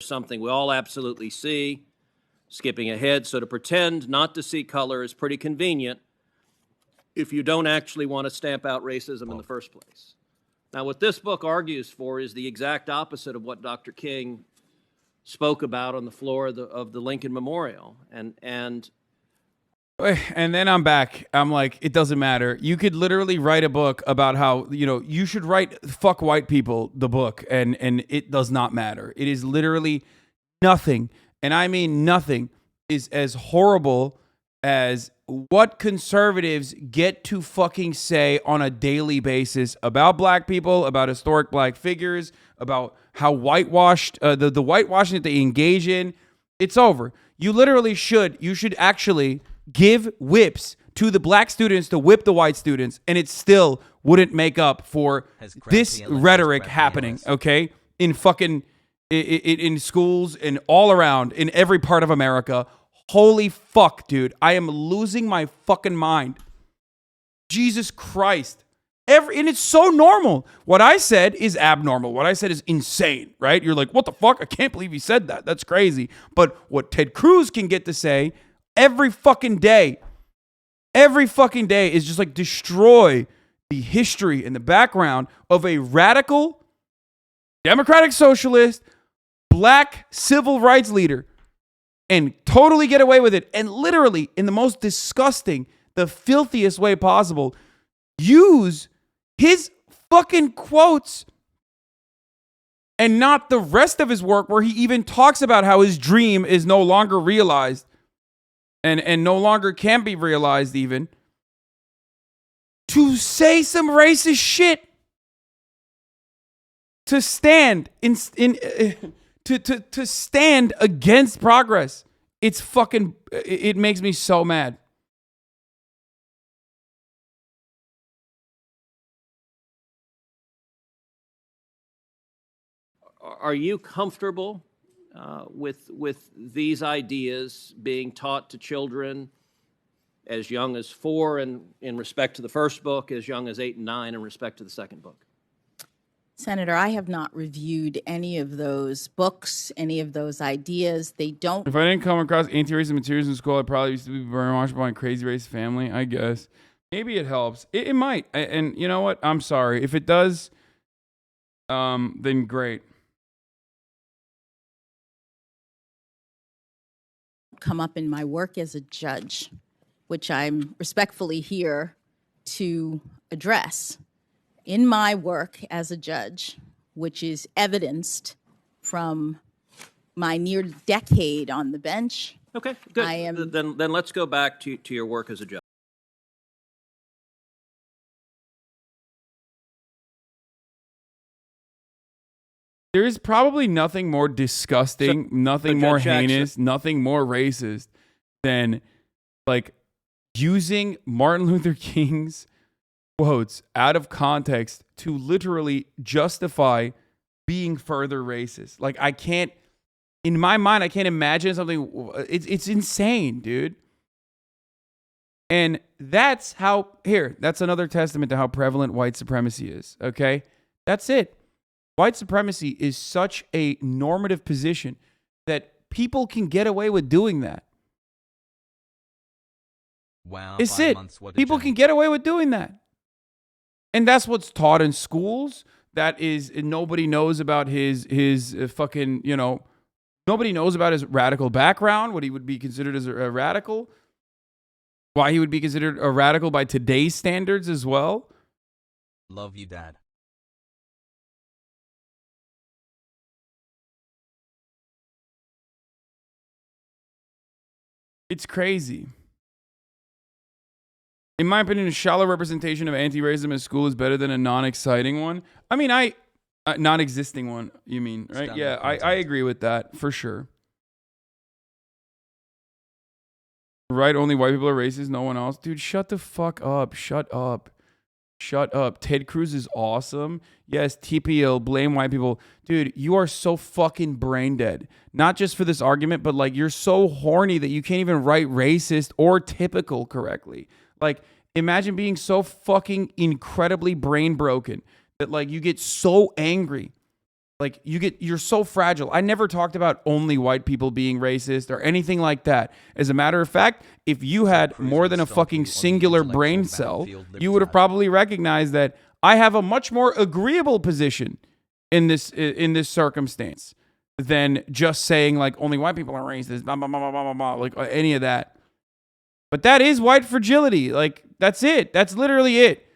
Something we all absolutely see. Skipping ahead, so to pretend not to see color is pretty convenient if you don't actually want to stamp out racism in the first place. Now, what this book argues for is the exact opposite of what Dr. King spoke about on the floor of the Lincoln Memorial. And then I'm back. I'm like, it doesn't matter. You could literally write a book about how, you know, you should write Fuck White People, the book, and it does not matter. It is literally nothing, and I mean nothing, is as horrible as what conservatives get to fucking say on a daily basis about black people, about historic black figures, about how whitewashed, the whitewashing that they engage in. It's over. You literally you should actually give whips to the black students to whip the white students, and it still wouldn't make up for this rhetoric happening, okay? In fucking, in schools and all around, in every part of America. Holy fuck, dude. I am losing my fucking mind. Jesus Christ. And it's so normal. What I said is abnormal. What I said is insane, right? You're like, what the fuck? I can't believe he said that. That's crazy. But what Ted Cruz can get to say every fucking day is just like destroy the history and the background of a radical, democratic socialist, black civil rights leader and totally get away with it. And literally, in the most disgusting, the filthiest way possible, use his fucking quotes and not the rest of his work where he even talks about how his dream is no longer realized and no longer can be realized even, to say some racist shit, to stand to stand against progress. It makes me so mad. Are you comfortable with these ideas being taught to children as young as 4 in respect to the first book, as young as 8 and 9 in respect to the second book? Senator, I have not reviewed any of those books, any of those ideas. They don't. If I didn't come across anti-racist materials in school, I probably used to be brainwashed by a crazy racist family, I guess. Maybe it helps. It might. And you know what? I'm sorry. If it does, then great. Come up in my work as a judge, which I'm respectfully here to address. In my work as a judge, which is evidenced from my near decade on the bench. Okay, good. Then let's go back to your work as a judge. There is probably nothing more disgusting, nothing more heinous, nothing more racist than like using Martin Luther King's quotes out of context to literally justify being further racist. Like I can't, in my mind, I can't imagine something. It's insane, dude. And that's another testament to how prevalent white supremacy is. Okay, that's it. White supremacy is such a normative position that people can get away with doing that. Wow. It's it. People can get away with doing that. And that's what's taught in schools. That is, nobody knows about his fucking, nobody knows about his radical background, what he would be considered as a radical, why he would be considered a radical by today's standards as well. Love you, Dad. It's crazy. In my opinion, a shallow representation of anti-racism in school is better than a non-exciting one. I mean, non-existing one, you mean, right? Yeah, I agree with that, for sure. Right, only white people are racist, no one else. Dude, shut the fuck up. Shut up. Shut up. Ted Cruz is awesome. Yes, TPO, blame white people. Dude, you are so fucking brain dead. Not just for this argument, but like you're so horny that you can't even write racist or typical correctly. Like, imagine being so fucking incredibly brain broken that like you get so angry. Like you're so fragile. I never talked about only white people being racist or anything like that. As a matter of fact, if you had more than a fucking singular brain cell, you would have probably recognized that I have a much more agreeable position in this circumstance than just saying like only white people are racist, blah, blah, blah, blah, blah, blah, like any of that. But that is white fragility. Like that's it. That's literally it.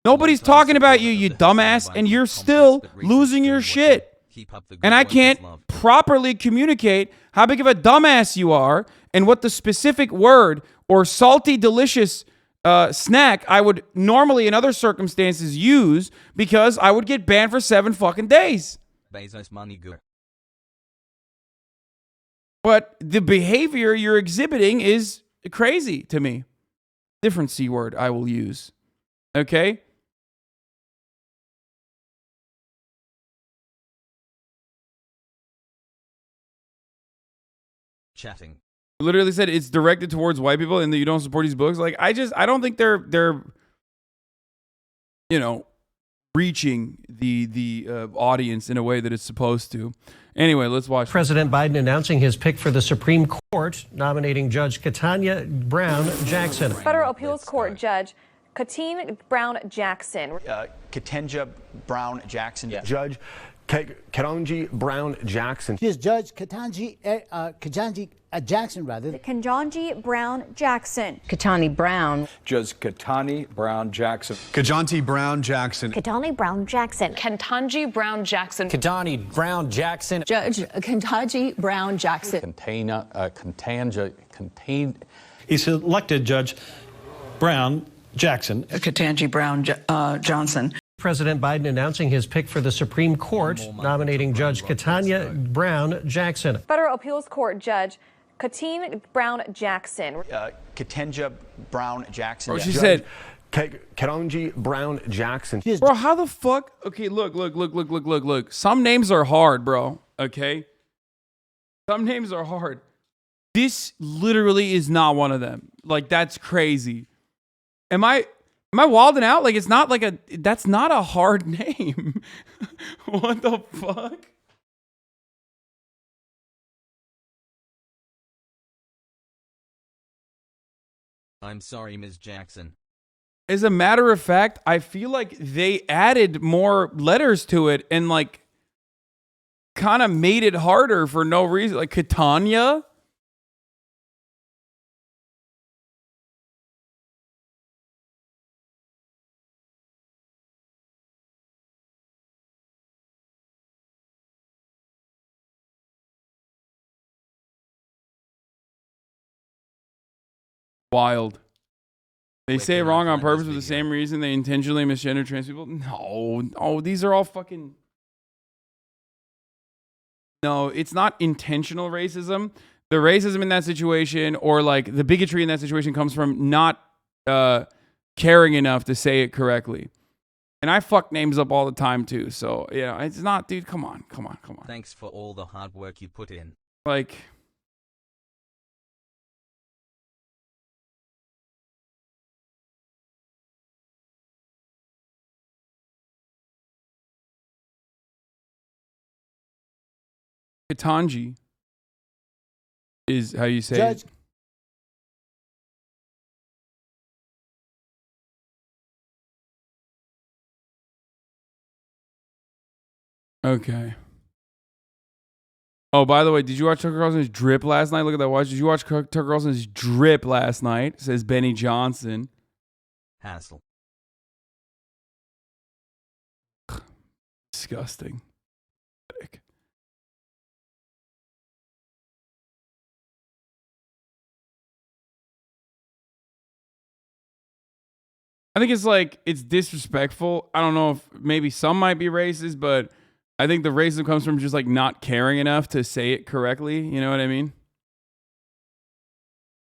Nobody's talking about you, you dumbass, and you're still losing your shit. And I can't properly communicate how big of a dumbass you are and what the specific word or salty, delicious snack I would normally in other circumstances use because I would get banned for 7 fucking days. Bezos money good. But the behavior you're exhibiting is crazy to me. Different C word I will use. Okay? Chatting. Literally said it's directed towards white people and that you don't support these books. Like I don't think they're reaching the audience in a way that it's supposed to. Anyway, let's watch. President Biden announcing his pick for the Supreme Court, nominating Judge Ketanji Brown Jackson. Federal Appeals Court Judge Ketanji Brown Jackson. Ketanji Brown Jackson. Yeah. Judge Ketanji Brown Jackson. She is Judge Ketanji Jackson, rather. Ketanji Brown Jackson. Ketanji Brown. Judge Ketanji Brown Jackson. Ketanji Brown Jackson. Ketanji Brown Jackson. Ketanji Brown Jackson. Ketanji Brown Jackson. Judge Ketanji Brown Jackson. He's elected Judge Brown Jackson. Ketanji Brown Johnson. President Biden announcing his pick for the Supreme Court, nominating Judge Ketanji Brown Jackson. Federal Appeals Court Judge Ketanji Brown Jackson. Ketanji Brown Jackson. Bro, she said Ketanji Brown Jackson. Bro, how the fuck? Okay, look. Some names are hard, bro. Okay? Some names are hard. This literally is not one of them. Like, that's crazy. Am I wilding out? Like, it's not like that's not a hard name. What the fuck? I'm sorry, Ms. Jackson. As a matter of fact, I feel like they added more letters to it and like kind of made it harder for no reason. Like Ketanji. Wild. They say it wrong on purpose for the same reason they intentionally misgender trans people. No, these are all fucking. No, it's not intentional racism. The racism in that situation, or like the bigotry in that situation, comes from not caring enough to say it correctly. And I fuck names up all the time too. So yeah, it's not, dude. Come on. Thanks for all the hard work you put in. Like. Ketanji is how you say Judge. it. Okay. Oh, by the way, did you watch Tucker Carlson's drip last night? Look at that watch. Did you watch Tucker Carlson's drip last night? Says Benny Johnson. Hassle. Disgusting. I think it's like, it's disrespectful. I don't know if maybe some might be racist, but I think the racism comes from just like not caring enough to say it correctly. You know what I mean?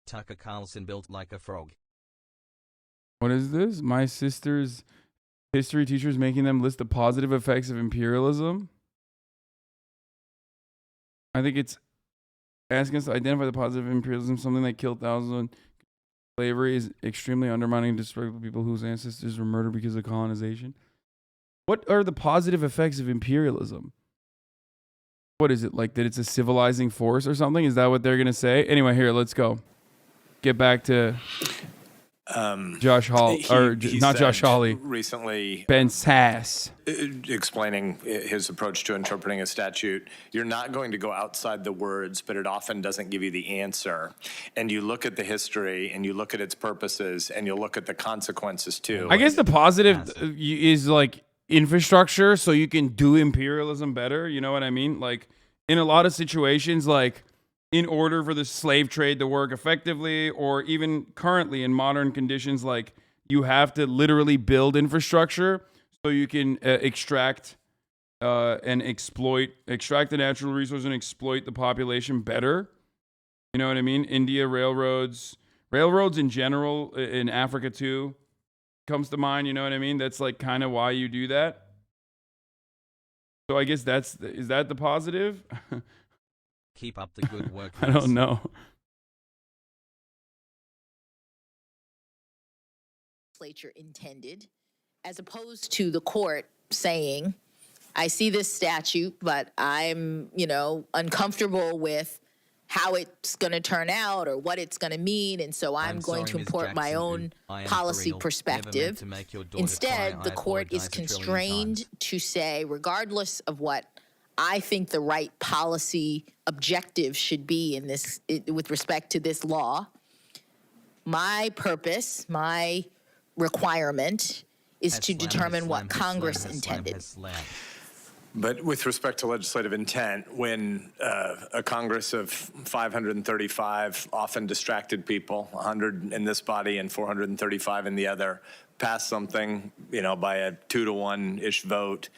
Tucker Carlson built like a frog. What is this? My sister's history teachers making them list the positive effects of imperialism. I think it's asking us to identify the positive imperialism, something that killed thousands. Slavery is extremely undermining and disrespectful people whose ancestors were murdered because of colonization. What are the positive effects of imperialism? What is it, like that it's a civilizing force or something? Is that what they're going to say? Anyway, here, let's go. Get back to Josh Hall, not Josh Hawley. Recently, Ben Sass. Explaining his approach to interpreting a statute, you're not going to go outside the words, but it often doesn't give you the answer. And you look at the history, and you look at its purposes, and you'll look at the consequences too. I guess the positive is like infrastructure, so you can do imperialism better. You know what I mean? Like in a lot of situations, like in order for the slave trade to work effectively, or even currently in modern conditions, like you have to literally build infrastructure so you can extract and extract the natural resource and exploit the population better. You know what I mean? India, railroads in general, in Africa too, comes to mind. You know what I mean? That's like kind of why you do that. So I guess is that the positive? Keep up the good work. I don't know. Legislature intended, as opposed to the court saying, I see this statute, but I'm, uncomfortable with how it's going to turn out or what it's going to mean, and so I'm going to import my own policy perspective. Instead, the court is constrained to say, regardless of what I think the right policy objective should be in this, with respect to this law, my purpose, my requirement is to determine what Congress intended. But with respect to legislative intent, when a Congress of 535 often distracted people, 100 in this body and 435 in the other, passed something, by a 2-to-1-ish vote,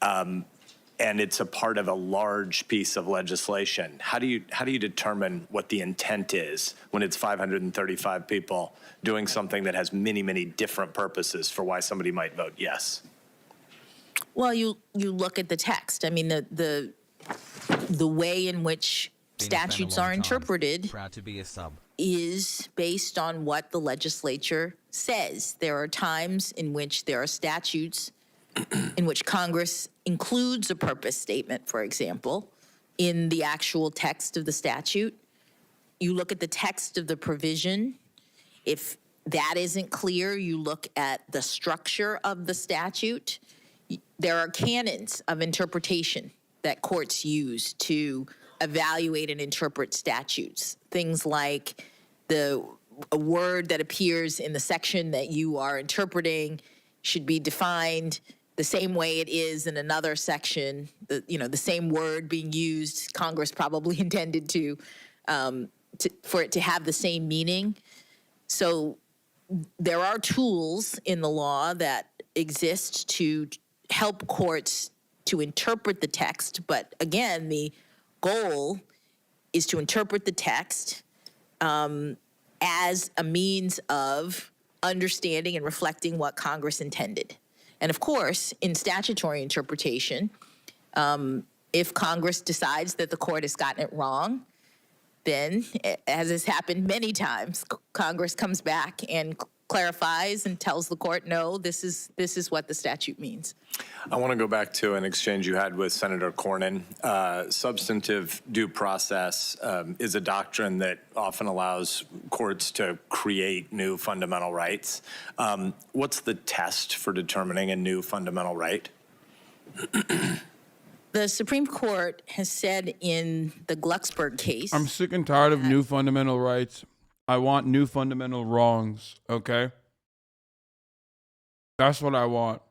and it's a part of a large piece of legislation, how do you determine what the intent is when it's 535 people doing something that has many, many different purposes for why somebody might vote yes? Well, you look at the text. I mean, the way in which statutes are interpreted is based on what the legislature says. There are times in which there are statutes in which Congress includes a purpose statement, for example, in the actual text of the statute. You look at the text of the provision. If that isn't clear, you look at the structure of the statute. There are canons of interpretation that courts use to evaluate and interpret statutes. Things like a word that appears in the section that you are interpreting should be defined the same way it is in another section. The same word being used, Congress probably intended for it to have the same meaning. So there are tools in the law that exist to help courts to interpret the text, but again, the goal is to interpret the text as a means of understanding and reflecting what Congress intended. And of course, in statutory interpretation, if Congress decides that the court has gotten it wrong, then, as has happened many times, Congress comes back and clarifies and tells the court, no, this is what the statute means. I want to go back to an exchange you had with Senator Cornyn. Substantive due process is a doctrine that often allows courts to create new fundamental rights. What's the test for determining a new fundamental right? The Supreme Court has said in the Glucksberg case. I'm sick and tired of new fundamental rights. I want new fundamental wrongs, okay? That's what I want.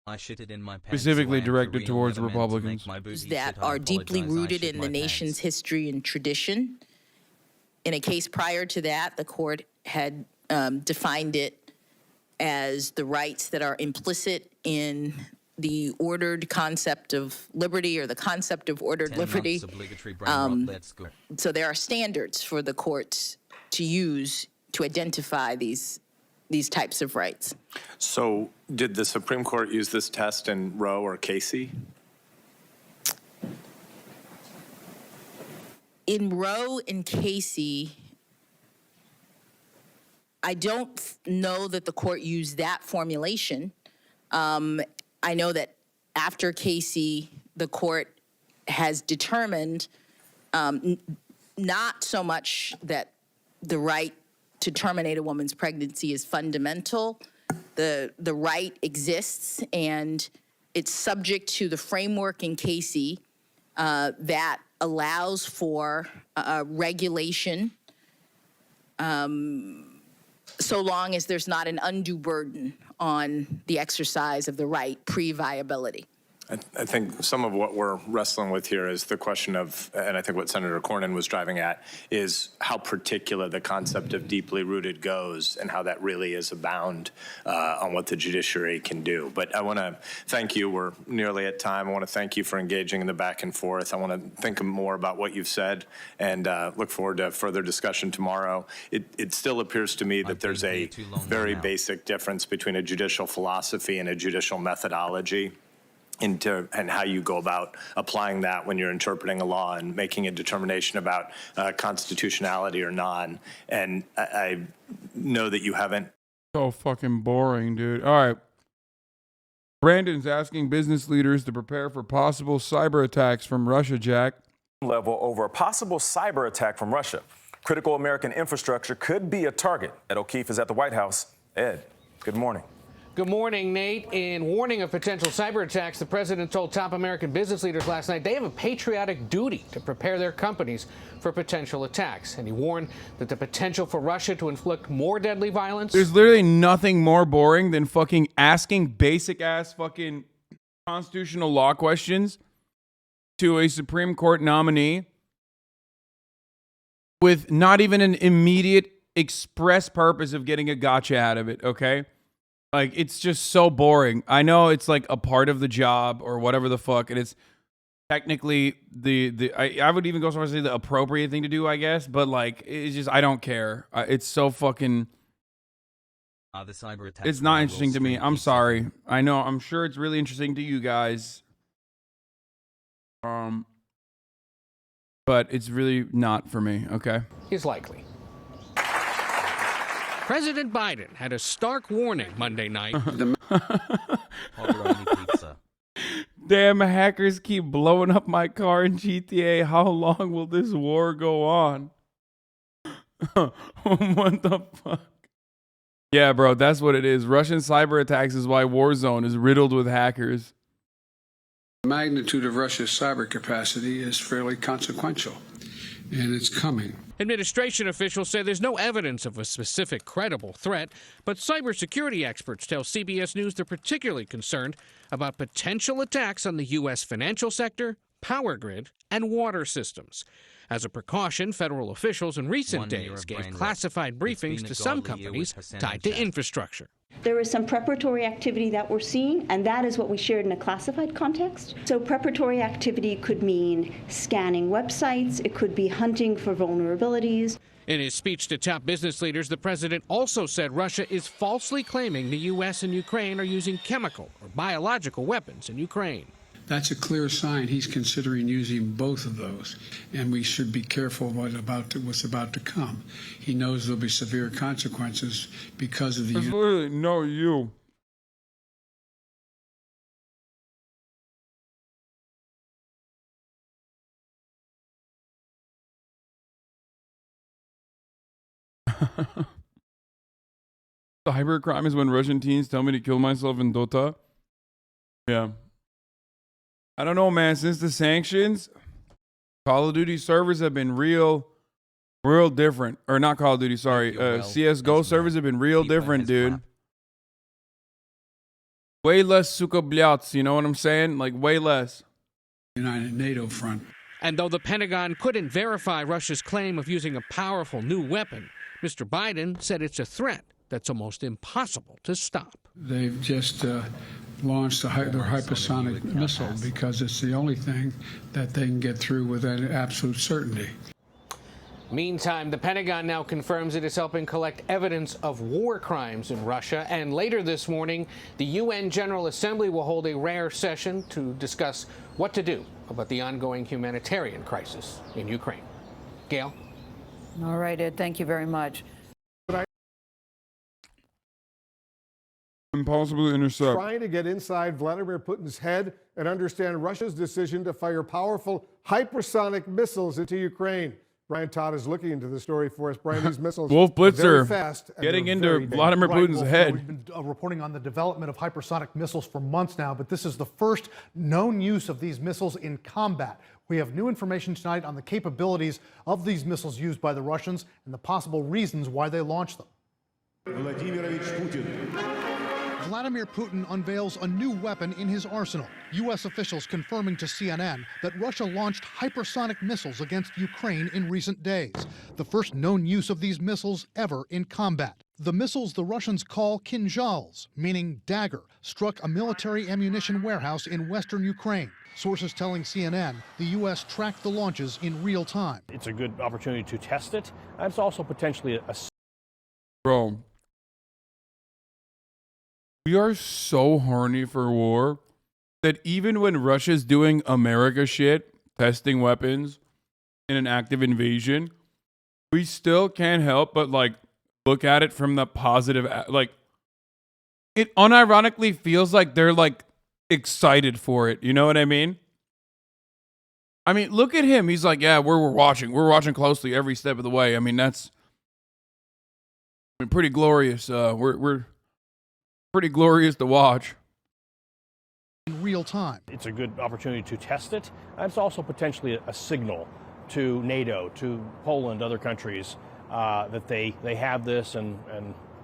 I shitted in my pants, specifically so directed towards Republicans. That are deeply rooted in the nation's history and tradition. In a case prior to that, the court had defined it as the rights that are implicit in the ordered concept of liberty or the concept of ordered liberty. So there are standards for the courts to use to identify these types of rights. So did the Supreme Court use this test in Roe or Casey? In Roe and Casey, I don't know that the court used that formulation. I know that after Casey, the court has determined not so much that the right to terminate a woman's pregnancy is fundamental. The right exists, and it's subject to the framework in Casey that allows for regulation so long as there's not an undue burden on the exercise of the right pre-viability. I think some of what we're wrestling with here is the question of, and I think what Senator Cornyn was driving at, is how particular the concept of deeply rooted goes and how that really is a bound on what the judiciary can do. But I want to thank you. We're nearly at time. I want to thank you for engaging in the back and forth. I want to think more about what you've said and look forward to further discussion tomorrow. It still appears to me that there's a very basic difference between a judicial philosophy and a judicial methodology. And how you go about applying that when you're interpreting a law and making a determination about constitutionality or non. And I know that you haven't So fucking boring, dude. All right. Brandon's asking business leaders to prepare for possible cyber attacks from Russia, Jack. Level over a possible cyber attack from Russia. Critical American infrastructure could be a target. Ed O'Keefe is at the White House. Ed, good morning. Good morning, Nate. In warning of potential cyber attacks, the president told top American business leaders last night they have a patriotic duty to prepare their companies for potential attacks. And he warned that the potential for Russia to inflict more deadly violence. There's literally nothing more boring than fucking asking basic ass fucking constitutional law questions to a Supreme Court nominee with not even an immediate express purpose of getting a gotcha out of it, okay? Like, it's just so boring. I know it's like a part of the job or whatever the fuck, and it's technically I would even go so far as to say the appropriate thing to do, I guess, but like, it's just, I don't care. It's so fucking... the cyber attack it's not interesting to me. I'm sorry. I know, I'm sure it's really interesting to you guys. But it's really not for me, okay? Is likely. President Biden had a stark warning Monday night. Damn, hackers keep blowing up my car in GTA. How long will this war go on? What the fuck? Yeah, bro, that's what it is. Russian cyber attacks is why Warzone is riddled with hackers. The magnitude of Russia's cyber capacity is fairly consequential, and it's coming. Administration officials say there's no evidence of a specific credible threat, but cybersecurity experts tell CBS News they're particularly concerned about potential attacks on the U.S. financial sector, power grid, and water systems. As a precaution, federal officials in recent days gave classified briefings to some companies tied to infrastructure. There is some preparatory activity that we're seeing, and that is what we shared in a classified context. So preparatory activity could mean scanning websites. It could be hunting for vulnerabilities. In his speech to top business leaders, the president also said Russia is falsely claiming the U.S. and Ukraine are using chemical or biological weapons in Ukraine. That's a clear sign he's considering using both of those, and we should be careful what's about to come. He knows there'll be severe consequences because of the... That's literally no you. Cybercrime is when Russian teens tell me to kill myself in Dota. Yeah. I don't know, man. Since the sanctions, Call of Duty servers have been real different. Or not Call of Duty, sorry. CSGO servers have been real different, dude. Way less suka blyats, you know what I'm saying? Like, way less. United NATO front. And though the Pentagon couldn't verify Russia's claim of using a powerful new weapon, Mr. Biden said it's a threat that's almost impossible to stop. They've just launched their hypersonic missile because it's the only thing that they can get through with absolute certainty. Meantime, the Pentagon now confirms it is helping collect evidence of war crimes in Russia. And later this morning, the UN General Assembly will hold a rare session to discuss what to do about the ongoing humanitarian crisis in Ukraine. Gail? All right, Ed, thank you very much. Impossible to intercept. Trying to get inside Vladimir Putin's head and understand Russia's decision to fire powerful hypersonic missiles into Ukraine. Brian Todd is looking into the story for us. Brian, these missiles Wolf Blitzer are very fast getting into Vladimir Putin's head. We've been reporting on the development of hypersonic missiles for months now, but this is the first known use of these missiles in combat. We have new information tonight on the capabilities of these missiles used by the Russians and the possible reasons why they launched them. Vladimir Putin unveils a new weapon in his arsenal. U.S. officials confirming to CNN that Russia launched hypersonic missiles against Ukraine in recent days, the first known use of these missiles ever in combat. The missiles the Russians call kinzhals, meaning dagger, struck a military ammunition warehouse in western Ukraine. Sources telling CNN the U.S. tracked the launches in real time. It's a good opportunity to test it, and it's also potentially a... Bro. We are so horny for war that even when Russia's doing America shit, testing weapons in an active invasion, we still can't help but like look at it from the positive, like it unironically feels like they're like excited for it. You know what I mean? I mean, look at him. He's like, yeah, we're watching closely every step of the way. I mean, that's pretty glorious. We're pretty glorious to watch. In real time. It's a good opportunity to test it. And it's also potentially a signal to NATO, to Poland, other countries, that they have this and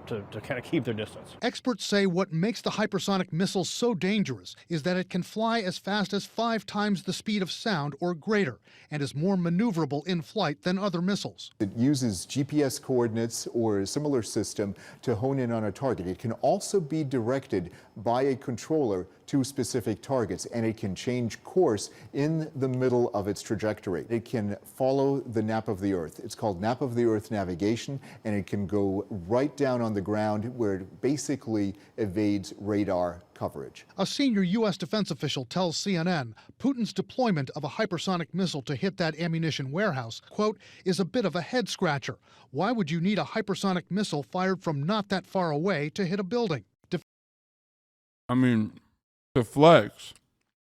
to kind of keep their distance. Experts say what makes the hypersonic missile so dangerous is that it can fly as fast as 5 times the speed of sound or greater, and is more maneuverable in flight than other missiles. It uses GPS coordinates or a similar system to hone in on a target. It can also be directed by a controller to specific targets, and it can change course in the middle of its trajectory. It can follow the nap of the Earth. It's called nap of the Earth navigation, and it can go right down on the ground where it basically evades radar coverage. A senior U.S. defense official tells CNN Putin's deployment of a hypersonic missile to hit that ammunition warehouse, quote, is a bit of a head scratcher. Why would you need a hypersonic missile fired from not that far away to hit a building? I mean, the flex.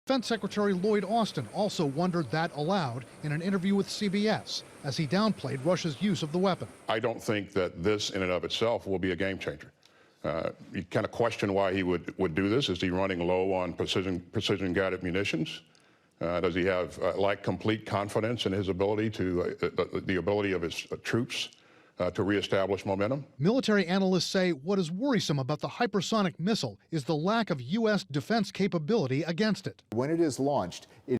Defense Secretary Lloyd Austin also wondered that aloud in an interview with CBS as he downplayed Russia's use of the weapon. I don't think that this in and of itself will be a game changer. You kind of question why he would do this. Is he running low on precision-guided munitions? Does he have like complete confidence in his ability to the ability of his troops to reestablish momentum? Military analysts say what is worrisome about the hypersonic missile is the lack of U.S. defense capability against it. When it is launched, it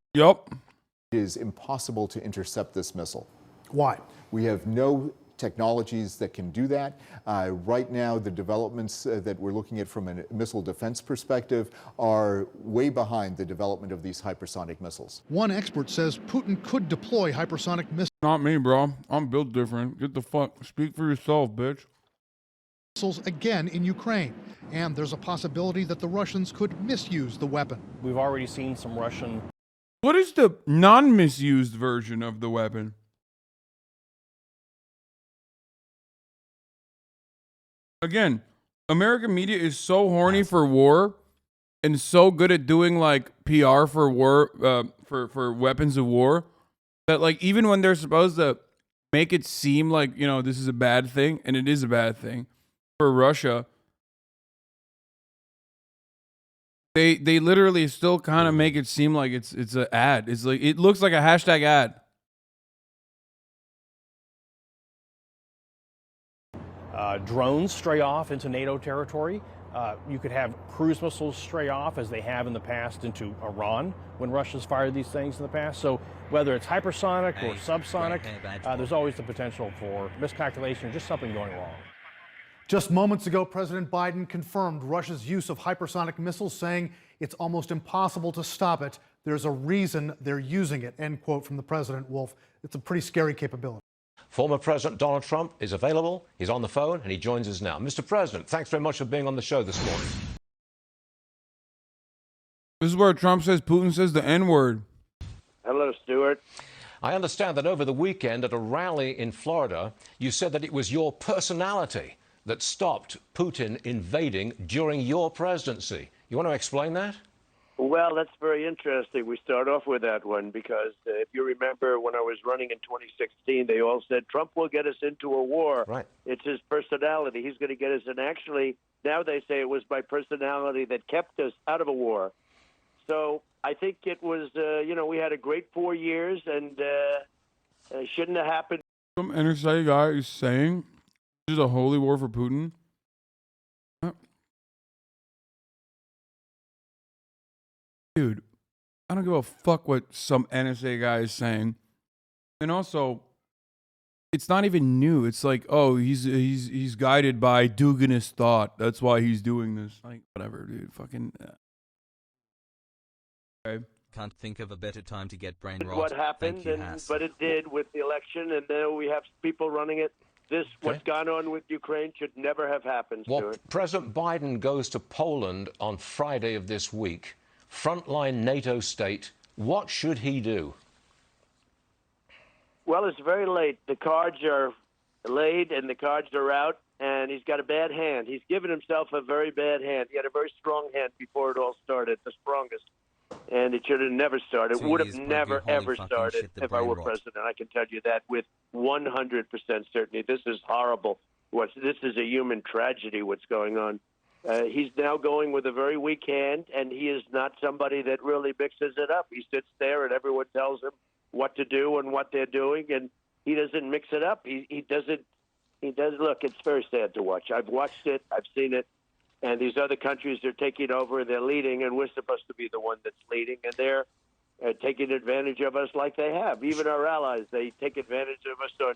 is impossible to intercept this missile. Why? We have no technologies that can do that. Right now, the developments that we're looking at from a missile defense perspective are way behind the development of these hypersonic missiles. One expert says Putin could deploy hypersonic missiles. Not me, bro. I'm built different. Get the fuck. Speak for yourself, bitch. Missiles again in Ukraine. And there's a possibility that the Russians could misuse the weapon. We've already seen some Russian... What is the non-misused version of the weapon? Again, American media is so horny for war and so good at doing like PR for war, for weapons of war, that like even when they're supposed to make it seem like, you know, this is a bad thing, and it is a bad thing for Russia, they literally still kind of make it seem like it's an ad. It's like, it looks like a hashtag ad. Drones stray off into NATO territory. You could have cruise missiles stray off, as they have in the past, into Iran when Russia's fired these things in the past. So whether it's hypersonic or subsonic, there's always the potential for miscalculation or just something going wrong. Just moments ago, President Biden confirmed Russia's use of hypersonic missiles, saying it's almost impossible to stop it. There's a reason they're using it, end quote from the president, Wolf. It's a pretty scary capability. Former President Donald Trump is available. He's on the phone, and he joins us now. Mr. President, thanks very much for being on the show this morning. This is where Trump says Putin says the N-word. Hello, Stuart. I understand that over the weekend at a rally in Florida, you said that it was your personality that stopped Putin invading during your presidency. You want to explain that? Well, that's very interesting. We start off with that one because if you remember when I was running in 2016, they all said Trump will get us into a war. Right. It's his personality. He's going to get us. And actually, now they say it was my personality that kept us out of a war. So I think it was, we had a great 4 years, and it shouldn't have happened. Some NSA guy is saying this is a holy war for Putin. Dude, I don't give a fuck what some NSA guy is saying. And also, it's not even new. It's like, oh, he's guided by Duganist thought. That's why he's doing this. Like, whatever, dude. Fucking. Okay. Can't think of a better time to get brain rot. What happened, but it did with the election, and now we have people running it. What's gone on with Ukraine should never have happened, Well, Stuart. President Biden goes to Poland on Friday of this week. Frontline NATO state, what should he do? Well, it's very late. The cards are laid and the cards are out. and he's got a bad hand. He's given himself a very bad hand. He had a very strong hand before it all started, the strongest. And it should have never started. It would have never, ever started if I were president. I can tell you that with 100% certainty. This is horrible. This is a human tragedy, what's going on. He's now going with a very weak hand, and he is not somebody that really mixes it up. He sits there, and everyone tells him what to do and what they're doing, and he doesn't mix it up. He doesn't. He does. Look, it's very sad to watch. I've watched it. I've seen it. And these other countries are taking over, and they're leading, and we're supposed to be the one that's leading, and they're taking advantage of us like they have. Even our allies, they take advantage of us on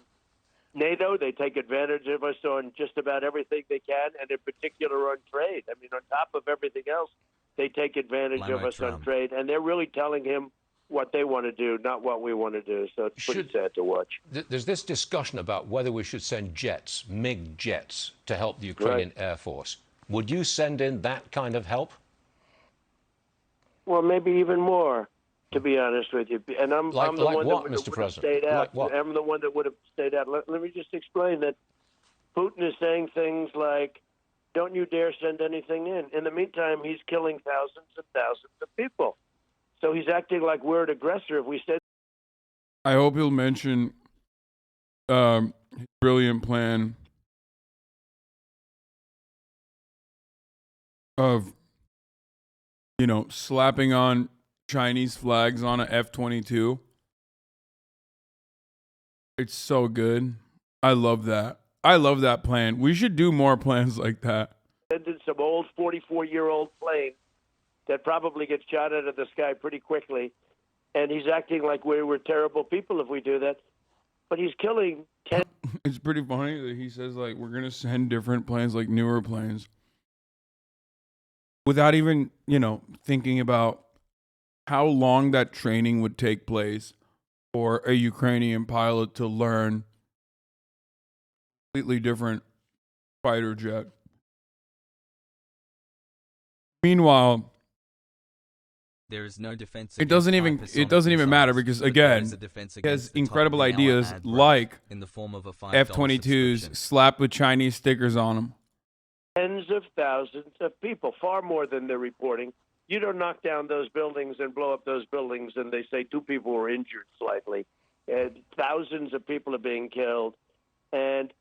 NATO. They take advantage of us on just about everything they can, and in particular on trade. I mean, on top of everything else, they take advantage of us on trade, and they're really telling him what they want to do, not what we want to do. So it's pretty sad to watch. There's this discussion about whether we should send jets, MiG jets, to help the Ukrainian Air Force. Would you send in that kind of help? Well, maybe even more, to be honest with you. And I'm the one that would have stayed out. I'm the one that would have stayed out. Let me just explain that Putin is saying things like, don't you dare send anything in. In the meantime, he's killing thousands and thousands of people. So he's acting like we're an aggressor if we said... I hope he'll mention his brilliant plan of, you know, slapping on Chinese flags on a F-22. It's so good. I love that. I love that plan. We should do more plans like that. Sending some old 44-year-old plane that probably gets shot out of the sky pretty quickly, and he's acting like we're terrible people if we do that. But he's killing 10... It's pretty funny that he says, like, we're going to send different planes, like newer planes, without even, you know, thinking about how long that training would take place for a Ukrainian pilot to learn a completely different fighter jet. Meanwhile, there is no defense. It doesn't even matter because, again, he has incredible ideas like F-22s slapped with Chinese stickers on them. Tens of thousands of people, far more than they're reporting. You don't knock down those buildings and blow up those buildings and they say 2 people were injured slightly. And thousands of people are being killed. And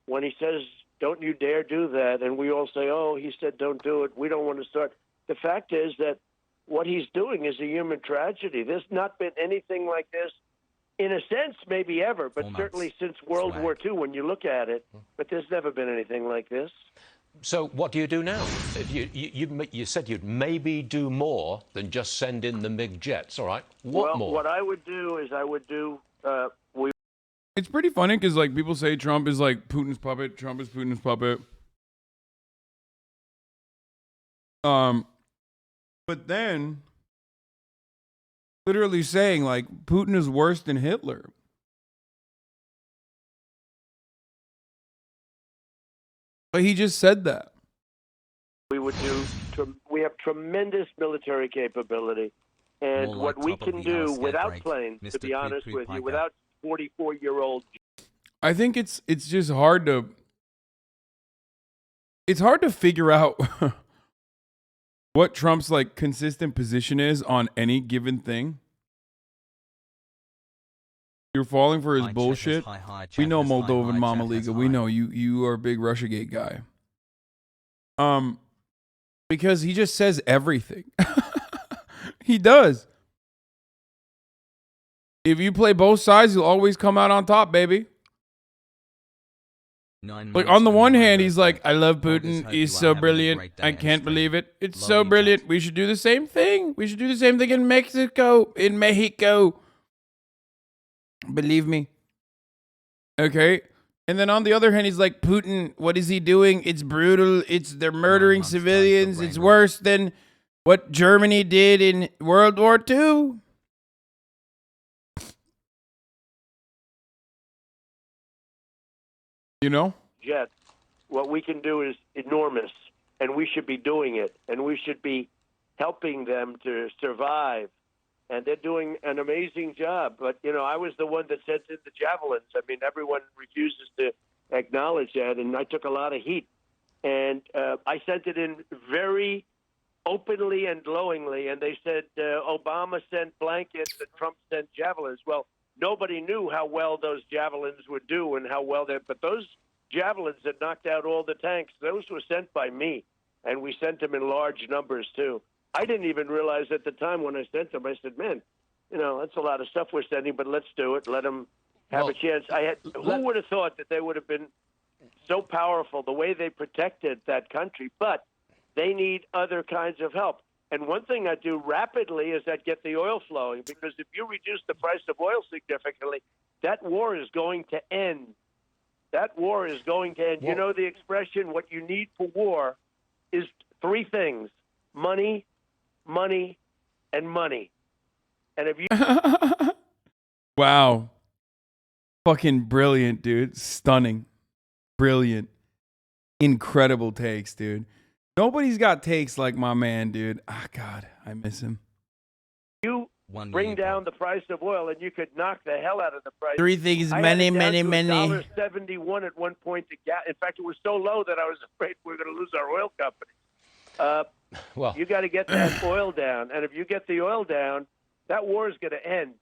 when he says, don't you dare do that, and we all say, oh, he said don't do it, we don't want to start. The fact is that what he's doing is a human tragedy. There's not been anything like this, in a sense, maybe ever, but certainly since World War II when you look at it. But there's never been anything like this. So what do you do now? You said you'd maybe do more than just send in the MiG jets. All right. What more? What I would do is It's pretty funny because, like, people say Trump is like Putin's puppet. Trump is Putin's puppet. But then literally saying, like, Putin is worse than Hitler. But he just said that. We would do. We have tremendous military capability, and what we can do without planes, to be honest with you, without 44-year-old. I think it's just hard to. It's hard to figure out what Trump's, like, consistent position is on any given thing. You're falling for his bullshit. We know Moldovan Mama Liga. We know you are a big Russiagate guy. Because he just says everything. He does. If you play both sides, you'll always come out on top, baby. Like, on the one hand, he's like, I love Putin. He's so brilliant. I can't believe it. It's so brilliant. We should do the same thing. We should do the same thing in Mexico. In Mexico. Believe me. Okay. And then on the other hand, he's like, Putin, what is he doing? It's brutal. They're murdering civilians. It's worse than what Germany did in World War II. You know? Jets, what we can do is enormous, and we should be doing it, and we should be helping them to survive. And they're doing an amazing job. But, you know, I was the one that sent in the javelins. I mean, everyone refuses to acknowledge that, and I took a lot of heat. And I sent it in very openly and glowingly, and they said Obama sent blankets and Trump sent javelins. Well, nobody knew how well those javelins would do and how well but those javelins that knocked out all the tanks, those were sent by me, and we sent them in large numbers too. I didn't even realize at the time when I sent them, I said, man, that's a lot of stuff we're sending, but let's do it. Let them have a chance. Who would have thought that they would have been so powerful, the way they protected that country, but they need other kinds of help. And one thing I do rapidly is that get the oil flowing, because if you reduce the price of oil significantly, that war is going to end. That war is going to end. You know the expression, what you need for war is three things: money, money, and money. And if you... Wow. Fucking brilliant, dude. Stunning. Brilliant. Incredible takes, dude. Nobody's got takes like my man, dude. Ah, God, I miss him. You bring down the price of oil, and you could knock the hell out of the price. Three things, many. $1.71 at one point to gas. In fact, it was so low that I was afraid we were going to lose our oil company. Well, you got to get that oil down, and if you get the oil down, that war is going to end.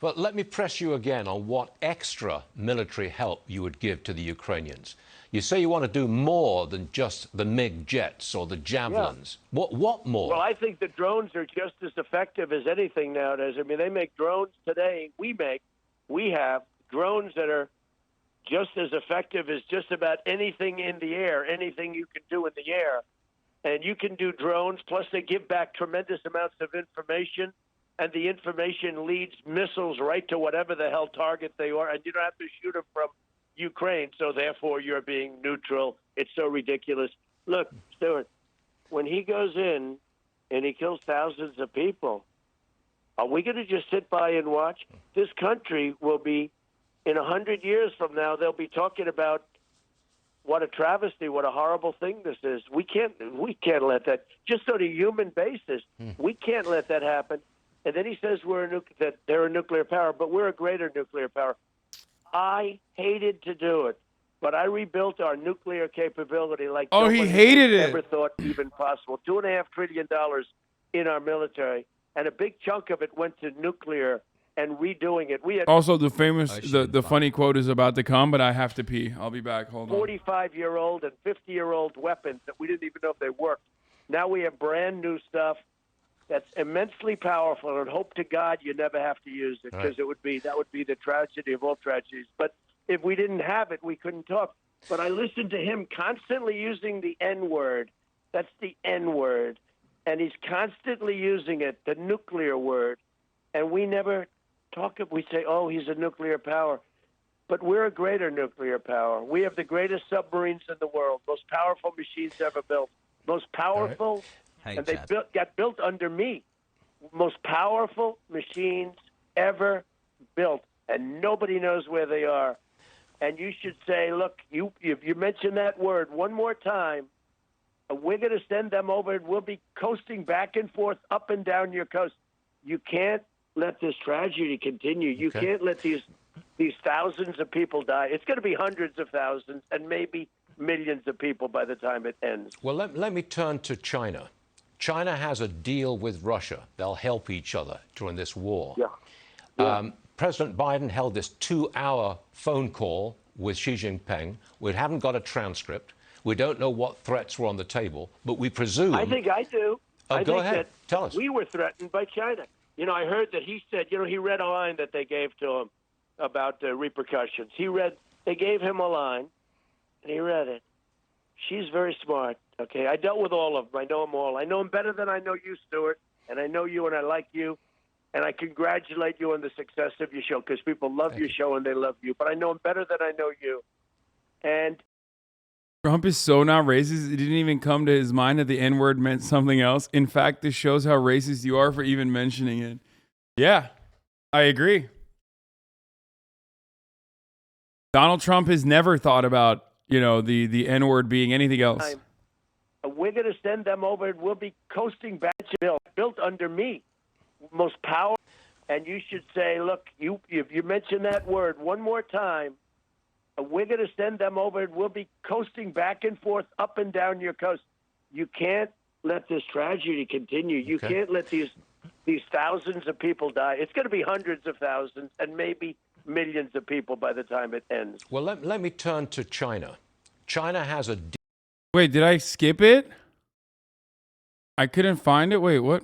But let me press you again on what extra military help you would give to the Ukrainians. You say you want to do more than just the MiG jets or the javelins. Yeah. What more? Well, I think the drones are just as effective as anything nowadays. I mean, they make drones today. We have drones that are just as effective as just about anything in the air, anything you can do in the air. And you can do drones, plus they give back tremendous amounts of information, and the information leads missiles right to whatever the hell target they are, and you don't have to shoot them from Ukraine, so therefore you're being neutral. It's so ridiculous. Look, Stuart, when he goes in and he kills thousands of people, are we going to just sit by and watch? This country will be, in 100 years from now, they'll be talking about what a travesty, what a horrible thing this is. We can't let that, just on a human basis, we can't let that happen. And then he says that they're a nuclear power, but we're a greater nuclear power. I hated to do it, but I rebuilt our nuclear capability like he hated it. Never thought even possible. $2.5 trillion in our military, and a big chunk of it went to nuclear and redoing it. We had also the famous, the funny quote is about to come, but I have to pee. I'll be back. Hold on. 45-year-old and 50-year-old weapons that we didn't even know if they worked. Now we have brand new stuff that's immensely powerful, and hope to God you never have to use it, because that would be the tragedy of all tragedies. But if we didn't have it, we couldn't talk. But I listened to him constantly using the N-word. That's the N-word. And he's constantly using it, the nuclear word. And we never talk. We say, oh, he's a nuclear power. But we're a greater nuclear power. We have the greatest submarines in the world, most powerful machines ever built, most powerful. And they got built under me. Most powerful machines ever built, and nobody knows where they are. And you should say, look, if you mention that word one more time, we're going to send them over, and we'll be coasting back and forth up and down your coast. You can't let this tragedy continue. You can't let these thousands of people die. It's going to be hundreds of thousands and maybe millions of people by the time it ends. Well, let me turn to China. China has a deal with Russia. They'll help each other during this war. President Biden held this 2-hour phone call with Xi Jinping. We haven't got a transcript. We don't know what threats were on the table, but we presume... I think I do. Go ahead. Tell us. We were threatened by China. I heard that he said, he read a line that they gave to him about repercussions. They gave him a line, and he read it. She's very smart. Okay, I dealt with all of them. I know them all. I know them better than I know you, Stuart, and I know you, and I like you, and I congratulate you on the success of your show, because people love your show and they love you. But I know them better than I know you. And Trump is so not racist, it didn't even come to his mind that the N-word meant something else. In fact, this shows how racist you are for even mentioning it. Yeah, I agree. Donald Trump has never thought about, the N-word being anything else. We're going to send them over, and we'll be coasting back to built under me. Most power. And you should say, look, if you mention that word one more time, We're going to send them over, and we'll be coasting back and forth up and down your coast. You can't let this tragedy continue. You can't let these thousands of people die. It's going to be hundreds of thousands and maybe millions of people by the time it ends. Well, let me turn to China. China has a... Wait, did I skip it? I couldn't find it. Wait, what?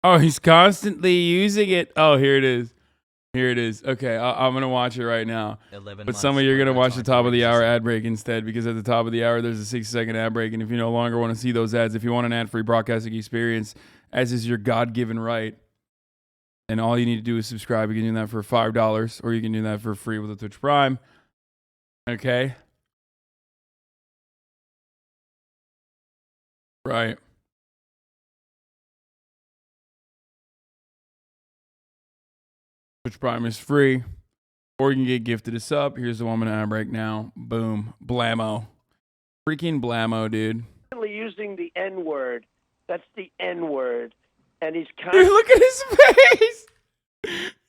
Oh, he's constantly using it. Oh, here it is. Here it is. Okay, I'm going to watch it right now. But some of you are going to watch the top of the hour ad break instead, because at the top of the hour, there's a 6-second ad break. And if you no longer want to see those ads, if you want an ad-free broadcasting experience, as is your God-given right, and all you need to do is subscribe. You can do that for $5, or you can do that for free with a Twitch Prime. Okay? Right. Twitch Prime is free, or you can get gifted a sub. Here's the one I'm going to have right now. Boom. Blammo. Freaking blammo, dude. Using the N-word. That's the N-word. And he's Dude, look at his face.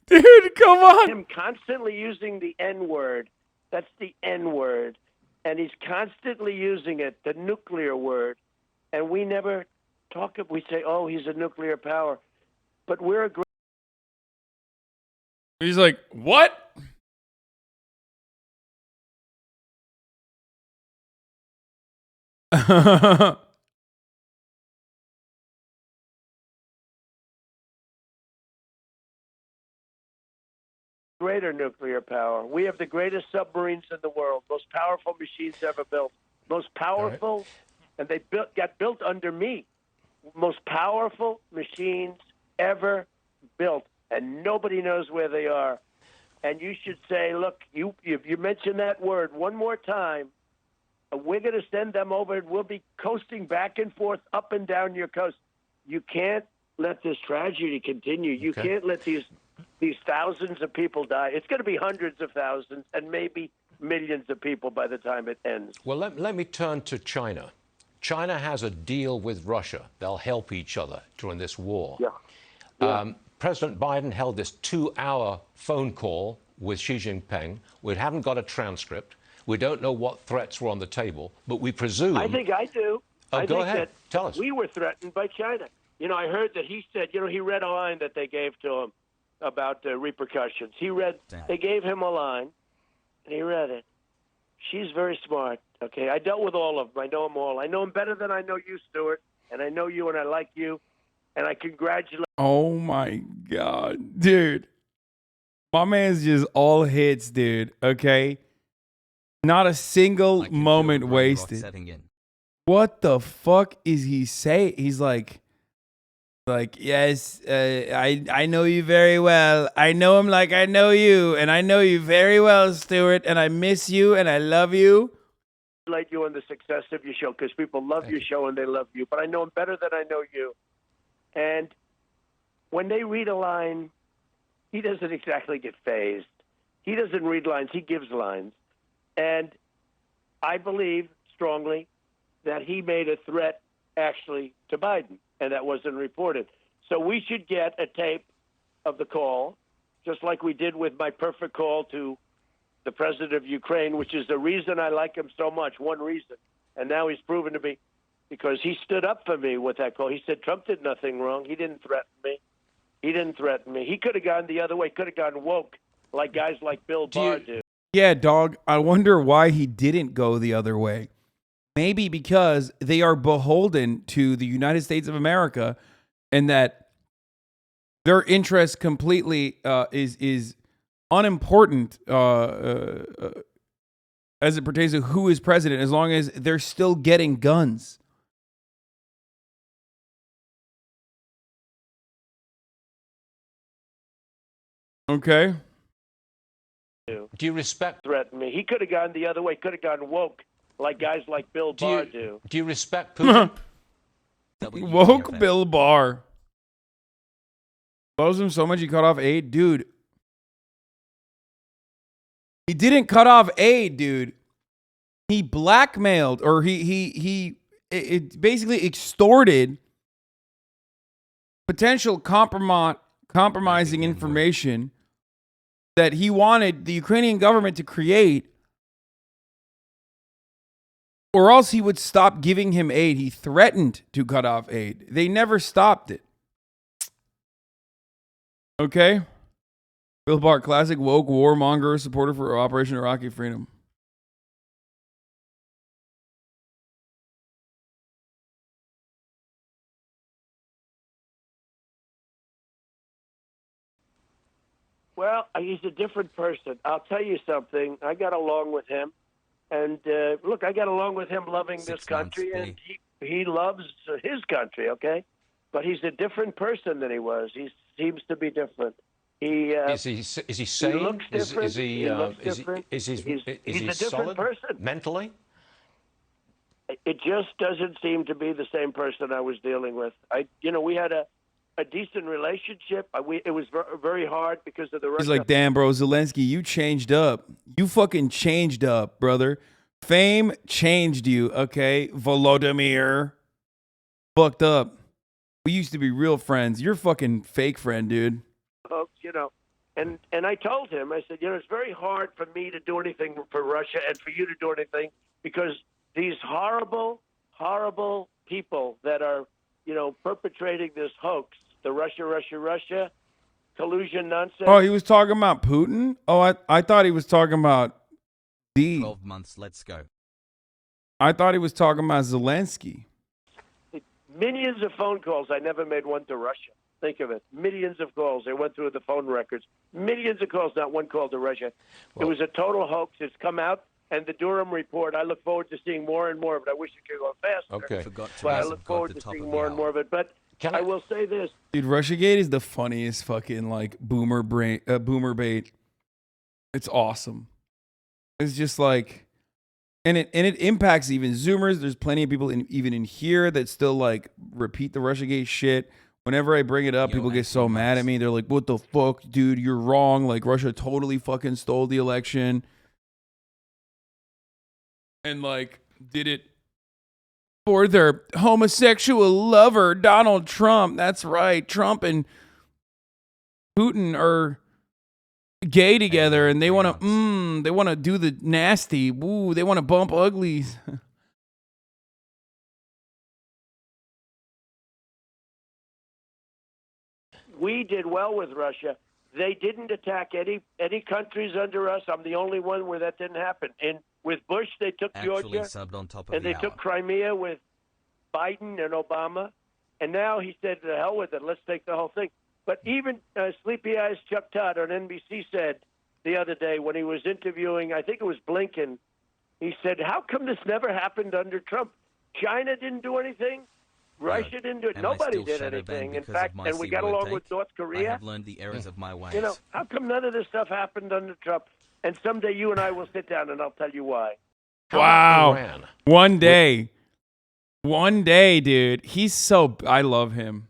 Dude, come on. Him constantly using the N-word. That's the N-word. And he's constantly using it, the nuclear word. And we never talk, we say, oh, he's a nuclear power. But we're a great... He's like, what? Greater nuclear power. We have the greatest submarines in the world, most powerful machines ever built, most powerful, and they got built under me, most powerful machines ever built, and nobody knows where they are. And you should say, look, if you mention that word one more time, we're going to send them over, and we'll be coasting back and forth up and down your coast. You can't let this tragedy continue. You can't let these thousands of people die. It's going to be hundreds of thousands and maybe millions of people by the time it ends. Well, let me turn to China. China has a deal with Russia. They'll help each other during this war. President Biden held this 2-hour phone call with Xi Jinping. We haven't got a transcript. We don't know what threats were on the table, but we presume... I think I do. Oh, go ahead. Tell us. We were threatened by China. You know, I heard that he said, he read a line that they gave to him about repercussions. They gave him a line, and he read it. She's very smart, okay? I dealt with all of them. I know them all. I know them better than I know you, Stuart, and I know you, and I like you, and I congratulate... Oh, my God. Dude. My man's just all hits, dude, okay? Not a single moment wasted. What the fuck is he saying? He's like, yes, I know you very well. I know him like I know you, and I know you very well, Stuart, and I miss you, and I love you. Congratulate you on the success of your show, because people love your show and they love you, but I know him better than I know you. And when they read a line, he doesn't exactly get phased. He doesn't read lines, he gives lines. And I believe strongly that he made a threat actually to Biden, and that wasn't reported. So we should get a tape of the call, just like we did with my perfect call to the president of Ukraine, which is the reason I like him so much, one reason. And now he's proven to be, because he stood up for me with that call. He said Trump did nothing wrong. He didn't threaten me. He didn't threaten me. He could have gone the other way, could have gone woke, like guys like Bill Barr do. Yeah, dog. I wonder why he didn't go the other way. Maybe because they are beholden to the United States of America, and that their interest completely is unimportant as it pertains to who is president, as long as they're still getting guns. Okay. Do you respect... Threaten me. He could have gone the other way, could have gone woke, like guys like Bill Barr do. Do you respect Putin? Woke Bill Barr. Loves him so much he cut off aid. Dude. He didn't cut off aid, dude. He blackmailed, or he basically extorted potential compromising information that he wanted the Ukrainian government to create, or else he would stop giving him aid. He threatened to cut off aid. They never stopped it. Okay? Bill Barr, classic woke warmonger supporter for Operation Iraqi Freedom. Well, he's a different person. I'll tell you something. I got along with him. And look, I got along with him loving this country, and he loves his country, okay? But he's a different person than he was. He seems to be different. Is he sane? He looks different. Is he he's a different solid person. Mentally? It just doesn't seem to be the same person I was dealing with. We had a decent relationship. It was very hard because of the Russia. He's like, damn, bro, Zelensky, you changed up. You fucking changed up, brother. Fame changed you, okay? Volodymyr. Fucked up. We used to be real friends. You're fucking fake friend, dude. And I told him, I said, it's very hard for me to do anything for Russia and for you to do anything because these horrible, horrible people that are, perpetrating this hoax, the Russia collusion nonsense. Oh, he was talking about Putin? Oh, I thought he was talking about 12 months, let's go. I thought he was talking about Zelensky. Millions of phone calls. I never made one to Russia. Think of it. Millions of calls. They went through the phone records. Millions of calls, not one call to Russia. It was a total hoax. It's come out. And the Durham report, I look forward to seeing more and more of it. I wish it could go faster. Okay. But I look forward to seeing more and more of it. But I will say this. Dude, Russiagate is the funniest fucking like boomer bait. It's awesome. It's just like, and it impacts even Zoomers. There's plenty of people even in here that still like repeat the Russiagate shit. Whenever I bring it up, people get so mad at me. They're like, what the fuck, dude? You're wrong. Like, Russia totally fucking stole the election. And, like, did it for their homosexual lover, Donald Trump. That's right. Trump and Putin are gay together, and they want to do the nasty. Woo, they want to bump uglies. We did well with Russia. They didn't attack any countries under us. I'm the only one where that didn't happen. And with Bush, they took Georgia, subbed on top of and they took Crimea with Biden and Obama. And now he said, to hell with it, let's take the whole thing. But even Sleepy Eyes Chuck Todd on NBC said the other day when he was interviewing, I think it was Blinken, he said, how come this never happened under Trump? China didn't do anything. Russia didn't do it. Nobody did anything. In fact, and we got along with North Korea. I have learned the errors of my ways. How come none of this stuff happened under Trump? And someday you and I will sit down and I'll tell you why. Wow. One day, dude. I love him.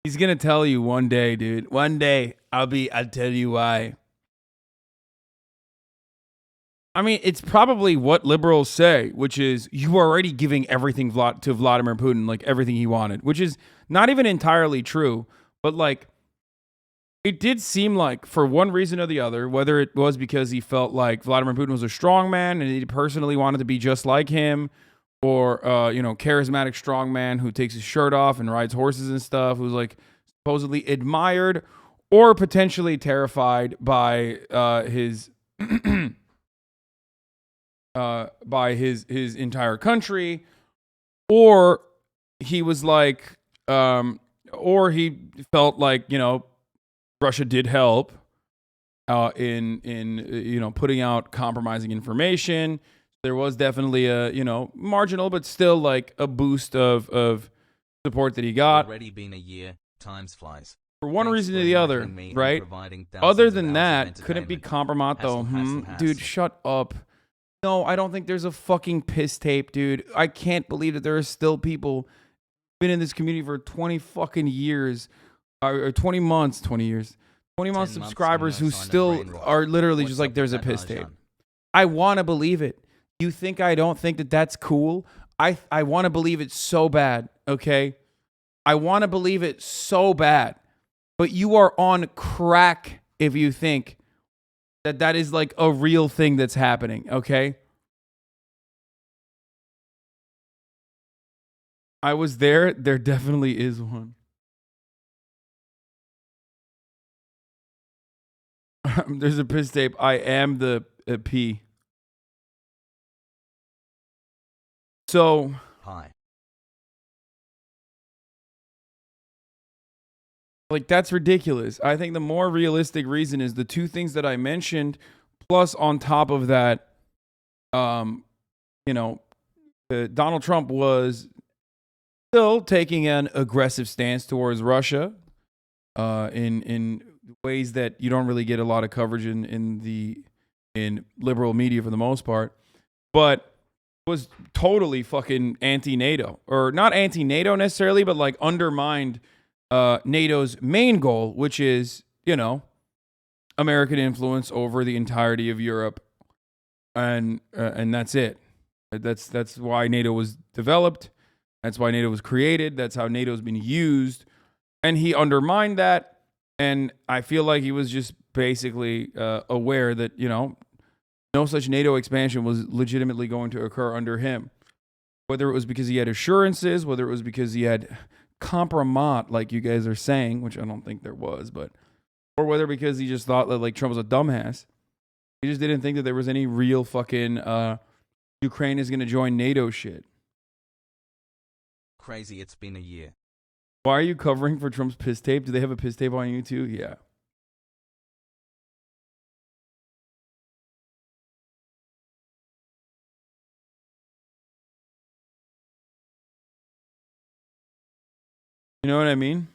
He's going to tell you one day, dude. One day, I'll tell you why. I mean, it's probably what liberals say, which is you are already giving everything to Vladimir Putin, like everything he wanted, which is not even entirely true. But like, it did seem like for one reason or the other, whether it was because he felt like Vladimir Putin was a strong man and he personally wanted to be just like him, or, charismatic strong man who takes his shirt off and rides horses and stuff, who's like supposedly admired or potentially terrified by his entire country, or he was like, or he felt like, Russia did help in putting out compromising information. There was definitely a, marginal, but still like a boost of support that he got. Already been a year, times flies. For one reason or the other, right? Other than that, couldn't be compromised though. Dude, shut up. No, I don't think there's a fucking piss tape, dude. I can't believe that there are still people been in this community for 20 fucking years, or 20 months, 20 years, 20 months subscribers who still are literally just like, there's a piss tape. I want to believe it. You think I don't think that that's cool? I want to believe it so bad, okay? I want to believe it so bad. But you are on crack if you think That is like a real thing that's happening, okay? I was there. There definitely is one. There's a piss tape. I am the P. So. Hi. Like, that's ridiculous. I think the more realistic reason is the two things that I mentioned, plus on top of that, Donald Trump was still taking an aggressive stance towards Russia in ways that you don't really get a lot of coverage in liberal media for the most part, but was totally fucking anti-NATO, or not anti-NATO necessarily, but like undermined NATO's main goal, which is, American influence over the entirety of Europe, and that's it. That's why NATO was developed. That's why NATO was created. That's how NATO's been used, and he undermined that. And I feel like he was just basically aware that no such NATO expansion was legitimately going to occur under him. Whether it was because he had assurances, whether it was because he had compromat, like you guys are saying, which I don't think there was, or whether because he just thought that like Trump was a dumbass. He just didn't think that there was any real fucking Ukraine is going to join NATO shit. Crazy, it's been a year. Why are you covering for Trump's piss tape? Do they have a piss tape on you too? Yeah. You know what I mean?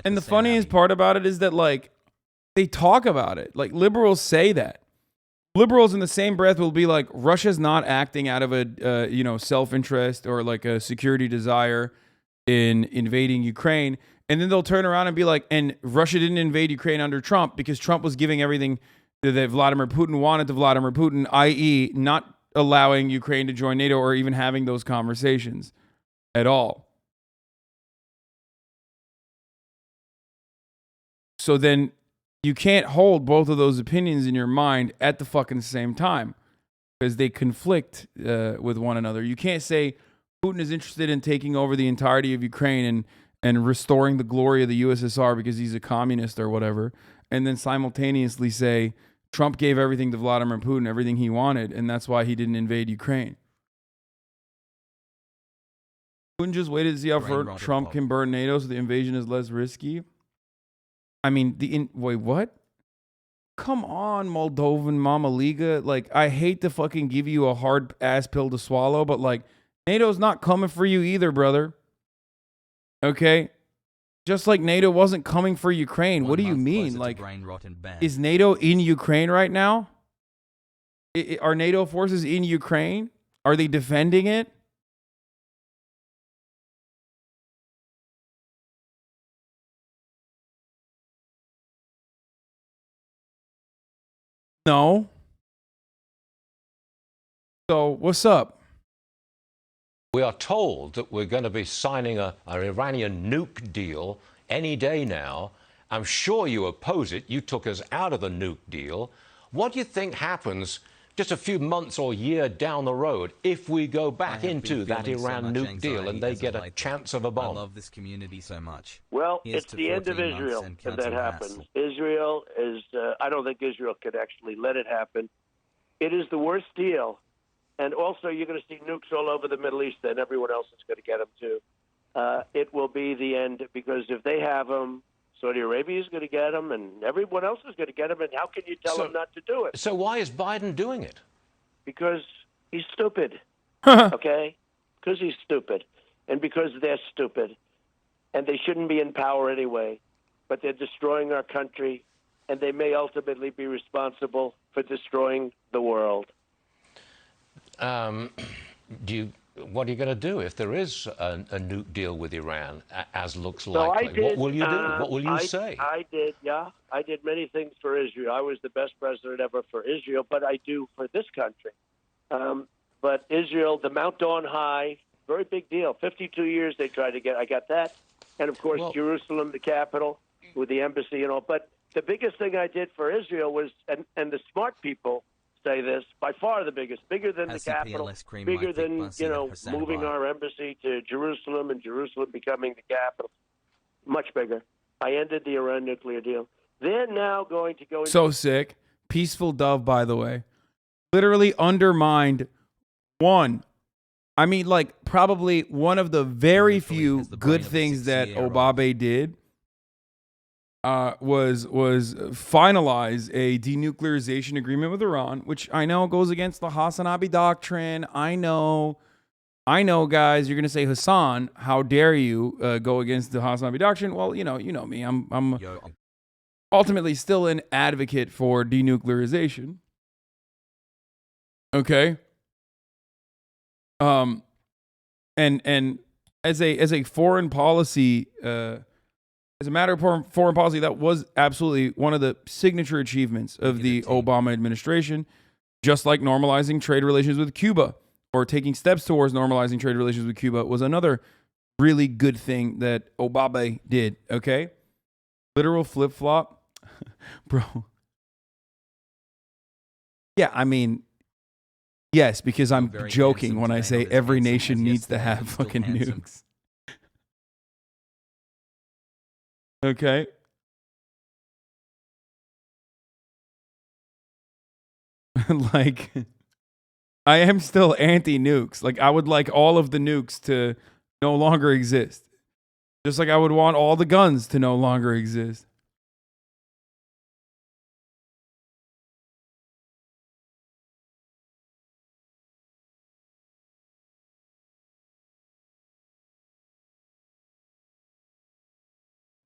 And the funniest part about it is that, like, they talk about it. Like, liberals say that. Liberals in the same breath will be like, Russia's not acting out of a, self-interest or like a security desire in invading Ukraine. And then they'll turn around and be like, and Russia didn't invade Ukraine under Trump because Trump was giving everything that Vladimir Putin wanted to Vladimir Putin, i.e. not allowing Ukraine to join NATO or even having those conversations at all. So then you can't hold both of those opinions in your mind at the fucking same time because they conflict with one another. You can't say Putin is interested in taking over the entirety of Ukraine and restoring the glory of the USSR because he's a communist or whatever, and then simultaneously say Trump gave everything to Vladimir Putin, everything he wanted, and that's why he didn't invade Ukraine. Putin just waited to see how far Trump can burn NATO so the invasion is less risky. I mean, wait, what? Come on, Moldovan Mama Liga. Like, I hate to fucking give you a hard ass pill to swallow, but like, NATO's not coming for you either, brother. Okay? Just like NATO wasn't coming for Ukraine. What do you mean? Like, is NATO in Ukraine right now? Are NATO forces in Ukraine? Are they defending it? No. So, what's up? We are told that we're going to be signing an Iranian nuke deal any day now. I'm sure you oppose it. You took us out of the nuke deal. What do you think happens just a few months or year down the road if we go back into that Iran nuke deal and they get a chance of a bomb? I love this community so much. Well, it's the end of Israel if that happens. Israel is, I don't think Israel could actually let it happen. It is the worst deal. And also, you're going to see nukes all over the Middle East, and everyone else is going to get them too. It will be the end because if they have them, Saudi Arabia is going to get them, and everyone else is going to get them. And how can you tell them not to do it? So why is Biden doing it? Because he's stupid. Okay? Because he's stupid, and because they're stupid, and they shouldn't be in power anyway. But they're destroying our country, and they may ultimately be responsible for destroying the world. What are you going to do if there is a nuke deal with Iran, as looks likely? What will you do? What will you say? I did many things for Israel. I was the best president ever for Israel, but I do for this country. But Israel, the Mount on high, very big deal. 52 years they tried to get. I got that. And, of course, Jerusalem, the capital, with the embassy and all. But the biggest thing I did for Israel was, and the smart people say this, by far the biggest, bigger than the capital, bigger than, moving our embassy to Jerusalem and Jerusalem becoming the capital. Much bigger. I ended the Iran nuclear deal. They're now going to go into... So sick. Peaceful Dove, by the way. Literally undermined probably one of the very few good things that Obama did was finalize a denuclearization agreement with Iran, which I know goes against the HasanAbi doctrine. I know, guys, you're gonna say, Hasan, how dare you go against the HasanAbi doctrine? Well, you know me. I'm ultimately still an advocate for denuclearization. Okay. And as a foreign policy, as a matter of foreign policy, that was absolutely one of the signature achievements of the Obama administration, just like normalizing trade relations with Cuba or taking steps towards normalizing trade relations with Cuba was another really good thing that Obama did, okay? Literal flip-flop. Bro. Yeah, I mean, yes, because I'm joking when I say every nation needs to have fucking nukes. Okay. Like, I am still anti-nukes. Like, I would like all of the nukes to no longer exist. Just like I would want all the guns to no longer exist.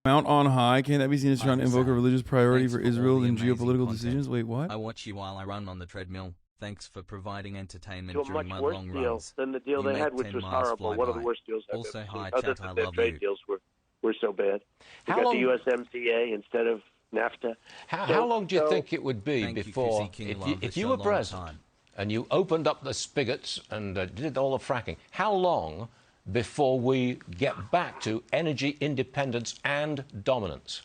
Mount on high, can't that be seen as trying to invoke a religious priority for Israel in geopolitical decisions? Wait, what? I watch you while I run on the treadmill. Thanks for providing entertainment to a during much my worse long deal runs. than the deal they had, which was horrible. One of the worst deals I've also, ever hi, seen. Other chat, than I their love trade you. deals were so bad. We How got long- the USMCA instead of NAFTA. How long do you think it would be before, if you were president and you opened up the spigots and did all the fracking, how long before we get back to energy independence and dominance?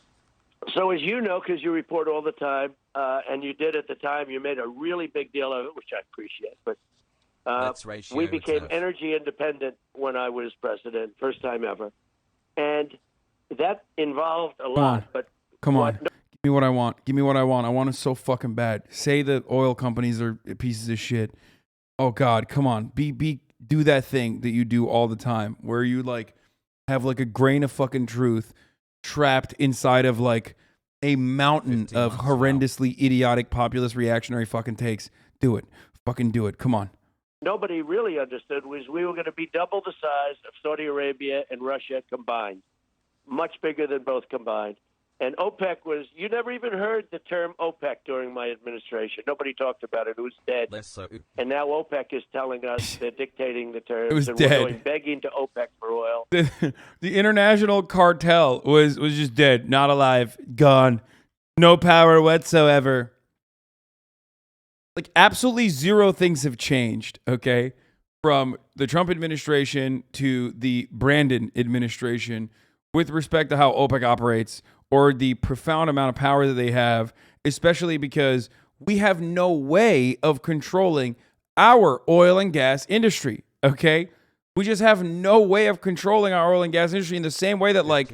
So as you know, because you report all the time, and you did at the time, you made a really big deal of it, which I appreciate. But we became energy independent when I was president, first time ever. And that involved a lot. But Come on. Give me what I want. Give me what I want. I want it so fucking bad. Say that oil companies are pieces of shit. Oh God, come on. Do that thing that you do all the time where you like have like a grain of fucking truth trapped inside of like a mountain of horrendously idiotic populist reactionary fucking takes. Do it. Fucking do it. Come on. Nobody really understood was we were going to be double the size of Saudi Arabia and Russia combined. Much bigger than both combined. And OPEC was, you never even heard the term OPEC during my administration. Nobody talked about it. It was dead. And now OPEC is telling us they're dictating the terms. It was and dead. We're going begging to OPEC for oil. The international cartel was just dead, not alive, gone, no power whatsoever. Like absolutely zero things have changed, okay? From the Trump administration to the Brandon administration with respect to how OPEC operates or the profound amount of power that they have, especially because we have no way of controlling our oil and gas industry, okay? We just have no way of controlling our oil and gas industry in the same way that, like,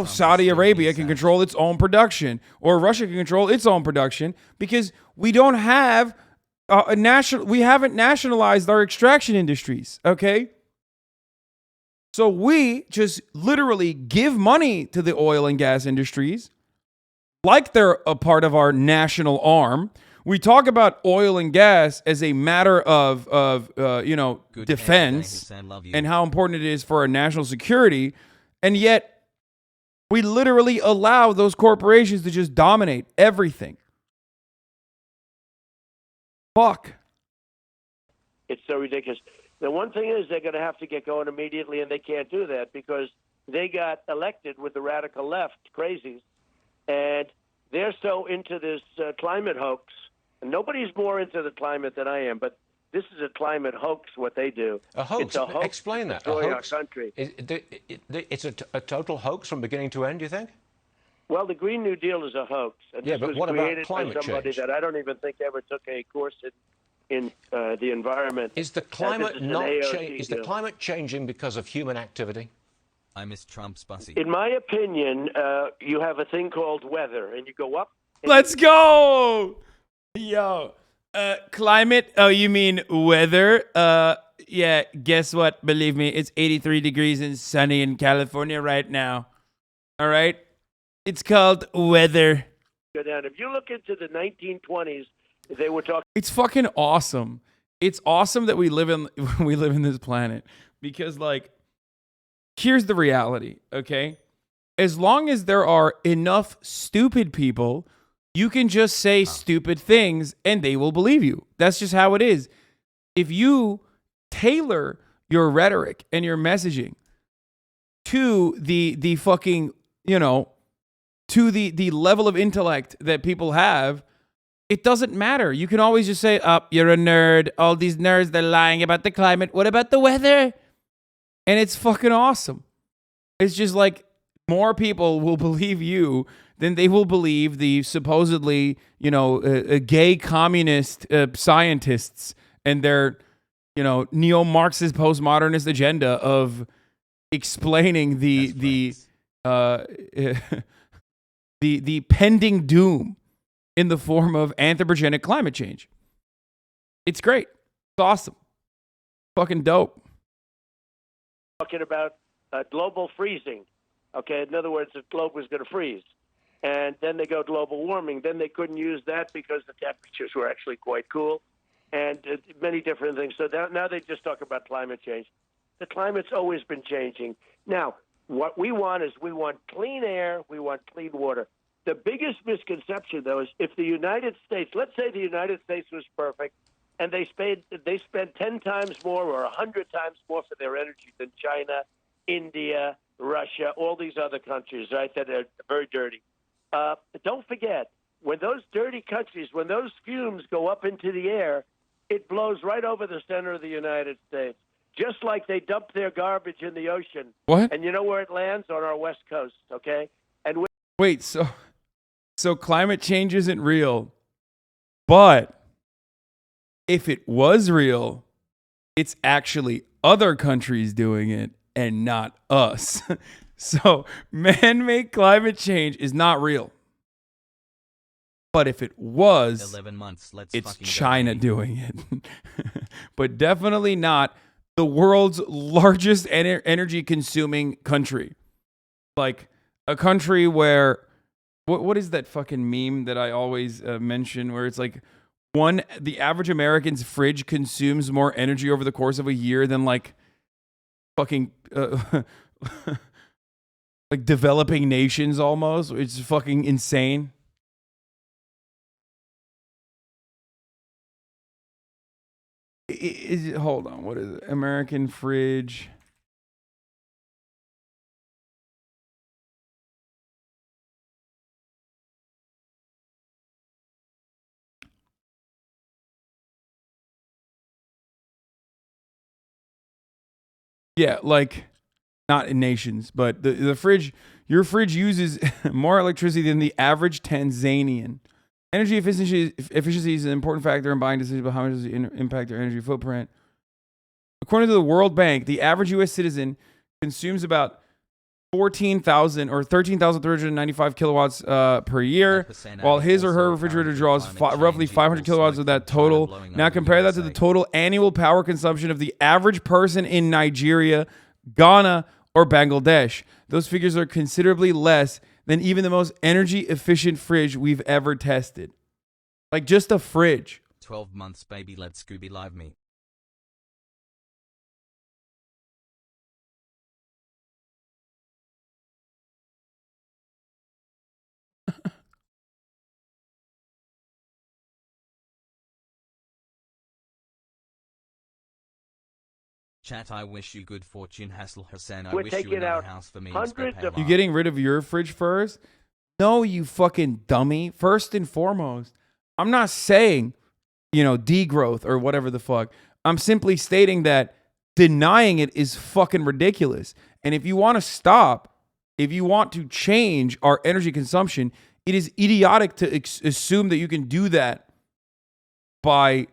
Saudi Arabia can control its own production or Russia can control its own production because we don't have we haven't nationalized our extraction industries, okay? So we just literally give money to the oil and gas industries like they're a part of our national arm. We talk about oil and gas as a matter of defense and how important it is for our national security. And yet we literally allow those corporations to just dominate everything. Fuck. It's so ridiculous. The one thing is they're going to have to get going immediately, and they can't do that because they got elected with the radical left crazies, and they're so into this climate hoax. And nobody's more into the climate than I am, but this is a climate hoax, what they do. A hoax? It's a hoax. Explain that. Destroy our country. It's a total hoax from beginning to end, do you think? Well, the Green New Deal is a hoax. And Yeah, this but was what about created by climate somebody change? that I don't even think ever took a course in the environment. Is the This climate is an not AOC is the deal. climate changing because of human activity? I miss Trump's bussy. In my opinion, you have a thing called weather, and you go up. Let's go. Yo. Climate. Oh, you mean weather? Yeah, guess what? Believe me, it's 83 degrees and sunny in California right now. All right? It's called weather. Go down. If you look into the 1920s, they were talking. It's fucking awesome. It's awesome that we live in this planet because, like, here's the reality, okay? As long as there are enough stupid people, you can just say stupid things and they will believe you. That's just how it is. If you tailor your rhetoric and your messaging to the fucking, you know, to the level of intellect that people have, it doesn't matter. You can always just say, you're a nerd. All these nerds, they're lying about the climate. What about the weather? And it's fucking awesome. It's just like more people will believe you than they will believe the supposedly, you know, gay communist scientists and their, you know, neo-Marxist postmodernist agenda of explaining the pending doom in the form of anthropogenic climate change. It's great. It's awesome. Fucking dope. Talking about global freezing. Okay, in other words, the globe was going to freeze. And then they go global warming. Then they couldn't use that because the temperatures were actually quite cool and many different things. So now they just talk about climate change. The climate's always been changing. Now, what we want is we want clean air, we want clean water. The biggest misconception, though, is if the United States, let's say the United States was perfect, and they spent 10 times more or 100 times more for their energy than China, India, Russia, all these other countries, right, that are very dirty. Don't forget, when those dirty countries, when those fumes go up into the air, it blows right over the center of the United States, just like they dump their garbage in the ocean. What? And you know where it lands? On our West Coast, okay? And Wait, so climate change isn't real, but if it was real, it's actually other countries doing it and not us. So man-made climate change is not real. But if it was, 11 months, it's China doing it. But definitely not the world's largest energy-consuming country. Like a country where, what is that fucking meme that I always mention where it's like the average American's fridge consumes more energy over the course of a year than like fucking like developing nations almost. It's fucking insane. Hold on, what is it? American fridge. Yeah, like not in nations, but the fridge, your fridge uses more electricity than the average Tanzanian. Energy efficiency is an important factor in buying decisions about how much does it impact their energy footprint. According to the World Bank, the average U.S. citizen consumes about 14,000 or 13,395 kilowatts per year, while his or her refrigerator draws roughly 500 kilowatts of that total. Now compare that to the total annual power consumption of the average person in Nigeria, Ghana, or Bangladesh. Those figures are considerably less than even the most energy efficient fridge we've ever tested. Like just a fridge. 12 months, baby, let's Scooby Live me. Chat, I wish you good fortune, Hasan. I We're wish you taking another out house for me. hundreds of You getting rid of your fridge first? No, you fucking dummy. First and foremost, I'm not saying, degrowth or whatever the fuck. I'm simply stating that denying it is fucking ridiculous. And if you want to stop, if you want to change our energy consumption, it is idiotic to assume that you can do that by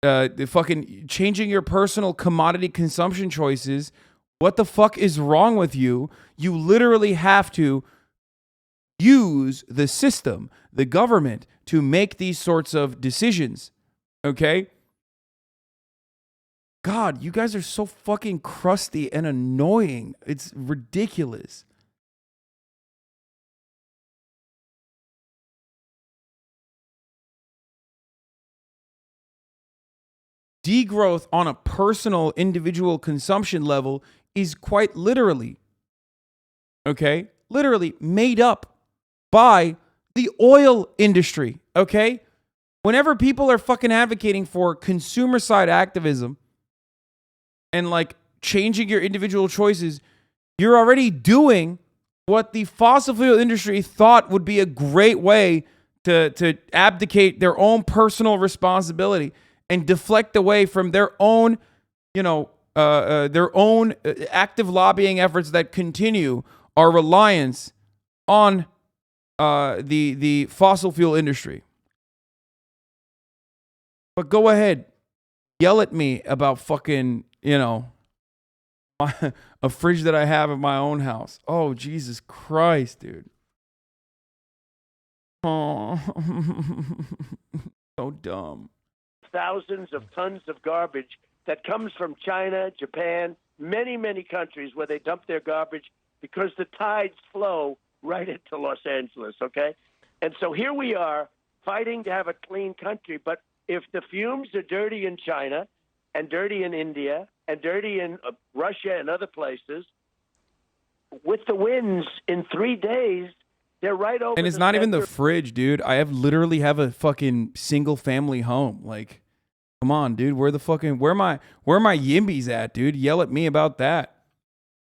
the fucking changing your personal commodity consumption choices. What the fuck is wrong with you? You literally have to use the system, the government, to make these sorts of decisions. Okay? God, you guys are so fucking crusty and annoying. It's ridiculous. Degrowth on a personal, individual consumption level is quite literally, okay, literally made up by the oil industry, okay? Whenever people are fucking advocating for consumer side activism and like changing your individual choices, you're already doing what the fossil fuel industry thought would be a great way to abdicate their own personal responsibility and deflect away from their own, active lobbying efforts that continue our reliance on the fossil fuel industry. But go ahead, yell at me about fucking, a fridge that I have at my own house. Oh, Jesus Christ, dude. Oh, so dumb. Thousands of tons of garbage that comes from China, Japan, many, many countries where they dump their garbage because the tides flow right into Los Angeles, okay? And so here we are fighting to have a clean country, but if the fumes are dirty in China and dirty in India and dirty in Russia and other places, with the winds in 3 days, they're right over. And it's not even the fridge, dude. I literally have a fucking single family home. Like, come on, dude. Where my yimbies at, dude? Yell at me about that.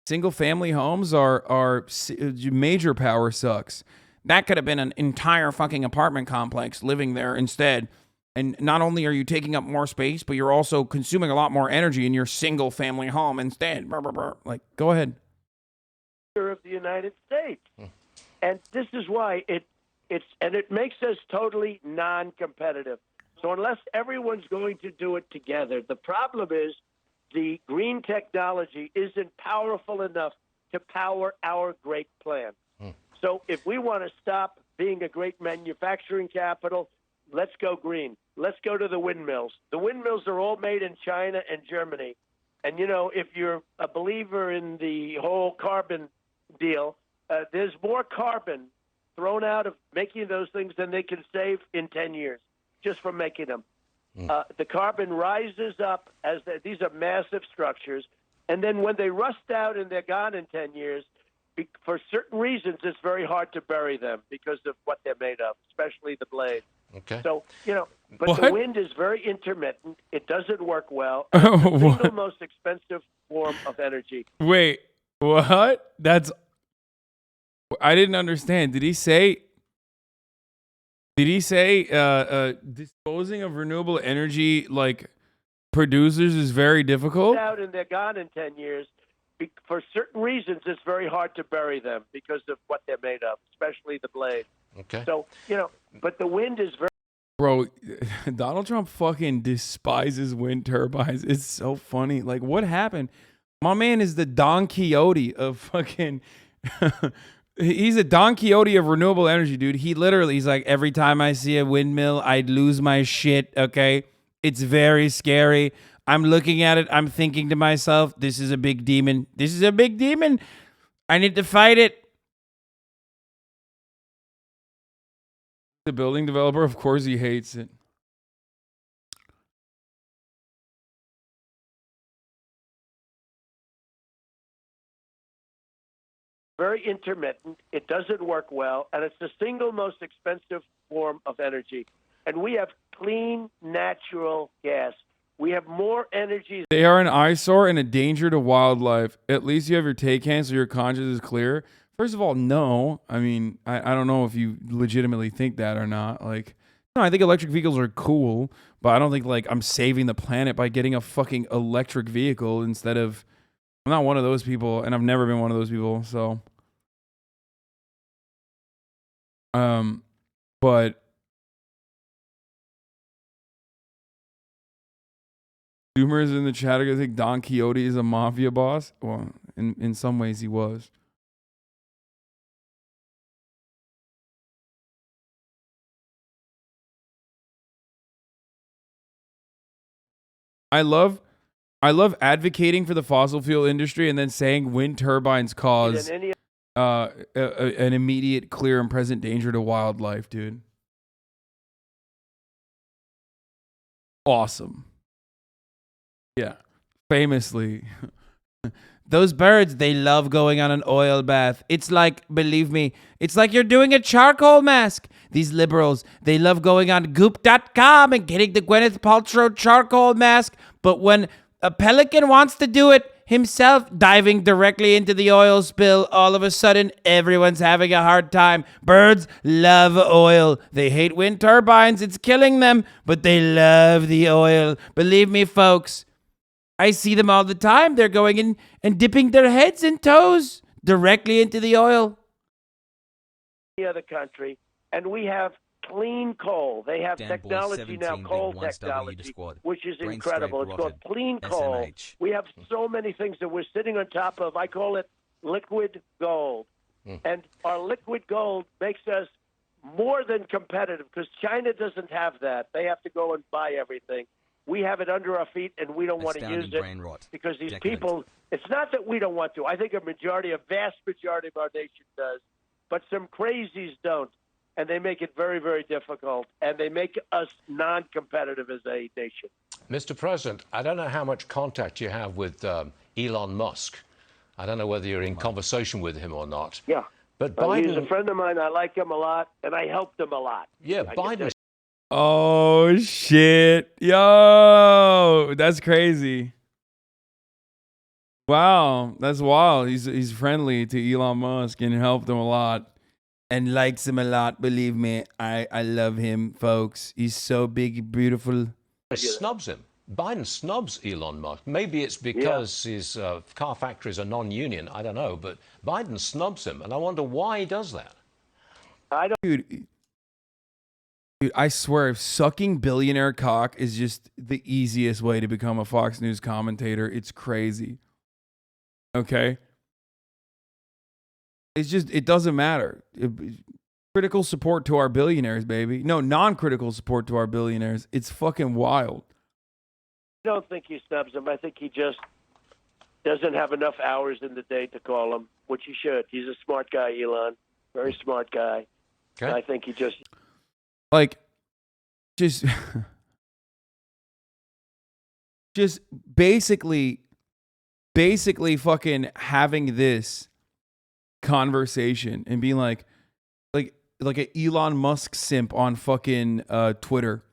Single family homes are major power sucks. That could have been an entire fucking apartment complex living there instead. And not only are you taking up more space, but you're also consuming a lot more energy in your single family home instead. Like, go ahead. Of the United States. And this is why it makes us totally non-competitive. So unless everyone's going to do it together, the problem is the green technology isn't powerful enough to power our great plan. So if we want to stop being a great manufacturing capital, let's go green. Let's go to the windmills. The windmills are all made in China and Germany. And, if you're a believer in the whole carbon deal, there's more carbon thrown out of making those things than they can save in 10 years just from making them. The carbon rises up as these are massive structures. And then when they rust out and they're gone in 10 years, for certain reasons, it's very hard to bury them because of what they're made of, especially the blades. Okay. So, but the wind is very intermittent. It doesn't work well. It's the single most expensive form of energy. Wait, what? I didn't understand. Did he say disposing of renewable energy like producers is very difficult? Out and they're gone in 10 years. For certain reasons, it's very hard to bury them because of what they're made of, especially the blade. Okay. So, but the wind is very... Bro, Donald Trump fucking despises wind turbines. It's so funny. Like, what happened? My man is the Don Quixote of fucking... He's a Don Quixote of renewable energy, dude. He's like, every time I see a windmill, I'd lose my shit, okay? It's very scary. I'm looking at it. I'm thinking to myself, this is a big demon. This is a big demon. I need to fight it. The building developer, of course, he hates it. very intermittent. It doesn't work well, and it's the single most expensive form of energy. And we have clean, natural gas. We have more energy. They are an eyesore and a danger to wildlife. At least you have your take hand so your conscience is clear. First of all, no. I mean, I don't know if you legitimately think that or not. Like, no, I think electric vehicles are cool, but I don't think, like, I'm saving the planet by getting a fucking electric vehicle instead of... I'm not one of those people, and I've never been one of those people, so... But Zoomers in the chat are gonna think Don Quixote is a mafia boss. Well, in some ways he was. I love advocating for the fossil fuel industry and then saying wind turbines cause an immediate, clear, and present danger to wildlife, dude. Awesome. Yeah. Famously. Those birds, they love going on an oil bath. It's like, believe me, it's like you're doing a charcoal mask. These liberals, they love going on goop.com and getting the Gwyneth Paltrow charcoal mask. But when a pelican wants to do it himself, diving directly into the oil spill, all of a sudden, everyone's having a hard time. Birds love oil. They hate wind turbines. It's killing them, but they love the oil. Believe me, folks. I see them all the time. They're going in and dipping their heads and toes directly into the oil. The other country, and we have clean coal. They have technology now, coal technology, which is incredible. It's called clean coal. We have so many things that we're sitting on top of. I call it liquid gold. And our liquid gold makes us more than competitive because China doesn't have that. They have to go and buy everything. We have it under our feet, and we don't want to use it because these people, it's not that we don't want to. I think a vast majority of our nation does, but some crazies don't, and they make it very, very difficult, and they make us non-competitive as a nation. Mr. President, I don't know how much contact you have with Elon Musk. I don't know whether you're in conversation with him or not. Yeah. But Biden... He's a friend of mine. I like him a lot, and I helped him a lot. Yeah, Biden... Oh, shit. Yo, that's crazy. Wow, that's wild. He's friendly to Elon Musk and helped him a lot and likes him a lot. Believe me, I love him, folks. He's so big, beautiful. Snubs him. Biden snubs Elon Musk. Maybe it's because his car factories are non-union. I don't know, but Biden snubs him, and I wonder why he does that. Dude, I swear, sucking billionaire cock is just the easiest way to become a Fox News commentator. It's crazy. Okay? It's just, it doesn't matter. Critical support to our billionaires, baby. No, non-critical support to our billionaires. It's fucking wild. I don't think he snubs him. I think he just doesn't have enough hours in the day to call him, which he should. He's a smart guy, Elon. Very smart guy. Okay. I think he just... Like, just basically fucking having this conversation and being like an Elon Musk simp on fucking Twitter.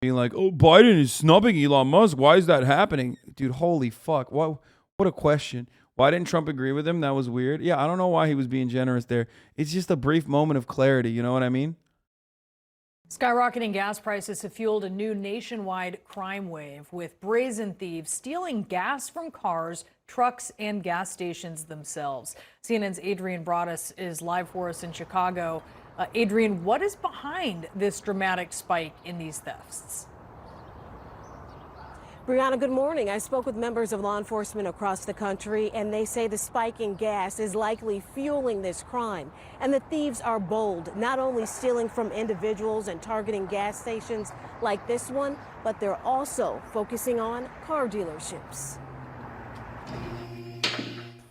Being like, oh, Biden is snubbing Elon Musk. Why is that happening? Dude, holy fuck. What a question. Why didn't Trump agree with him? That was weird. Yeah, I don't know why he was being generous there. It's just a brief moment of clarity. You know what I mean? Skyrocketing gas prices have fueled a new nationwide crime wave, with brazen thieves stealing gas from cars, trucks, and gas stations themselves. CNN's Adrian Broaddus is live for us in Chicago. Adrian, what is behind this dramatic spike in these thefts? Brianna, good morning. I spoke with members of law enforcement across the country, and they say the spike in gas is likely fueling this crime. And the thieves are bold, not only stealing from individuals and targeting gas stations like this one, but they're also focusing on car dealerships.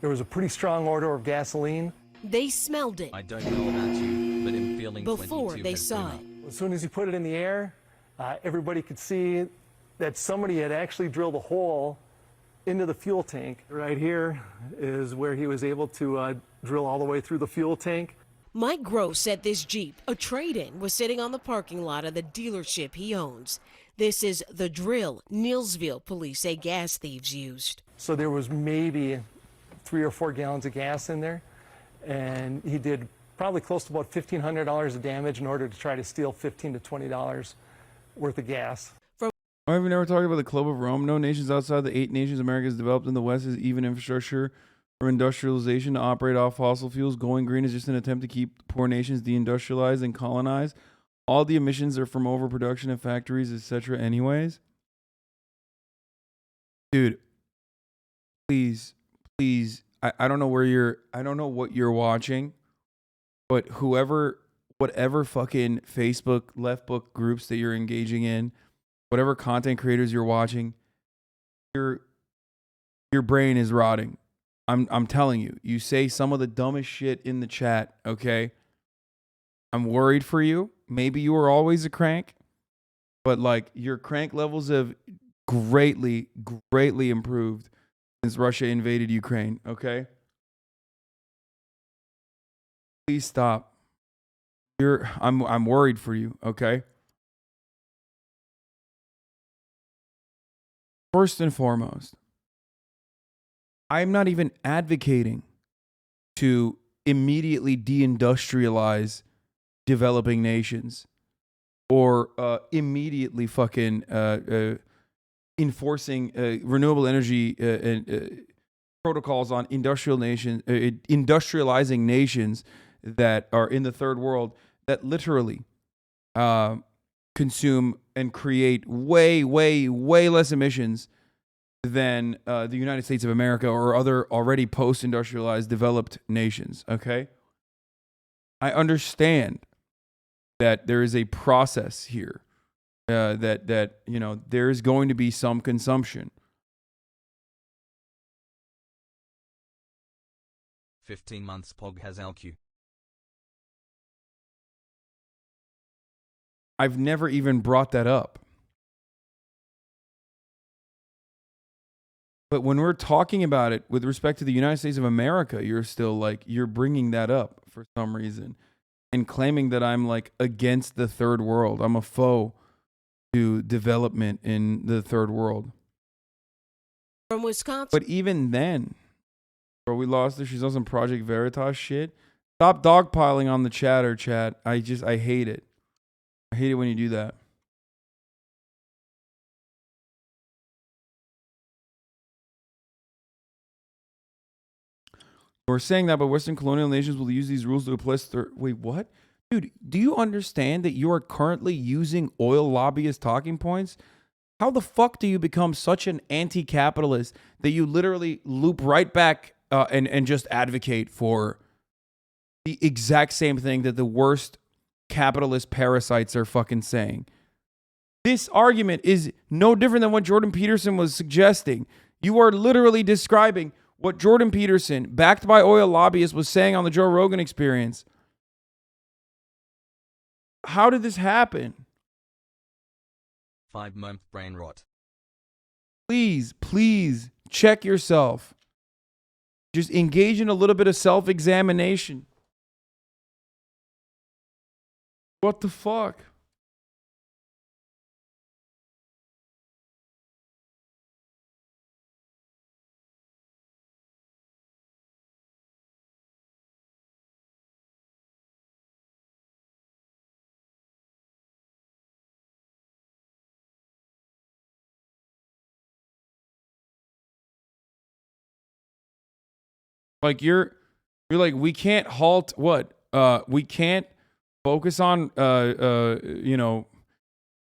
There was a pretty strong odor of gasoline. They smelled it. I don't know about you, but in feeling before they saw it. As soon as you put it in the air, everybody could see that somebody had actually drilled a hole into the fuel tank. Right here is where he was able to drill all the way through the fuel tank. Mike Gross said this Jeep, a trade-in, was sitting on the parking lot of the dealership he owns. This is the drill Neillsville police say gas thieves used. So there was maybe 3 or 4 gallons of gas in there, and he did probably close to about $1,500 of damage in order to try to steal $15 to $20 worth of gas. Have we never talked about the Club of Rome? No nations outside the 8 nations America has developed in the West has even infrastructure from industrialization to operate off fossil fuels. Going green is just an attempt to keep poor nations deindustrialized and colonized. All the emissions are from overproduction of factories, etc. anyways. Dude, please, I don't know I don't know what you're watching, but whatever fucking Facebook left book groups that you're engaging in, whatever content creators you're watching, your brain is rotting. I'm telling you. You say some of the dumbest shit in the chat, okay? I'm worried for you. Maybe you were always a crank, but like your crank levels have greatly improved since Russia invaded Ukraine, okay? Please stop. I'm worried for you, okay? First and foremost, I'm not even advocating to immediately deindustrialize developing nations or immediately fucking enforcing renewable energy protocols on industrializing nations that are in the third world that literally consume and create way less emissions than the United States of America or other already post-industrialized developed nations, okay? I understand that there is a process here, that you know, there's going to be some consumption. 15 months Pog has LQ. I've never even brought that up. But when we're talking about it with respect to the United States of America, you're still like, you're bringing that up for some reason and claiming that I'm like against the third world. I'm a foe to development in the third world. From Wisconsin. But even then, bro, we lost her. She's on some Project Veritas shit. Stop dogpiling on the chatter, chat. I hate it. I hate it when you do that. We're saying that, but Western colonial nations will use these rules to replace wait, what? Dude, do you understand that you are currently using oil lobbyist talking points? How the fuck do you become such an anti-capitalist that you literally loop right back and just advocate for the exact same thing that the worst capitalist parasites are fucking saying? This argument is no different than what Jordan Peterson was suggesting. You are literally describing what Jordan Peterson, backed by oil lobbyists, was saying on the Joe Rogan Experience. How did this happen? 5-month brain rot. Please check yourself. Just engage in a little bit of self-examination. What the fuck? Like you're like, we can't halt what? We can't focus on you know,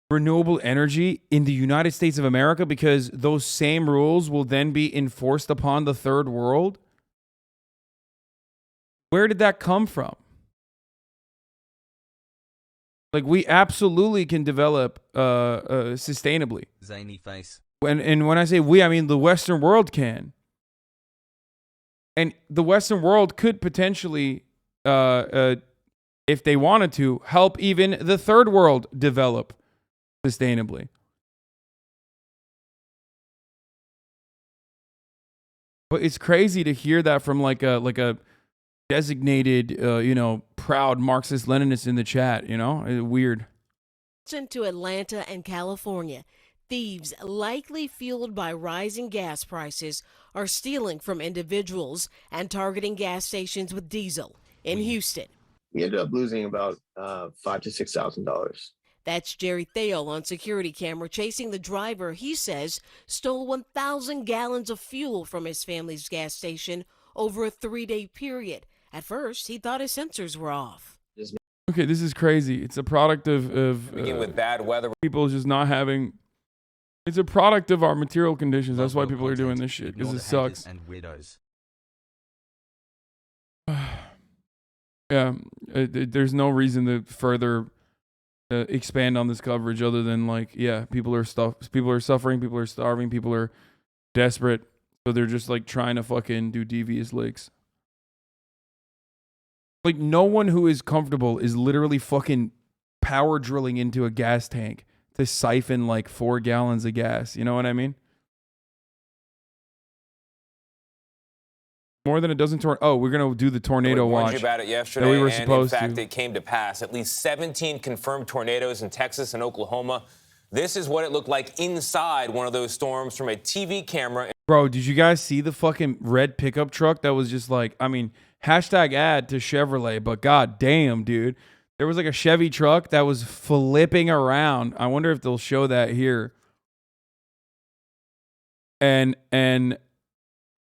renewable energy in the United States of America because those same rules will then be enforced upon the third world? Where did that come from? Like, we absolutely can develop sustainably. Zany face. And when I say we, I mean the Western world can. And the Western world could potentially, if they wanted to, help even the third world develop sustainably. But it's crazy to hear that from like a designated, you know, proud Marxist-Leninist in the chat, you know? Weird. To Atlanta and California. Thieves, likely fueled by rising gas prices, are stealing from individuals and targeting gas stations with diesel in Houston. We ended up losing about $5,000 to $6,000. That's Jerry Thale on security camera chasing the driver he says stole 1,000 gallons of fuel from his family's gas station over a 3-day period. At first, he thought his sensors were off. Okay, this is crazy. It's a product of Begin with bad weather. People just not having. It's a product of our material conditions. That's why people are doing this shit, because it sucks. And widows. Yeah, there's no reason to further expand on this coverage other than like, yeah, people are suffering, people are starving, people are desperate, so they're just like trying to fucking do devious licks. Like, no one who is comfortable is literally fucking power drilling into a gas tank to siphon like 4 gallons of gas. You know what I mean? More than a dozen Oh, we're going to do the tornado watch. We warned you about it yesterday, we were and supposed in fact, to. it came to pass. At least 17 confirmed tornadoes in Texas and Oklahoma. This is what it looked like inside one of those storms from a TV camera. Bro, did you guys see the fucking red pickup truck that was just like, I mean, hashtag ad to Chevrolet, but god damn, dude. There was like a Chevy truck that was flipping around. I wonder if they'll show that here. And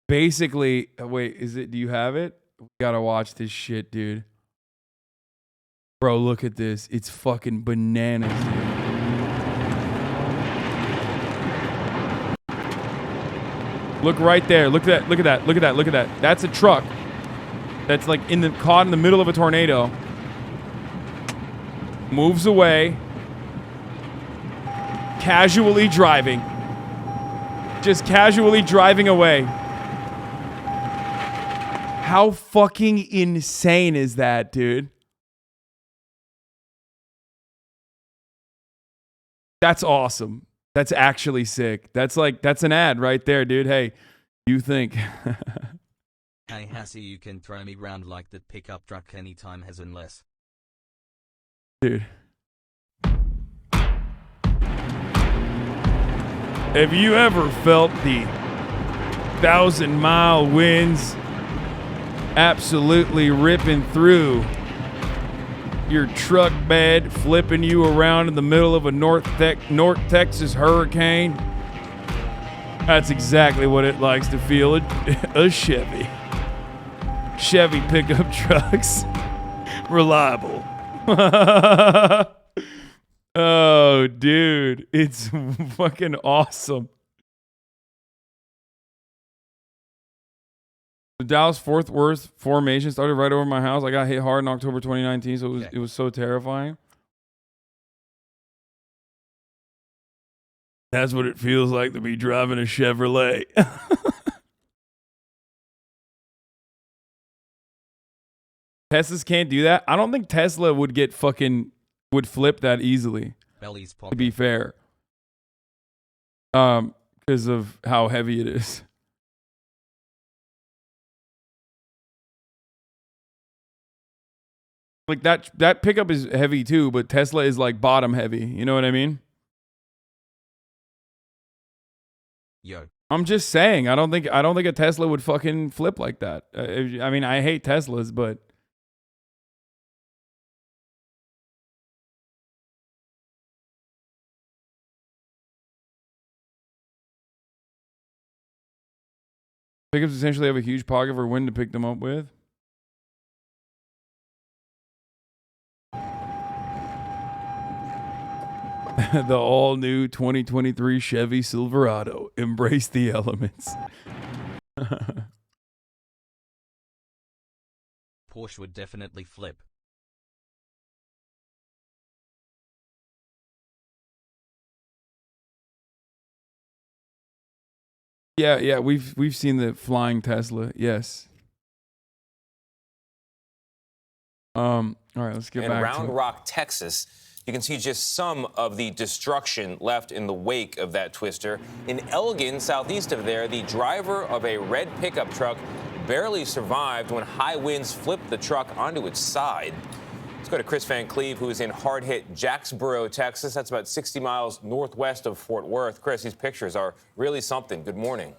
basically, wait, do you have it? We gotta watch this shit, dude. Bro, look at this. It's fucking bananas, dude. Look right there. Look at that. Look at that. Look at that. Look at that. That's a truck that's like caught in the middle of a tornado. Moves away. Casually driving. Just casually driving away. How fucking insane is that, dude? That's awesome. That's actually sick. That's an ad right there, dude. Hey, you think? Hey, Hassie, you can throw me round like that pickup truck anytime, Hasan less. Dude. Have you ever felt the 1,000-mile winds absolutely ripping through your truck bed, flipping you around in the middle of a North Texas hurricane? That's exactly what it likes to feel. A Chevy. Chevy pickup trucks. Reliable. Oh, dude. It's fucking awesome. The Dallas-Fort Worth formation started right over my house. I got hit hard in October 2019, so it was so terrifying. That's what it feels like to be driving a Chevrolet. Teslas can't do that. I don't think Tesla would flip that easily. Belly's to be fair. Because of how heavy it is. Like that pickup is heavy too, but Tesla is like bottom heavy. You know what I mean? Yo. I'm just saying, I don't think a Tesla would fucking flip like that. I mean, I hate Teslas, but pickups essentially have a huge pocket for wind to pick them up with. The all-new 2023 Chevy Silverado. Embrace the elements. Porsche would definitely flip. Yeah, we've seen the flying Tesla. Yes. All right, let's get back to Round Rock, Texas. You can see just some of the destruction left in the wake of that twister. In Elgin, southeast of there, the driver of a red pickup truck barely survived when high winds flipped the truck onto its side. Let's go to Chris Van Cleve, who is in hard-hit Jacksboro, Texas. That's about 60 miles northwest of Fort Worth. Chris, these pictures are really something. Good morning.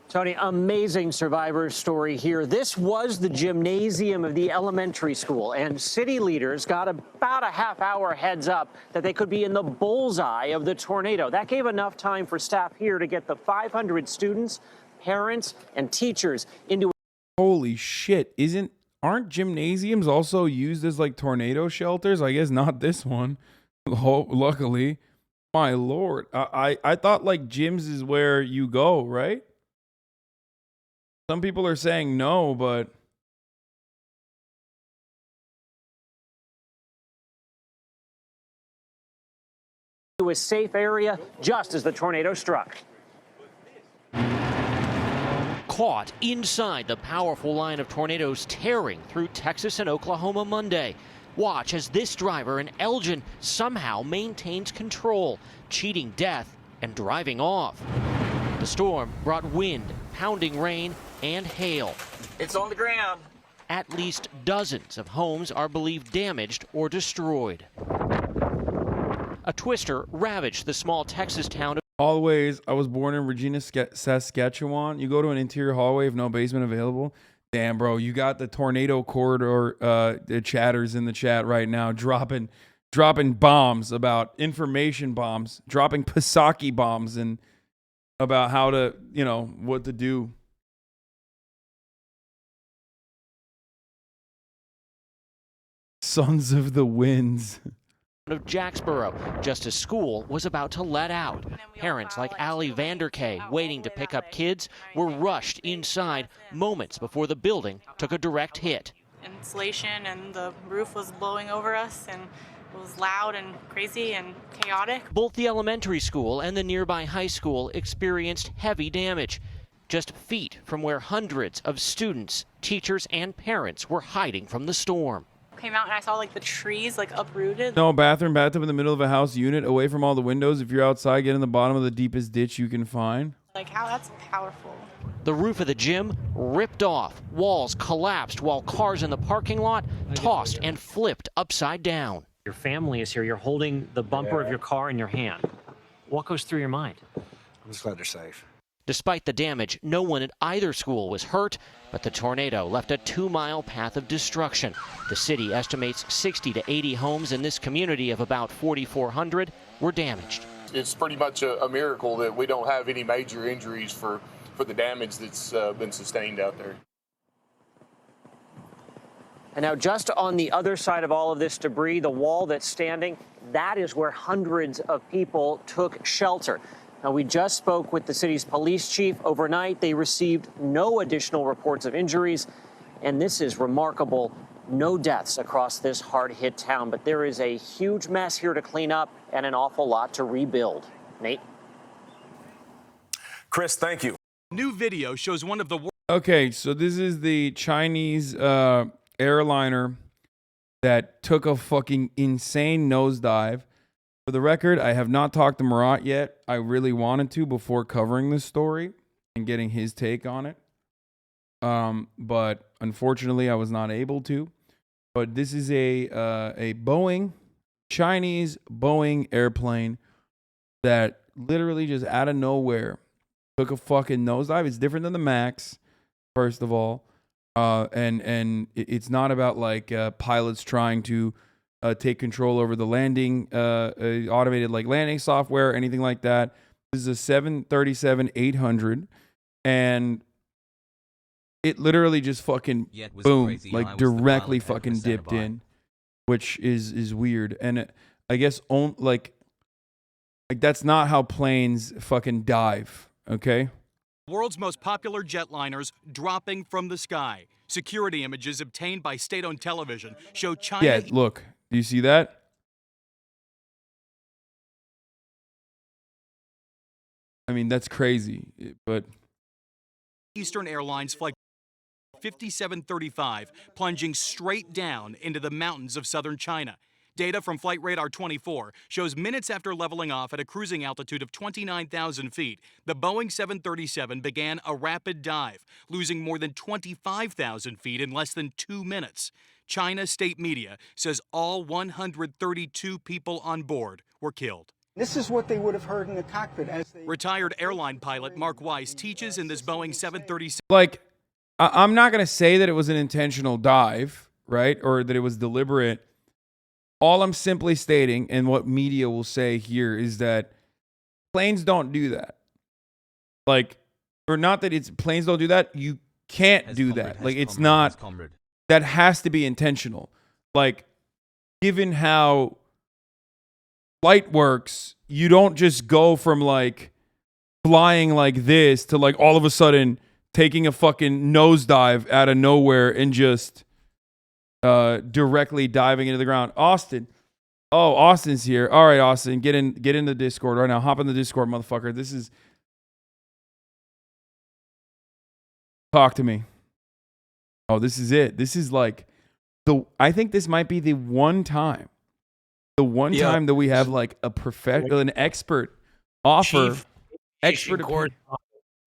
Tony, amazing survivor story here. This was the gymnasium of the elementary school, and city leaders got about a half-hour heads up that they could be in the bullseye of the tornado. That gave enough time for staff here to get the 500 students, parents and teachers into. Holy shit. Aren't gymnasiums also used as like tornado shelters? I guess not this one. Luckily. My Lord. I thought like gyms is where you go, right? Some people are saying no, but to a safe area just as the tornado struck. Caught inside the powerful line of tornadoes tearing through Texas and Oklahoma Monday. Watch as this driver in Elgin somehow maintains control, cheating death and driving off. The storm brought wind, pounding rain, and hail. It's on the ground. At least dozens of homes are believed damaged or destroyed. A twister ravaged the small Texas town of hallways. I was born in Regina, Saskatchewan. You go to an interior hallway with no basement available. Damn, bro, you got the tornado corridor the chatters in the chat right now dropping bombs about information bombs, dropping Pisaki bombs and about how to, what to do. Sons of the Winds. Of Jacksboro, just as school was about to let out. Parents like Allie Vanderkay, waiting to pick up kids, were rushed inside moments before the building took a direct hit. Insulation and the roof was blowing over us, and it was loud and crazy and chaotic. Both the elementary school and the nearby high school experienced heavy damage, just feet from where hundreds of students, teachers, and parents were hiding from the storm. Came out and I saw like the trees like uprooted. No bathtub in the middle of a house unit, away from all the windows. If you're outside, get in the bottom of the deepest ditch you can find. Like how that's powerful. The roof of the gym ripped off, walls collapsed while cars in the parking lot tossed and flipped upside down. Your family is here. You're holding the bumper of your car in your hand. What goes through your mind? I'm just glad they're safe. Despite the damage, no one at either school was hurt, but the tornado left a 2-mile path of destruction. The city estimates 60 to 80 homes in this community of about 4,400 were damaged. It's pretty much a miracle that we don't have any major injuries for the damage that's been sustained out there. And now just on the other side of all of this debris, the wall that's standing, that is where hundreds of people took shelter. Now, we just spoke with the city's police chief overnight. They received no additional reports of injuries. And this is remarkable. No deaths across this hard-hit town. But there is a huge mess here to clean up and an awful lot to rebuild. Nate? Chris, thank you. New video shows one of the... Okay, so this is the Chinese airliner that took a fucking insane nosedive. For the record, I have not talked to Murat yet. I really wanted to before covering this story and getting his take on it. But unfortunately, I was not able to. But this is a Boeing, Chinese Boeing airplane that literally just out of nowhere took a fucking nosedive. It's different than the Max, first of all. And it's not about like pilots trying to take control over the landing, automated like landing software, anything like that. This is a 737-800, and it literally just fucking boom, like directly fucking dipped in, which is weird. And I guess like that's not how planes fucking dive. Okay. World's most popular jetliners dropping from the sky. Security images obtained by state-owned television show China. Yeah, look. Do you see that? I mean, that's crazy, but... Eastern Airlines Flight 5735 plunging straight down into the mountains of southern China. Data from Flight Radar 24 shows minutes after leveling off at a cruising altitude of 29,000 feet, the Boeing 737 began a rapid dive, losing more than 25,000 feet in less than 2 minutes. China state media says all 132 people on board were killed. This is what they would have heard in the cockpit as they... Retired airline pilot Mark Weiss teaches in this Boeing 737. Like, I'm not going to say that it was an intentional dive, right? Or that it was deliberate. All I'm simply stating, and what media will say here, is that planes don't do that. Like, or not that it's planes don't do that. You can't do that. Like it's not. That has to be intentional. Like, given how flight works, you don't just go from like flying like this to like all of a sudden taking a fucking nosedive out of nowhere and just directly diving into the ground. Austin. Oh, Austin's here. All right, Austin, get in the Discord right now. Hop in the Discord, motherfucker. This is talk to me. Oh, this is it. This is like I think this might be the one time that we have like an expert offer. Expert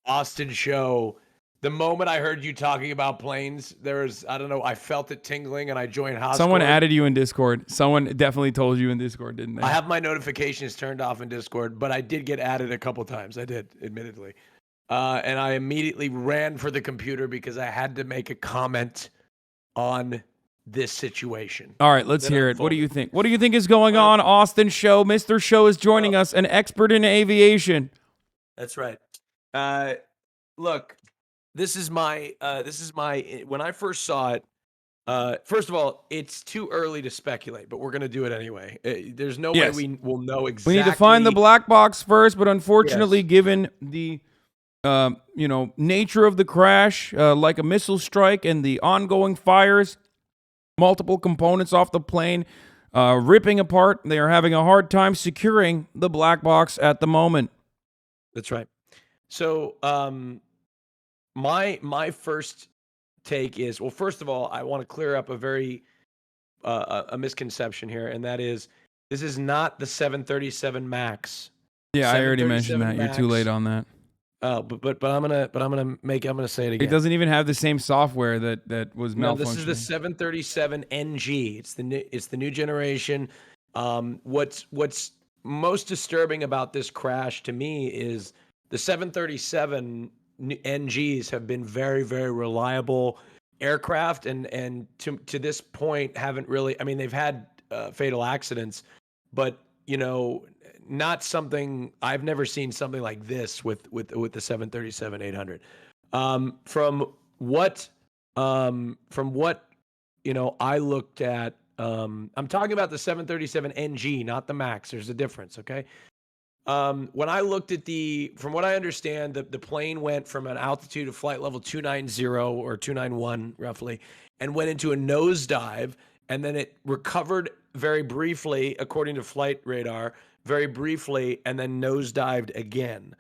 Austin show. The moment I heard you talking about planes, there was, I don't know, I felt it tingling and I joined Hasan. Someone added you in Discord. Someone definitely told you in Discord, didn't they? I have my notifications turned off in Discord, but I did get added a couple times. I did, admittedly. And I immediately ran for the computer because I had to make a comment on this situation. All right, let's hear it. What do you think? What do you think is going on, Austin Show? Mr. Show is joining us, an expert in aviation. That's right. Look, this is my when I first saw it, first of all, it's too early to speculate, but we're going to do it anyway. There's no way we will know exactly. We need to find the black box first, but unfortunately, given the nature of the crash, like a missile strike and the ongoing fires, multiple components off the plane ripping apart, they are having a hard time securing the black box at the moment. That's right. So my first take is, well, first of all, I want to clear up a misconception here, and that is this is not the 737 MAX. Yeah, I already mentioned that. You're too late on that. Oh, but I'm gonna say it again. It doesn't even have the same software that was malfunctioning. No, this is the 737 NG. It's the new generation. What's most disturbing about this crash to me is the 737 NGs have been very, very reliable aircraft, and to this point haven't really. I mean, they've had fatal accidents, but not something. I've never seen something like this with the 737-800. From what I looked at. I'm talking about the 737 NG, not the MAX. There's a difference, okay? When I looked at from what I understand, the plane went from an altitude of flight level 290 or 291 roughly, and went into a nosedive, and then it recovered very briefly, according to flight radar, very briefly, and then nosedived again.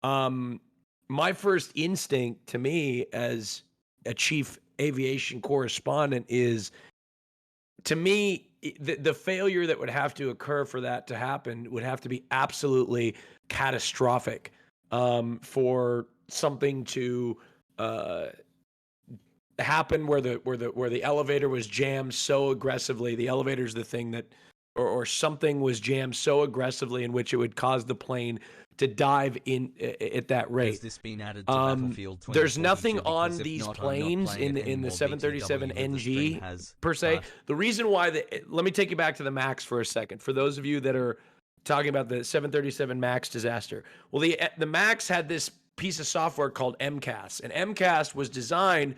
My first instinct, to me, as a chief aviation correspondent, is, to me, the failure that would have to occur for that to happen would have to be absolutely catastrophic for something to happen where the elevator was jammed so aggressively. The elevator is the thing that, or something was jammed so aggressively in which it would cause the plane to dive in at that rate. Has this been added to Battlefield 2042? There's nothing on these planes in the 737 NG per se. The reason why let me take you back to the MAX for a second. For those of you that are talking about the 737 MAX disaster, well, the MAX had this piece of software called MCAS, and MCAS was designed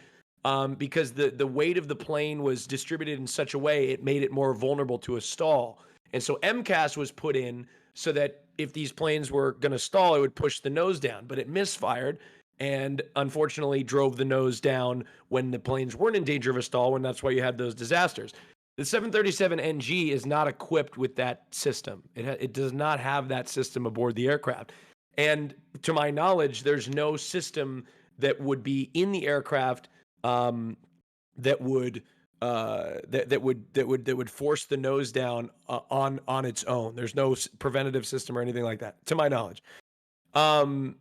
because the weight of the plane was distributed in such a way it made it more vulnerable to a stall. And so MCAS was put in so that if these planes were going to stall, it would push the nose down, but it misfired and unfortunately drove the nose down when the planes weren't in danger of a stall, and that's why you had those disasters. The 737 NG is not equipped with that system. It does not have that system aboard the aircraft. And to my knowledge, there's no system that would be in the aircraft that would force the nose down on its own. There's no preventative system or anything like that, to my knowledge, in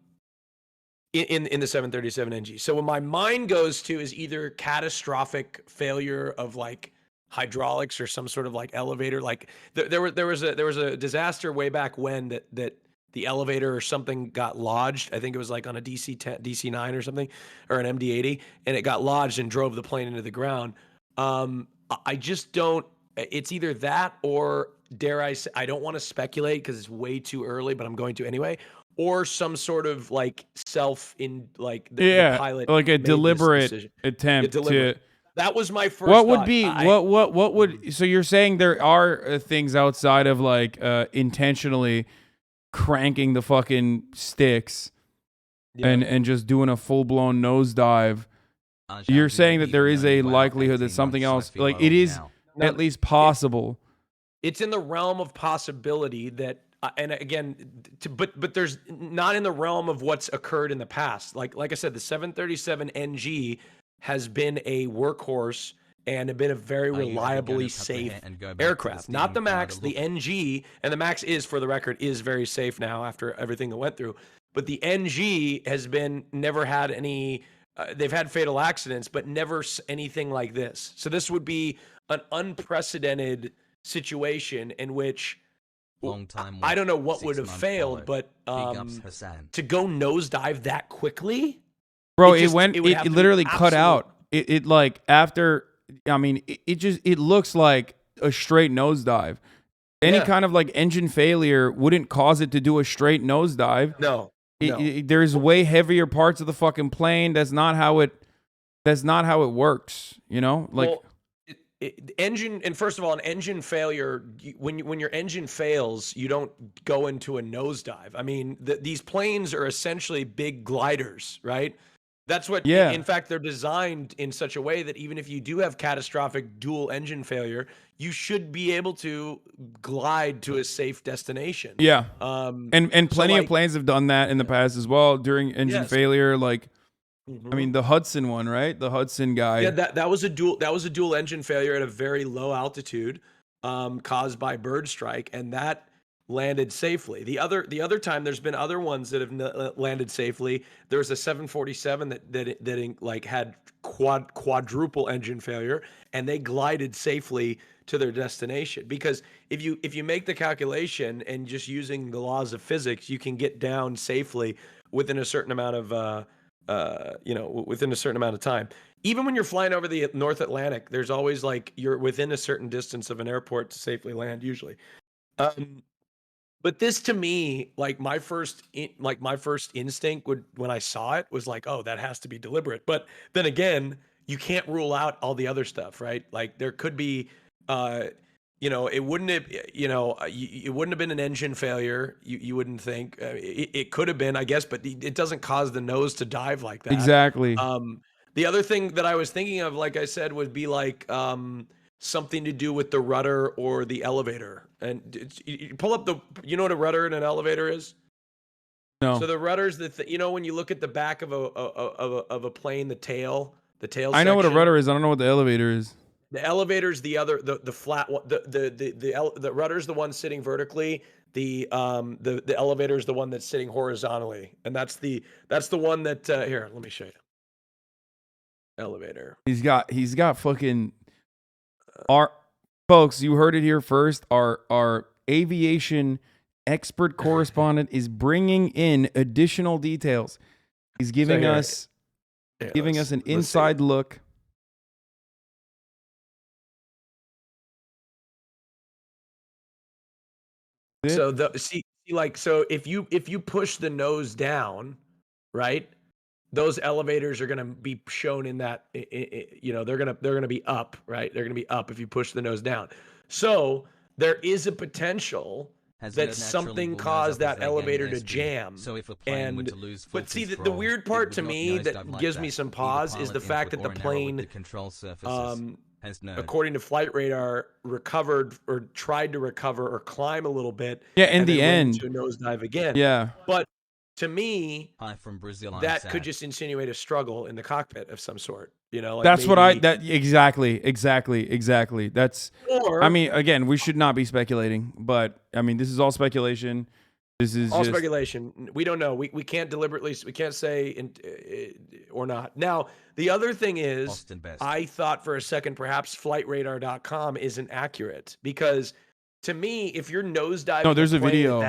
the 737 NG. So what my mind goes to is either catastrophic failure of like hydraulics or some sort of like elevator. Like there was a disaster way back when that the elevator or something got lodged. I think it was like on a DC-9 or something, or an MD-80, and it got lodged and drove the plane into the ground. I just don't, it's either that, or dare I say, I don't want to speculate because it's way too early, but I'm going to anyway, or some sort of like yeah, pilot like a made this deliberate decision. attempt Deliberate. to. That was my first. What would thought. be what would so you're saying there are things outside of like intentionally cranking the fucking sticks and just doing a full blown nosedive. You're saying that there is a likelihood that something else, like it is at least possible. It's in the realm of possibility that, and again, but there's not in the realm of what's occurred in the past. Like I said, the 737 NG has been a workhorse and been a very reliably safe aircraft. Not the MAX, the NG, and the MAX is, for the record, is very safe now after everything that went through. But the NG has never had any. They've had fatal accidents, but never anything like this. So this would be an unprecedented situation in which I don't know what would have failed, but to go nosedive that quickly, bro, it literally cut out. It like after. I mean, it looks like a straight nosedive. Any kind of like engine failure wouldn't cause it to do a straight nosedive. No. There's way heavier parts of the fucking plane. That's not how it works. You know, like. Well, engine, and first of all, an engine failure, when your engine fails, you don't go into a nosedive. I mean, these planes are essentially big gliders, right? That's what, in fact, they're designed in such a way that even if you do have catastrophic dual engine failure, you should be able to glide to a safe destination. Yeah. And plenty of planes have done that in the past as well during engine failure. Like, I mean, the Hudson one, right? The Hudson guy. Yeah, that was a dual engine failure at a very low altitude, caused by bird strike, and that landed safely. The other time, there's been other ones that have landed safely. There was a 747 that like had quadruple engine failure, and they glided safely to their destination. Because if you make the calculation and just using the laws of physics, you can get down safely within a certain amount of within a certain amount of time. Even when you're flying over the North Atlantic, there's always like you're within a certain distance of an airport to safely land usually. But this, to me, like my first instinct when I saw it was like, oh, that has to be deliberate. But then again, you can't rule out all the other stuff, right? Like there could be, it wouldn't have, it wouldn't have been an engine failure. You wouldn't think it could have been, I guess, but it doesn't cause the nose to dive like that. Exactly. The other thing that I was thinking of, like I said, would be like something to do with the rudder or the elevator. And you pull up you know what a rudder in an elevator is? No. So the rudder's when you look at the back of a plane, the tail I know what a rudder is. I don't know what the elevator is. The elevator's the flat one. The rudder's the one sitting vertically. The elevator's the one that's sitting horizontally, and that's the one that here. Let me show you. Elevator. He's got fucking. Our folks, you heard it here first. Our aviation expert correspondent is bringing in additional details. He's giving us an inside look. So so if you push the nose down, right? Those elevators are going to be shown in that, they're going to be up, right? They're going to be up if you push the nose down. So there is a potential that something caused that elevator to jam. So if a plane were to lose but see, the weird part to me that gives me some pause is the fact that the plane, according to flight radar, recovered or tried to recover or climb a little bit. Yeah, in the end, to nosedive again. Yeah, but to me, Hi from Brazil, that could just insinuate a struggle in the cockpit of some sort. Like that's exactly. That's, I mean, again, we should not be speculating, but I mean, this is all speculation. This is all speculation. We don't know. We can't deliberately, we can't say or not. Now, the other thing is, I thought for a second, perhaps flightradar.com isn't accurate, because to me, if you're nosediving, no, there's a video.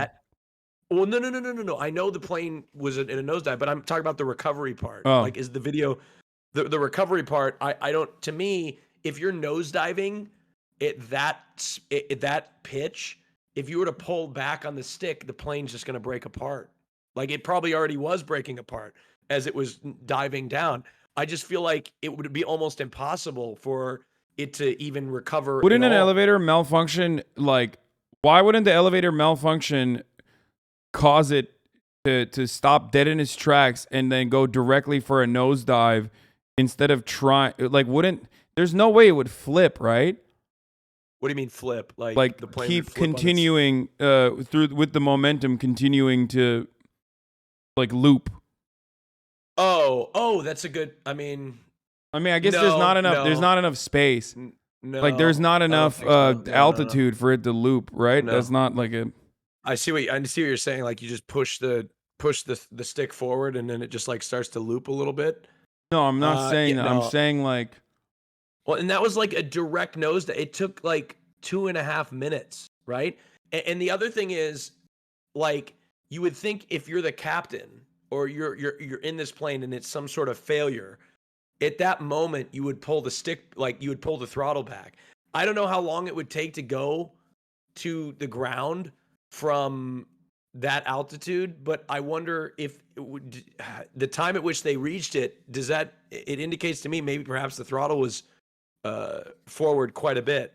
Well, no. I know the plane was in a nosedive, but I'm talking about the recovery part. Oh. Like, is the video, the recovery part, I don't, to me, if you're nosediving at that pitch, if you were to pull back on the stick, the plane's just going to break apart. Like it probably already was breaking apart as it was diving down. I just feel like it would be almost impossible for it to even recover. Wouldn't an elevator malfunction, like, why wouldn't the elevator malfunction cause it to stop dead in its tracks and then go directly for a nosedive instead of trying? Like, there's no way it would flip, right? What do you mean flip? Like the plane keep continuing with the momentum continuing to like loop. Oh, that's a good. I mean, I guess there's not enough. There's not enough space. No, like there's not enough altitude for it to loop, right? No. That's not like a. I see what you're saying. Like you just push the stick forward and then it just like starts to loop a little bit. No, I'm not saying that. I'm saying like. Well, and that was like a direct nose. It took like 2.5 minutes, right? And the other thing is, like, you would think if you're the captain or you're in this plane and it's some sort of failure, at that moment you would pull the stick, like you would pull the throttle back. I don't know how long it would take to go to the ground from that altitude, but I wonder if the time at which they reached it, it indicates to me maybe perhaps the throttle was forward quite a bit.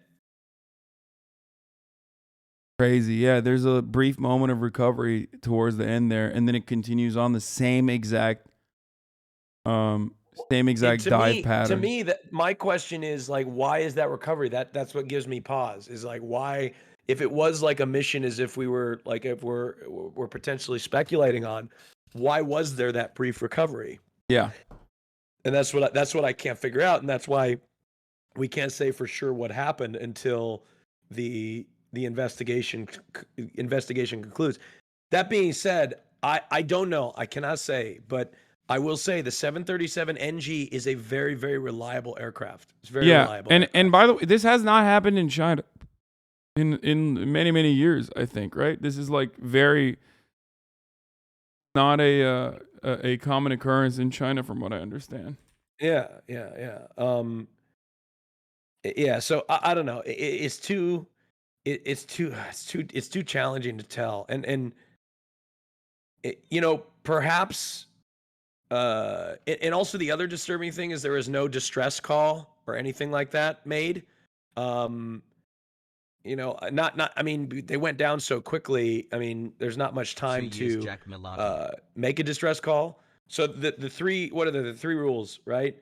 Crazy. Yeah, there's a brief moment of recovery towards the end there, and then it continues on the same exact dive pattern. To me, that my question is like, why is that recovery? That's what gives me pause. Is like, why, if it was like a mission, as if we were like, if we're potentially speculating on, why was there that brief recovery? Yeah, and that's what I can't figure out, and that's why we can't say for sure what happened until the investigation concludes. That being said, I don't know. I cannot say, but I will say the 737 NG is a very, very reliable aircraft. It's very reliable. And by the way, this has not happened in China in many, many years, I think, right? This is like very not a common occurrence in China from what I understand. Yeah. So I don't know. It's too challenging to tell. And perhaps, and also the other disturbing thing is there is no distress call or anything like that made. I mean, they went down so quickly. I mean, there's not much time to make a distress call. So the three rules, right?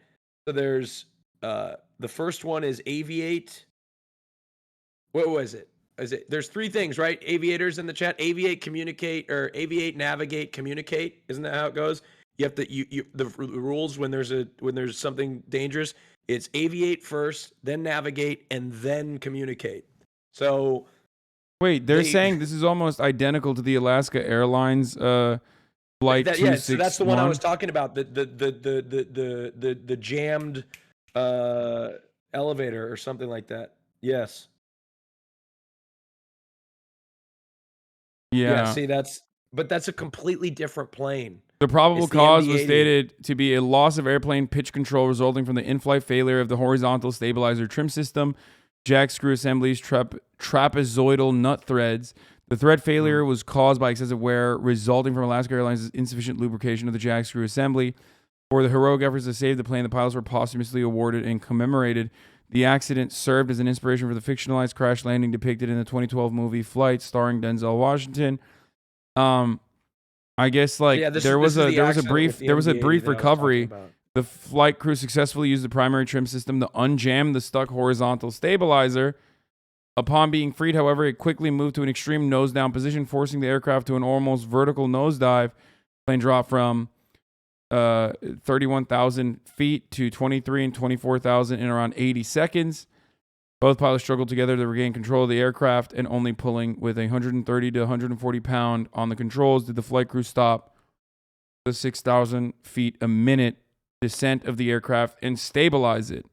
So there's the first one is aviate. What was it? There's three things, right? Aviators in the chat: aviate, communicate, or aviate, navigate, communicate. Isn't that how it goes? You have to the rules when there's something dangerous. It's aviate first, then navigate, and then communicate. So wait, they're saying this is almost identical to the Alaska Airlines flight 261. Yeah, so that's the one I was talking about. The jammed elevator or something like that. Yes. Yeah. See, that's a completely different plane. The probable cause was stated to be a loss of airplane pitch control resulting from the in-flight failure of the horizontal stabilizer trim system, jack screw assemblies, trapezoidal nut threads. The thread failure was caused by excessive wear resulting from Alaska Airlines' insufficient lubrication of the jack screw assembly. For the heroic efforts to save the plane, the pilots were posthumously awarded and commemorated. The accident served as an inspiration for the fictionalized crash landing depicted in the 2012 movie Flight, starring Denzel Washington. I guess there was a brief recovery. The flight crew successfully used the primary trim system to unjam the stuck horizontal stabilizer. Upon being freed, however, it quickly moved to an extreme nose down position, forcing the aircraft to an almost vertical nosedive. Plane dropped from 31,000 feet to 23 and 24,000 in around 80 seconds. Both pilots struggled together to regain control of the aircraft, and only pulling with 130 to 140 pound on the controls did the flight crew stop the 6,000 feet a minute descent of the aircraft and stabilize it.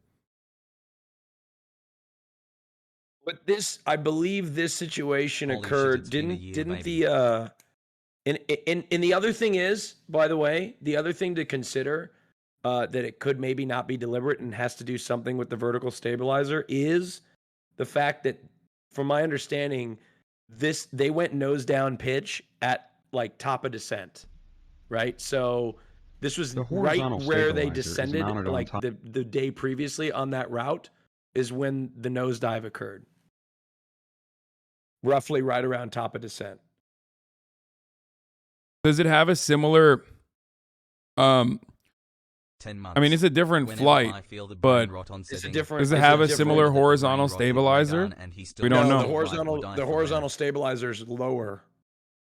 But I believe this situation occurred. Didn't the and the other thing is, by the way, the other thing to consider that it could maybe not be deliberate and has to do something with the vertical stabilizer is the fact that, from my understanding, they went nose down pitch at like top of descent. right? So this was The right horizontal where they stabilizer is descended, mounted on like top. the day previously on that route is when the nosedive occurred. Roughly right around top of descent. Does it have a similar 10 months. I mean, it's a different Whenever flight, I feel the but brain rot on It's a setting, different. does it it's have a different- similar the brain horizontal rot hit my stabilizer? gun and he still We don't No, know. the horizontal Would I the from horizontal stabilizer is lower.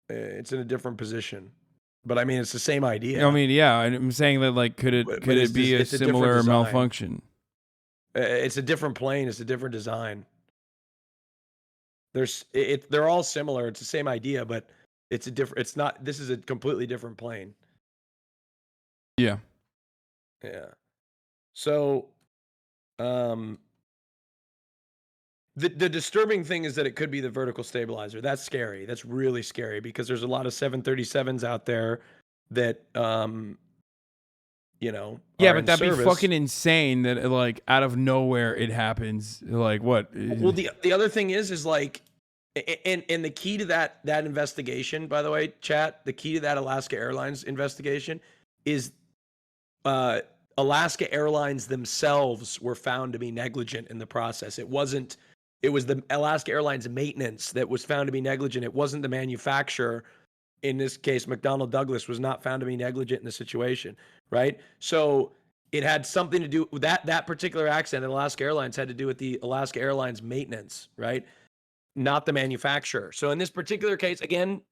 It's in a different position, but I mean it's the same idea. I mean, yeah, I'm saying that like could But it it's be just- a it's a different similar design. malfunction? It's a different plane. It's a different design. They're all similar. It's the same idea, but it's a different. It's not. This is a completely different plane. Yeah. Yeah. So, the disturbing thing is that it could be the vertical stabilizer. That's scary. That's really scary because there's a lot of 737s out there that Yeah, are but in that'd be service. fucking insane that like out of nowhere it happens. Like what? Well, the other thing is like, and the key to that investigation, by the way, chat, the key to that Alaska Airlines investigation is Alaska Airlines themselves were found to be negligent in the process. It was the Alaska Airlines maintenance that was found to be negligent. It wasn't the manufacturer. In this case, McDonnell Douglas was not found to be negligent in the situation, right? So it had something to do with that particular accident at Alaska Airlines had to do with the Alaska Airlines maintenance, right? Not the manufacturer. So in this particular case, again,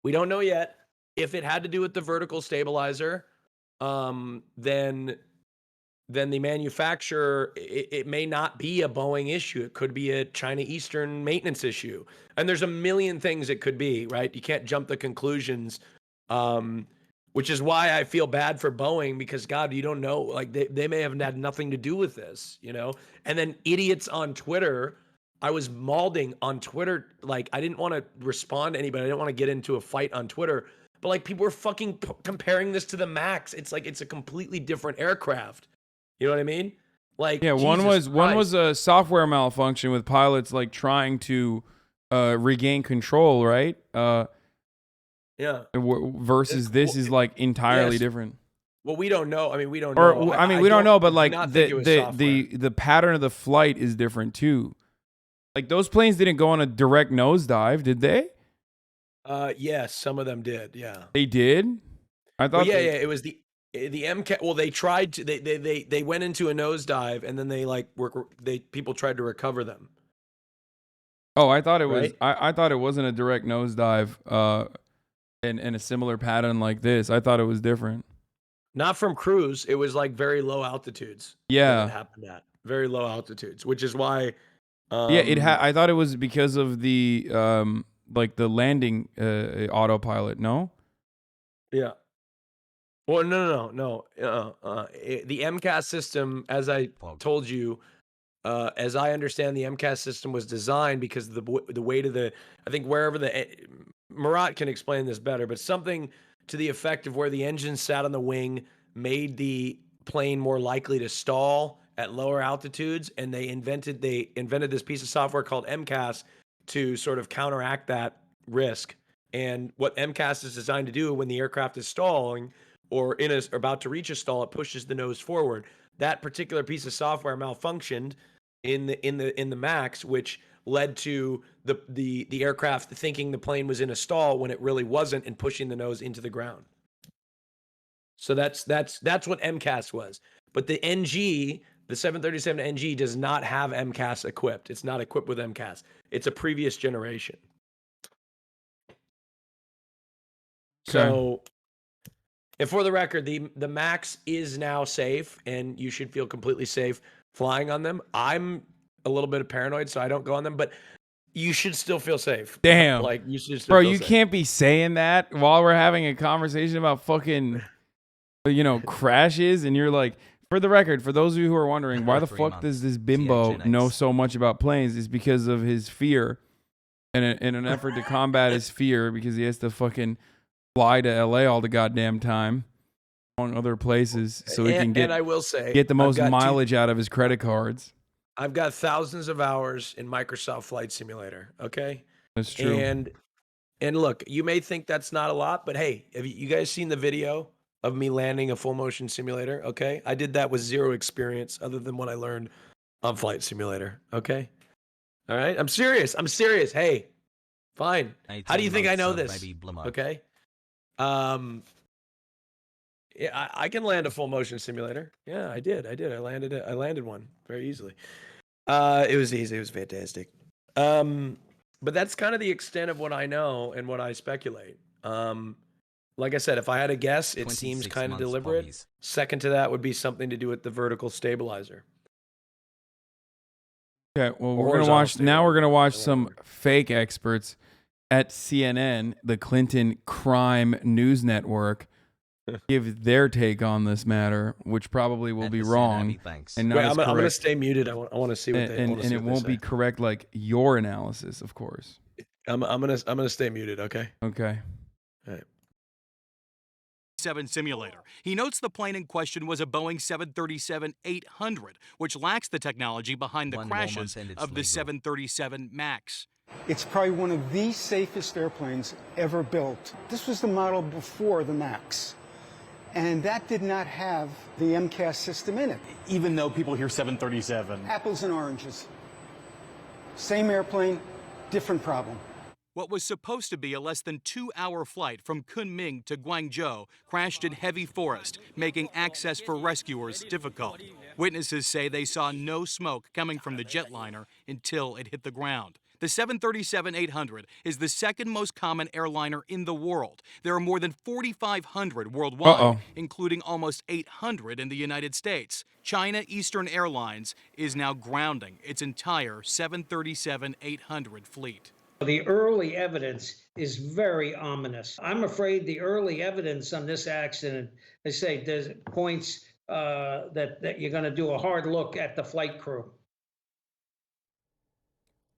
we don't know yet if it had to do with the vertical stabilizer. Then the manufacturer, it may not be a Boeing issue. It could be a China Eastern maintenance issue. And there's a million things it could be, right? You can't jump to conclusions, which is why I feel bad for Boeing because, God, you don't know. Like, they may have had nothing to do with this, And then idiots on Twitter, I was mauling on Twitter. Like, I didn't want to respond to anybody. I didn't want to get into a fight on Twitter. But, like, people were fucking comparing this to the MAX. It's like it's a completely different aircraft. You know what I mean? Like, yeah, one was a software malfunction with pilots like trying to regain control, right? Yeah. Versus this is like entirely different. Well, we don't know. I mean, we don't know. I mean, we don't know, but like the the pattern of the flight is different too. Like those planes didn't go on a direct nosedive, did they? Yes, some of them did. Yeah, they did. I thought. Well, yeah. It was the MCAS. Well, they tried to. They went into a nosedive, and then people tried to recover them. Oh, I thought it was. Right? I thought it wasn't a direct nosedive. In a similar pattern like this, I thought it was different. Not from Cruz. It was like very low altitudes. Yeah, it happened at very low altitudes, which is why. I thought it was because of the like the landing autopilot. No. Yeah. Well, no. The MCAS system, as I told you, as I understand, the MCAS system was designed because the weight of I think wherever Murat can explain this better, but something to the effect of where the engine sat on the wing made the plane more likely to stall at lower altitudes, and they invented this piece of software called MCAS to sort of counteract that risk. And what MCAS is designed to do when the aircraft is stalling or about to reach a stall, it pushes the nose forward. That particular piece of software malfunctioned in the MAX, which led to the aircraft thinking the plane was in a stall when it really wasn't, and pushing the nose into the ground. So that's what MCAS was. But the NG, the 737 NG, does not have MCAS equipped. It's not equipped with MCAS. It's a previous generation. Okay. So, and for the record, the MAX is now safe, and you should feel completely safe flying on them. I'm a little bit paranoid, so I don't go on them, but you should still feel safe. Damn. Like, you should still Bro, feel you safe. can't be saying that while we're having a conversation about fucking, crashes, and you're like, for the record, for those of you who are wondering, why the fuck does this bimbo know so much about planes? It's because of his fear, and in an effort to combat his fear, because he has to fucking fly to LA all the goddamn time, among other places, so he can And I will say, get the I've most got mileage out of his credit cards. I've got thousands of hours in Microsoft Flight Simulator, okay? That's true. And And look, you may think that's not a lot, but hey, have you guys seen the video of me landing a full motion simulator? Okay. I did that with zero experience other than what I learned on Flight Simulator. Okay. All right. I'm serious. Hey, fine. How do you think I know this? Okay. Yeah, I can land a full motion simulator. Yeah, I did. I landed it. I landed one very easily. It was easy. It was fantastic. But that's kind of the extent of what I know and what I speculate. Like I said, if I had to guess, it seems kind of deliberate. Bobbies. Second to that would be something to do with the vertical stabilizer. Okay, well, we're gonna watch some fake experts at CNN, the Clinton crime news network, give their take on this matter, which probably will be wrong. And not I'm going to stay muted. I want to see what they and it won't be correct like your analysis, of course. I'm gonna stay muted. Okay. Okay. All right. Simulator. He notes the plane in question was a Boeing 737-800, which lacks the technology behind the crashes of the 737 MAX. It's probably one of the safest airplanes ever built. This was the model before the MAX. And that did not have the MCAS system in it. Even though people hear 737. Apples and oranges. Same airplane, different problem. What was supposed to be a less than 2-hour flight from Kunming to Guangzhou crashed in heavy forest, making access for rescuers difficult. Witnesses say they saw no smoke coming from the jetliner until it hit the ground. The 737-800 is the second most common airliner in the world. There are more than 4,500 worldwide, including almost 800 in the United States. China Eastern Airlines is now grounding its entire 737-800 fleet. The early evidence is very ominous. I'm afraid the early evidence on this accident, they say, there's points that you're going to do a hard look at the flight crew.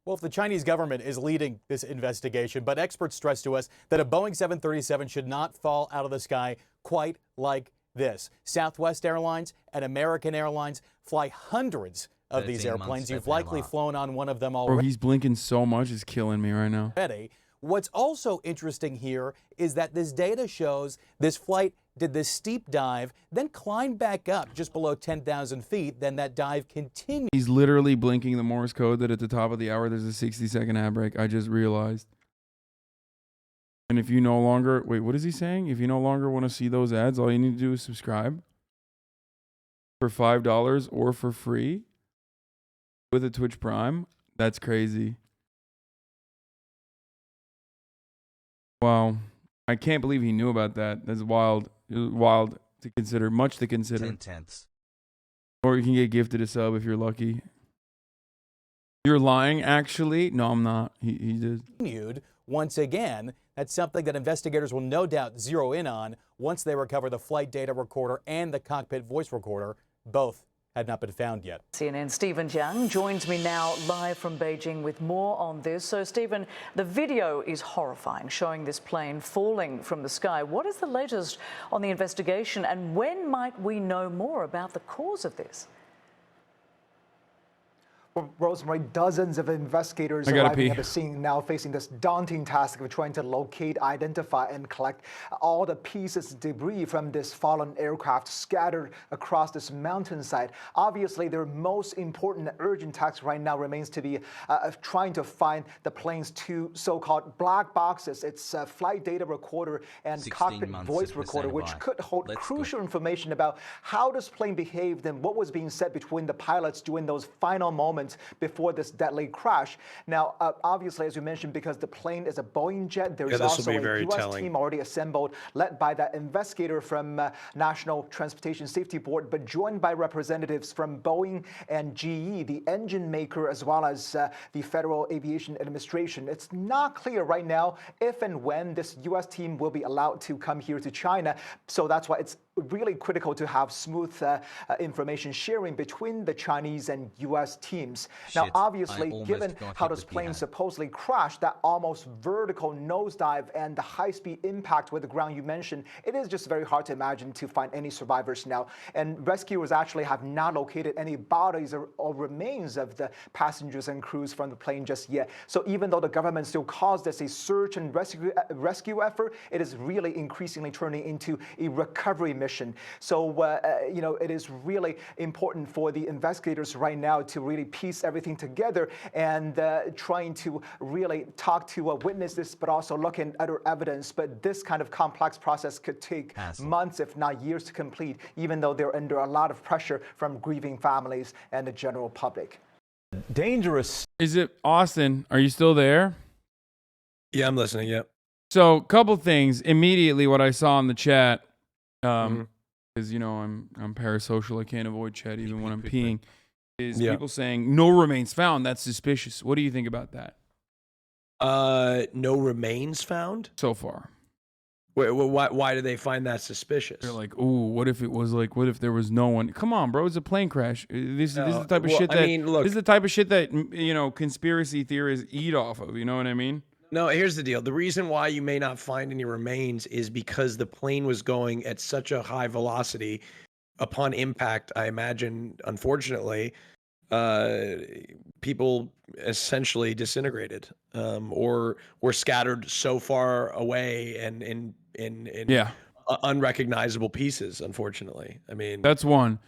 Well, if the Chinese government is leading this investigation, but experts stress to us that a Boeing 737 should not fall out of the sky quite like this. Southwest Airlines and American Airlines fly hundreds of these airplanes. You've likely flown on one of them already. Bro, he's blinking so much, it's killing me right now. What's also interesting here is that this data shows this flight did this steep dive, then climbed back up just below 10,000 feet. Then that dive continued. He's literally blinking the Morse code that at the top of the hour there's a 60-second ad break. I just realized. And if you no longer, wait, what is he saying? If you no longer want to see those ads, all you need to do is subscribe for $5 or for free with a Twitch Prime. That's crazy. Wow. I can't believe he knew about that. That's wild. Wild to consider. Much to consider. 10/10. Or you can get gifted a sub if you're lucky. You're lying, actually? No, I'm not. He did. Continued once again. That's something that investigators will no doubt zero in on once they recover the flight data recorder and the cockpit voice recorder. Both had not been found yet. CNN Stephen Jiang joins me now live from Beijing with more on this. So, Stephen, the video is horrifying, showing this plane falling from the sky. What is the latest on the investigation, and when might we know more about the cause of this? Well, Rosemary, dozens of investigators arriving at the scene now facing this daunting task of trying to locate, identify, and collect all the pieces, debris from this fallen aircraft scattered across this mountainside. Obviously, their most important and urgent task right now remains to be trying to find the plane's two so-called black boxes. It's a flight data recorder and cockpit voice recorder, which could hold crucial information about how this plane behaved and what was being said between the pilots during those final moments before this deadly crash. Now, obviously, as you mentioned, because the plane is a Boeing jet, there's also a U.S. team already assembled, led by that investigator from National Transportation Safety Board, but joined by representatives from Boeing and GE, the engine maker, as well as the Federal Aviation Administration. It's not clear right now if and when this U.S. team will be allowed to come here to China, so that's why it's really critical to have smooth information sharing between the Chinese and U.S. teams. Now, obviously, given how this plane supposedly crashed, that almost vertical nosedive and the high-speed impact with the ground you mentioned, it is just very hard to imagine to find any survivors now. And rescuers actually have not located any bodies or remains of the passengers and crews from the plane just yet. So even though the government still calls this a search and rescue effort, it is really increasingly turning into a recovery mission. So, it is really important for the investigators right now to really piece everything together and trying to really talk to witnesses, but also look at other evidence. But this kind of complex process could take months, if not years, to complete, even though they're under a lot of pressure from grieving families and the general public. Dangerous. Is it Austin? Are you still there? Yeah, I'm listening. Yep. So, couple things. Immediately, what I saw in the chat, because I'm parasocial, I can't avoid chat even when I'm peeing. Is people saying no remains found? That's suspicious. What do you think about that? No remains found so far. Why do they find that suspicious? They're like, ooh, what if it was like, what if there was no one? Come on, bro, it's a plane crash. This is the type of shit that this is the type of shit that conspiracy theorists eat off of. You know what I mean? No, here's the deal. The reason why you may not find any remains is because the plane was going at such a high velocity. Upon impact, I imagine, unfortunately, people essentially disintegrated or were scattered so far away and in unrecognizable pieces, unfortunately. I mean, that's one.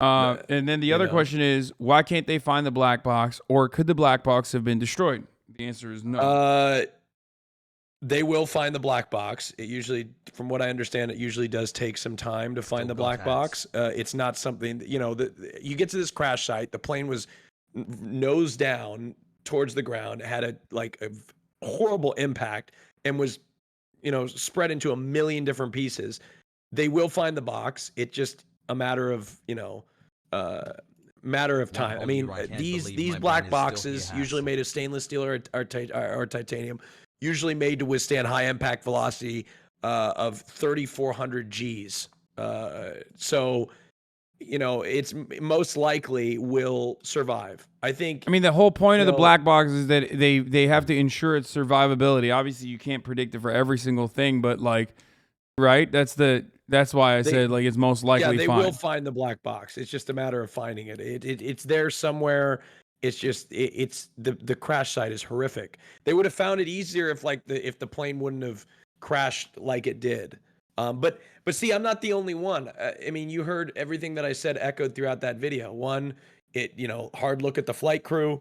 And then the other question is, why can't they find the black box, or could the black box have been destroyed? The answer is no. They will find the black box. It usually, from what I understand, it usually does take some time to find the black box. It's not something that, you get to this crash site. The plane was nose down towards the ground, had a horrible impact, and was, spread into a million different pieces. They will find the box. It's just a matter of, time. I mean, these black boxes, usually made of stainless steel or titanium, usually made to withstand high impact velocity of 3,400 Gs. So, it's most likely will survive. I think. The whole point of the black box is that they have to ensure its survivability. Obviously, you can't predict it for every single thing, but right? That's why I said it's most likely. Yeah, they will find the black box. It's just a matter of finding it. It's there somewhere. It's just it's the crash site is horrific. They would have found it easier if the plane wouldn't have crashed like it did. But see, I'm not the only one. You heard everything that I said echoed throughout that video. One, hard look at the flight crew.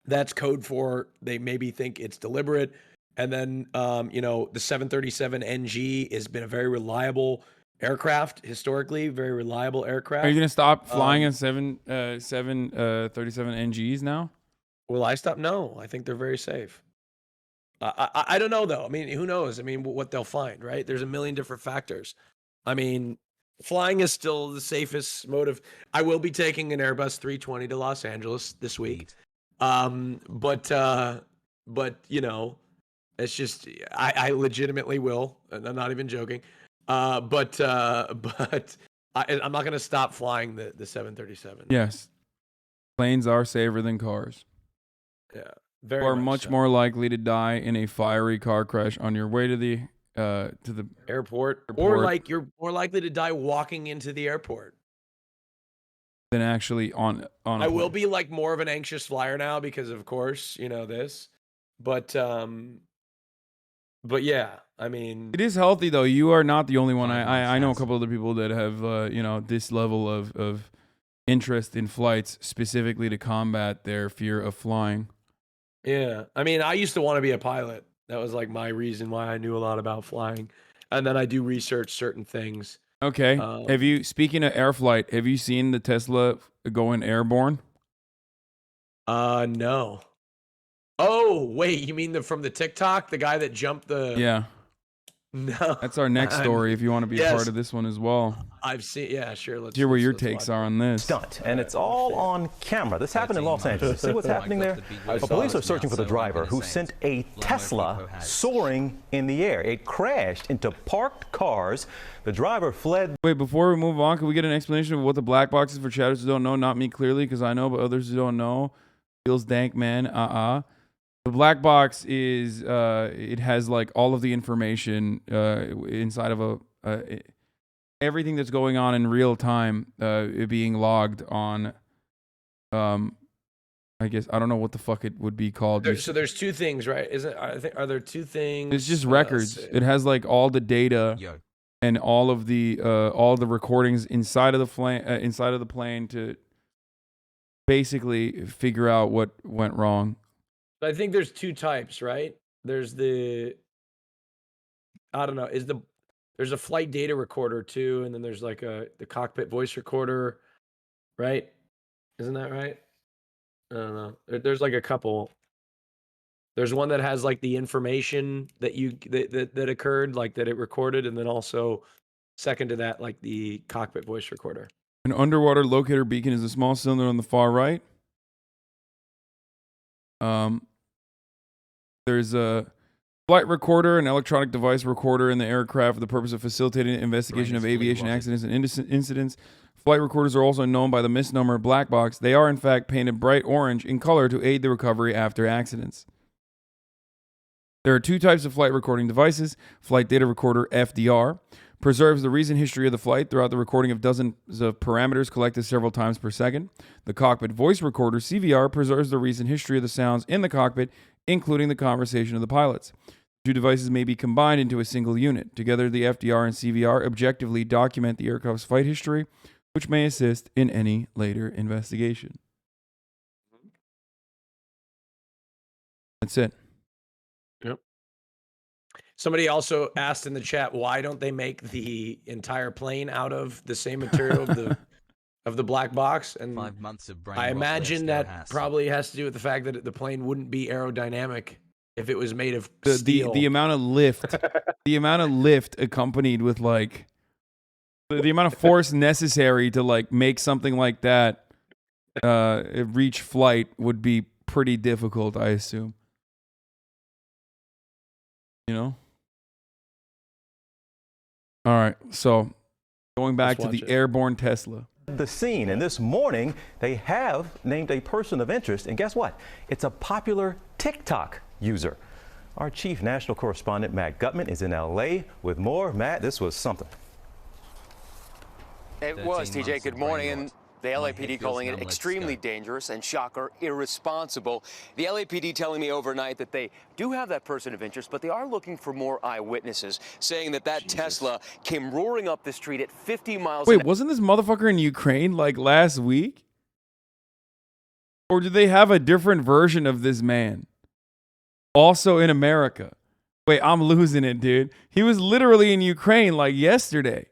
That's code for they maybe think it's deliberate. And then the 737 NG has been a very reliable aircraft, historically very reliable aircraft. Are you gonna stop flying in 737 NGs now? Will I stop? No, I think they're very safe. I don't know though. Who knows? What they'll find, right? There's a million different factors. Flying is still the safest mode of. I will be taking an Airbus 320 to Los Angeles this week. But it's just I legitimately will, and I'm not even joking. But I'm not going to stop flying the 737. Yes, planes are safer than cars. Yeah, you are much more likely to die in a fiery car crash on your way to the airport, or you're more likely to die walking into the airport than actually on. I will be more of an anxious flyer now because, of course, this, but yeah, it is healthy though. You are not the only one. I know a couple other people that have this level of interest in flights specifically to combat their fear of flying. Yeah, I used to want to be a pilot. That was my reason why I knew a lot about flying, and then I do research certain things. Okay. Speaking of air flight, have you seen the Tesla going airborne? No. Oh, wait, you mean from the TikTok, the guy that jumped the... Yeah. No. That's our next story. If you want to be a part of this one as well. I've seen. Yeah, sure. Let's hear what your takes are on this. Stunt, and it's all on camera. This happened in Los Angeles. See what's happening there? Police are searching for the driver who sent a Tesla soaring in the air. It crashed into parked cars. The driver fled. Wait, before we move on, can we get an explanation of what the black box is for chatters who don't know? Not me clearly, because I know, but others who don't know. Feels dank, man. The black box is it has like all of the information inside of everything that's going on in real time it being logged on. I guess I don't know what the fuck it would be called. So there's two things, right? Are there two things? It's just records. It has like all the data and all the recordings inside of the plane to basically figure out what went wrong. I think there's two types, right? There's there's a flight data recorder too, and then there's like the cockpit voice recorder, right? Isn't that right? I don't know. There's like a couple. There's one that has like the information that occurred, like that it recorded, and then also second to that, like the cockpit voice recorder. An underwater locator beacon is a small cylinder on the far right. There's a flight recorder, an electronic device recorder in the aircraft for the purpose of facilitating the investigation of aviation accidents and incidents. Flight recorders are also known by the misnomer black box. They are in fact painted bright orange in color to aid the recovery after accidents. There are two types of flight recording devices. Flight data recorder, FDR, preserves the recent history of the flight throughout the recording of dozens of parameters collected several times per second. The cockpit voice recorder, CVR, preserves the recent history of the sounds in the cockpit, including the conversation of the pilots. The two devices may be combined into a single unit. Together, the FDR and CVR objectively document the aircraft's flight history, which may assist in any later investigation. That's it. Yep. Somebody also asked in the chat, why don't they make the entire plane out of the same material of the black box? And 5 months of brain I imagine that Has. probably has to do with the fact that the plane wouldn't be aerodynamic if it was made of The steel. amount of lift, the amount of lift accompanied with like the amount of force necessary to like make something like that reach flight would be pretty difficult, I assume. You know? All right, so going back to the airborne Tesla. The scene, and this morning they have named a person of interest, and guess what? It's a popular TikTok user. Our chief national correspondent Matt Gutman is in LA with more. Matt, this was something. It was, TJ. Good morning. And the LAPD calling it extremely dangerous and, shocker, irresponsible. The LAPD telling me overnight that they do have that person of interest, but they are looking for more eyewitnesses, saying that Tesla came roaring up the street at 50 miles. Wait, wasn't this motherfucker in Ukraine like last week? Or did they have a different version of this man? Also in America. Wait, I'm losing it, dude. He was literally in Ukraine like yesterday.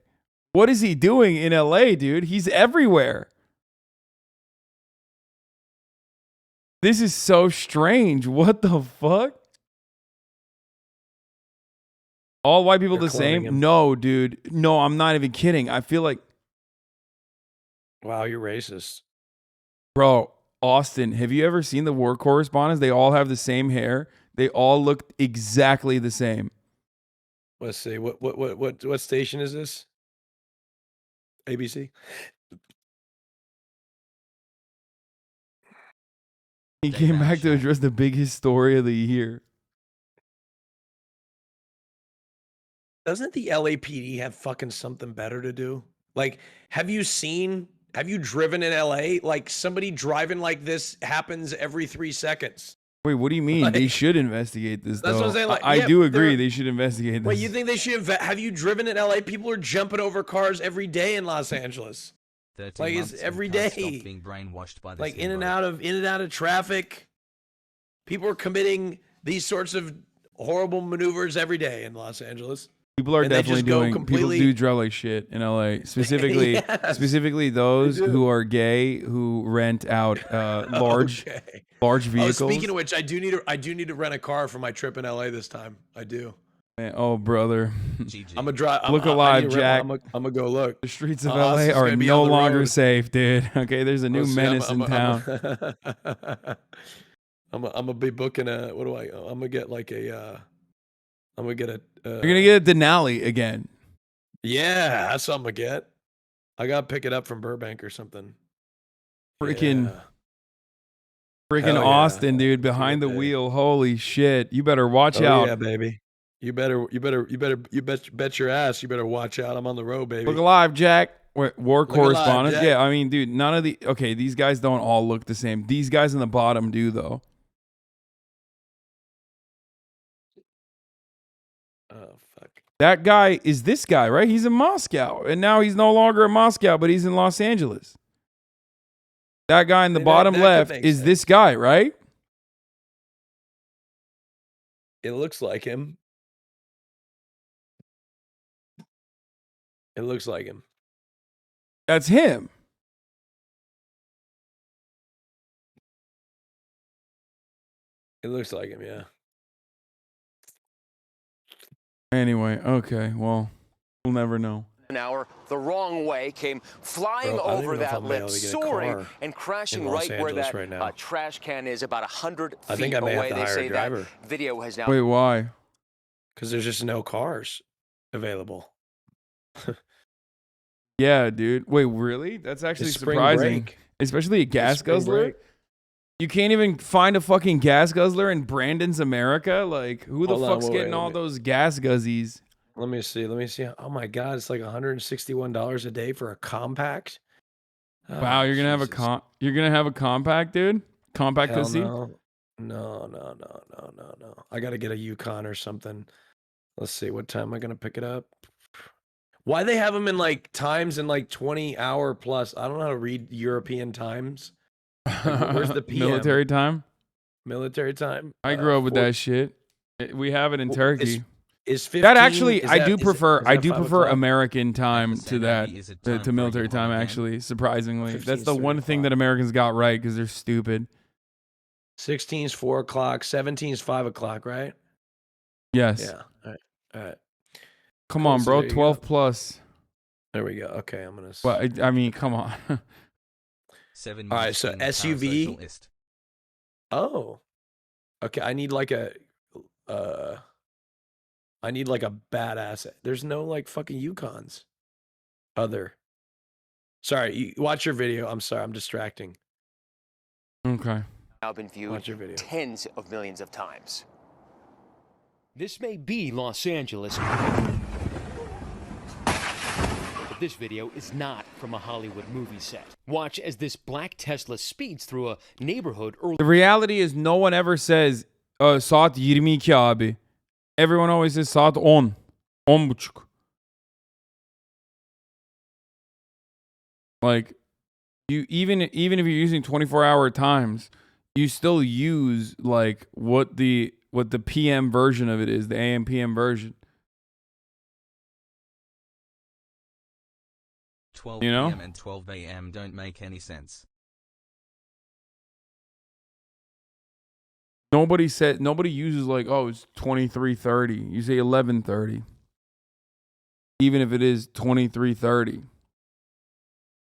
What is he doing in LA, dude? He's everywhere. This is so strange. What the fuck? All white people the same? No, dude. No, I'm not even kidding. I feel like... Wow, you're racist. Bro, Austin, have you ever seen the war correspondents? They all have the same hair. They all look exactly the same. Let's see. What station is this? ABC? He came back to address the biggest story of the year. Doesn't the LAPD have fucking something better to do? Like, have you driven in LA? Like, somebody driving like this happens every 3 seconds. Wait, what do you mean? They should investigate this, That's though. what I'm saying. Like, I do agree they should investigate this. Wait, you think they should have you driven in LA? People are jumping over cars every day in Los Angeles. Like, it's every day. Being brainwashed by this like in and out of traffic. People are committing these sorts of horrible maneuvers every day in Los Angeles. People are definitely doing. People do drive like shit in LA. Specifically, Yes. specifically those who are gay who rent out large vehicles. Oh, speaking of which, I do need to rent a car for my trip in LA this time. I do. Man, oh, brother. I'm gonna drive. Look alive, Jack. I'm gonna go look. The streets of LA are no longer safe, dude. Okay, there's a new menace in town. I'm gonna be booking a. What do I? I'm gonna get like a. I'm gonna get a. You're gonna get a Denali again. Yeah, that's what I'm gonna get. I gotta pick it up from Burbank or something. Freaking Hell yeah. Austin, dude, behind the wheel. Holy shit! You better watch out. Yeah, baby. You bet your ass. You better watch out. I'm on the road, baby. Look alive, Jack. War Look correspondent. alive, Jack. Yeah, I mean, dude, none of the. Okay, these guys don't all look the same. These guys in the bottom do, though. Oh fuck. That guy is this guy, right? He's in Moscow, and now he's no longer in Moscow, but he's in Los Angeles. That guy in the bottom left is this guy, right? It looks like him. It looks like him. That's him. It looks like him, yeah. Anyway, okay, well, we'll never know. An hour the wrong way, came flying over that lip, soaring and crashing right where that trash can is, about 100 I think feet I may away. have to They hire say a driver. that video has now. Wait, why? Because there's just no cars available. Yeah, dude. Wait, really? That's actually It's spring surprising. break. Especially a gas spring guzzler. break. You can't even find a fucking gas guzzler in Brandon's America? Like, who the Hold on, fuck's wait, getting let all me- those gas guzzies? Let me see. Oh my God, it's like $161 a day for a compact. Oh, Wow, you're gonna have a compact, dude? Compact Hell pussy? no. I gotta get a Yukon or something. Let's see, what time am I gonna pick it up? Why they have them in like times in like 20-hour plus? I don't know how to read European times. Like, where's the PM? Military time? Military time. I grew up with that shit. We have it in Turkey. Is 15, that actually, is I that- do is- prefer. is I that do 5 prefer o'clock? American time to that is a time to for military your time. holiday. Actually, surprisingly, 15's that's the 3 one thing that Americans got right because they're stupid. 16's 4 o'clock. 17's 5 o'clock, right? Yes. Yeah. All right. Come Cool, on, so bro. there you 12 go. plus. There we go. Okay, I'm gonna. Well, I mean, come on. 7 All right, so minutes in SUV. parasocialist. Oh. Okay, I need like a badass. There's no like fucking Yukons. Sorry, watch your video. I'm sorry, I'm distracting. Okay. Now been viewed Watch your video. tens of millions of times. This may be Los Angeles, but this video is not from a Hollywood movie set. Watch as this black Tesla speeds through a neighborhood early. The reality is, no one ever says saat 22 abi. Everyone always says saat 10. 10.5. Like, you even if you're using 24-hour times, you still use like what the PM version of it is, the AM PM version. 12 You know? p.m. and 12 a.m. don't make any sense. Nobody uses like, oh, it's 23:30. You say 11:30. Even if it is 23:30.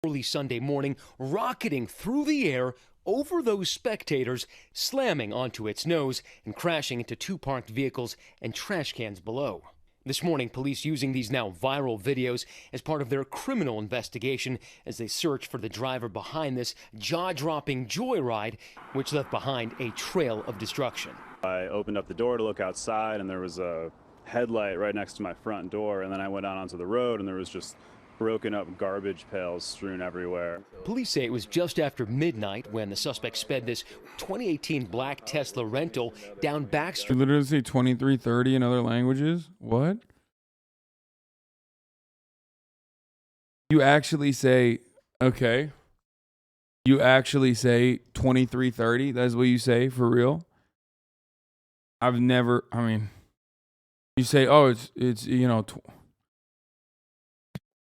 Early Sunday morning, rocketing through the air over those spectators, slamming onto its nose and crashing into two parked vehicles and trash cans below. This morning, police using these now viral videos as part of their criminal investigation as they search for the driver behind this jaw-dropping joyride, which left behind a trail of destruction. I opened up the door to look outside, and there was a headlight right next to my front door, and then I went out onto the road, and there was just broken up garbage pails strewn everywhere. Police say it was just after midnight when the suspect sped this 2018 black Tesla rental down You Backstreet. literally say 23:30 in other languages? What? You actually say, okay. You actually say 23:30? That's what you say for real? I've never, I mean, you say, oh, it's you know,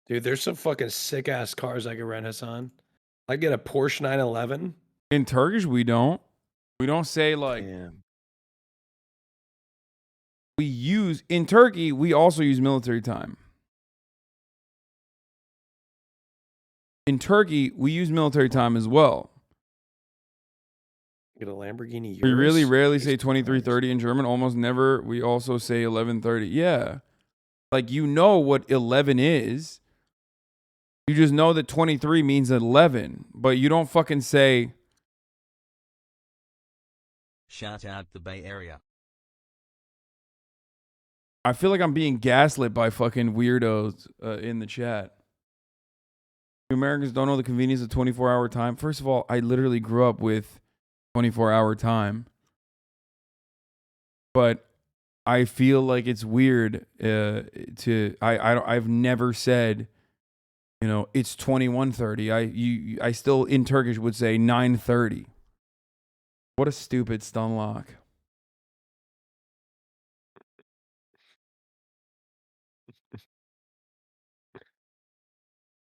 Dude, there's some fucking sick ass cars I could rent Hasan. I get a Porsche 911. in Turkish we don't. We don't say like, we use in Turkey, we also use military time. In Turkey, we use military time as well. Get a Lamborghini Urus. We really rarely say 23:30 in German. Almost never. We also say 11:30. Yeah. Like, you know what 11 is. You just know that 23 means 11. But you don't fucking say... Shout out the Bay Area. I feel like I'm being gaslit by fucking weirdos in the chat. You Americans don't know the convenience of 24-hour time. First of all, I literally grew up with 24-hour time. But I feel like it's weird I've never said, you know, it's 21:30. I still in Turkish would say 9:30. What a stupid stun lock.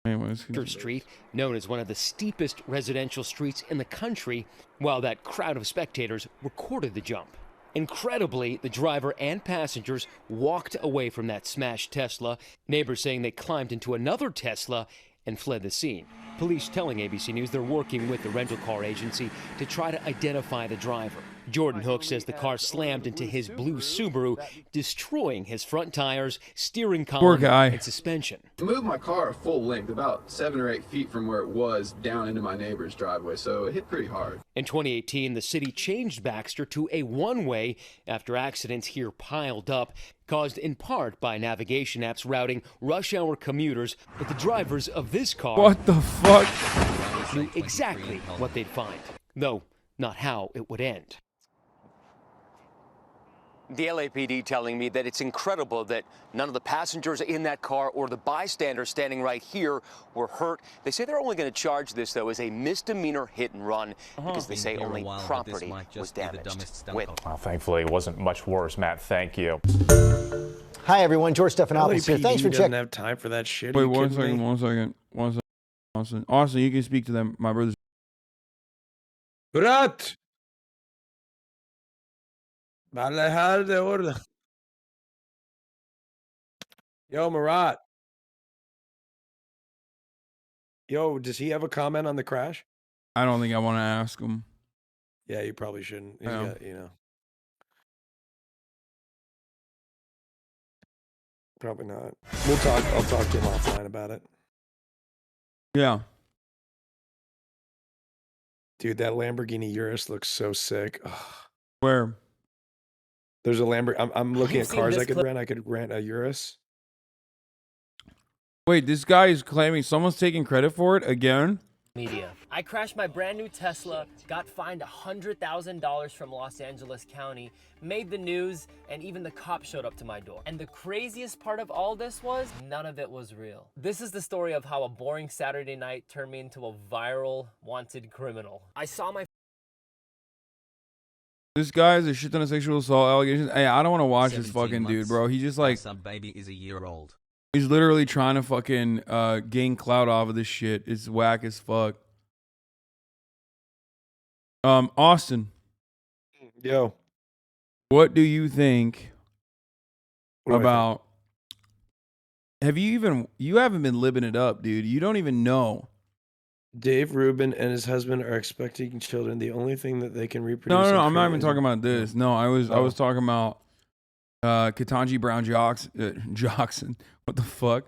Anyways, Street, known as one of the steepest residential streets in the country, while that crowd of spectators recorded the jump. Incredibly, the driver and passengers walked away from that smashed Tesla, neighbors saying they climbed into another Tesla and fled the scene. Police telling ABC News they're working with the rental car agency to try to identify the driver. Jordan Hook says the car slammed into his blue Subaru, destroying his front tires, steering column, and suspension. I moved my car a full length, about 7 or 8 feet from where it was, down into my neighbor's driveway, so it hit pretty hard. In 2018, the city changed Baxter to a one-way after accidents here piled up, caused in part by navigation apps routing rush hour commuters, but the drivers of this car... What the fuck? ...knew exactly what they'd find, though not how it would end. The LAPD telling me that it's incredible that none of the passengers in that car or the bystanders standing right here were hurt. They say they're only going to charge this, though, as a misdemeanor hit and run because they say only property was damaged. Well, thankfully, it wasn't much worse, Matt. Thank you. Hi, everyone. George Stephanopoulos here. Thanks for checking. Doesn't have time for that shit. Wait, one second. Austin, you can speak to them. My brother's... Murat! Yo, Murat. Yo, does he have a comment on the crash? I don't think I want to ask him. Yeah, you probably shouldn't. He's got, you know. Probably not. I'll talk to him offline about it. Yeah. Dude, that Lamborghini Urus looks so sick. Ugh. Where? There's a Lamborghini. I'm looking at cars I could rent. I could rent a Urus. Wait, this guy is claiming someone's taking credit for it again? Media. I crashed my brand new Tesla, got fined $100,000 from Los Angeles County, made the news, and even the cops showed up to my door. And the craziest part of all this was, none of it was real. This is the story of how a boring Saturday night turned me into a viral, wanted criminal. I saw my... This guy is a shit ton of sexual assault allegations. Hey, I don't want to watch this fucking dude, bro. He just like... Some baby is a year old. He's literally trying to fucking gain clout off of this shit. It's whack as fuck. Austin. Yo. What do you think about... Have you even... You haven't been living it up, dude. You don't even know. Dave Rubin and his husband are expecting children. The only thing that they can reproduce... No, I'm not even talking about this. No, I was talking about Ketanji Brown Jackson. What the fuck?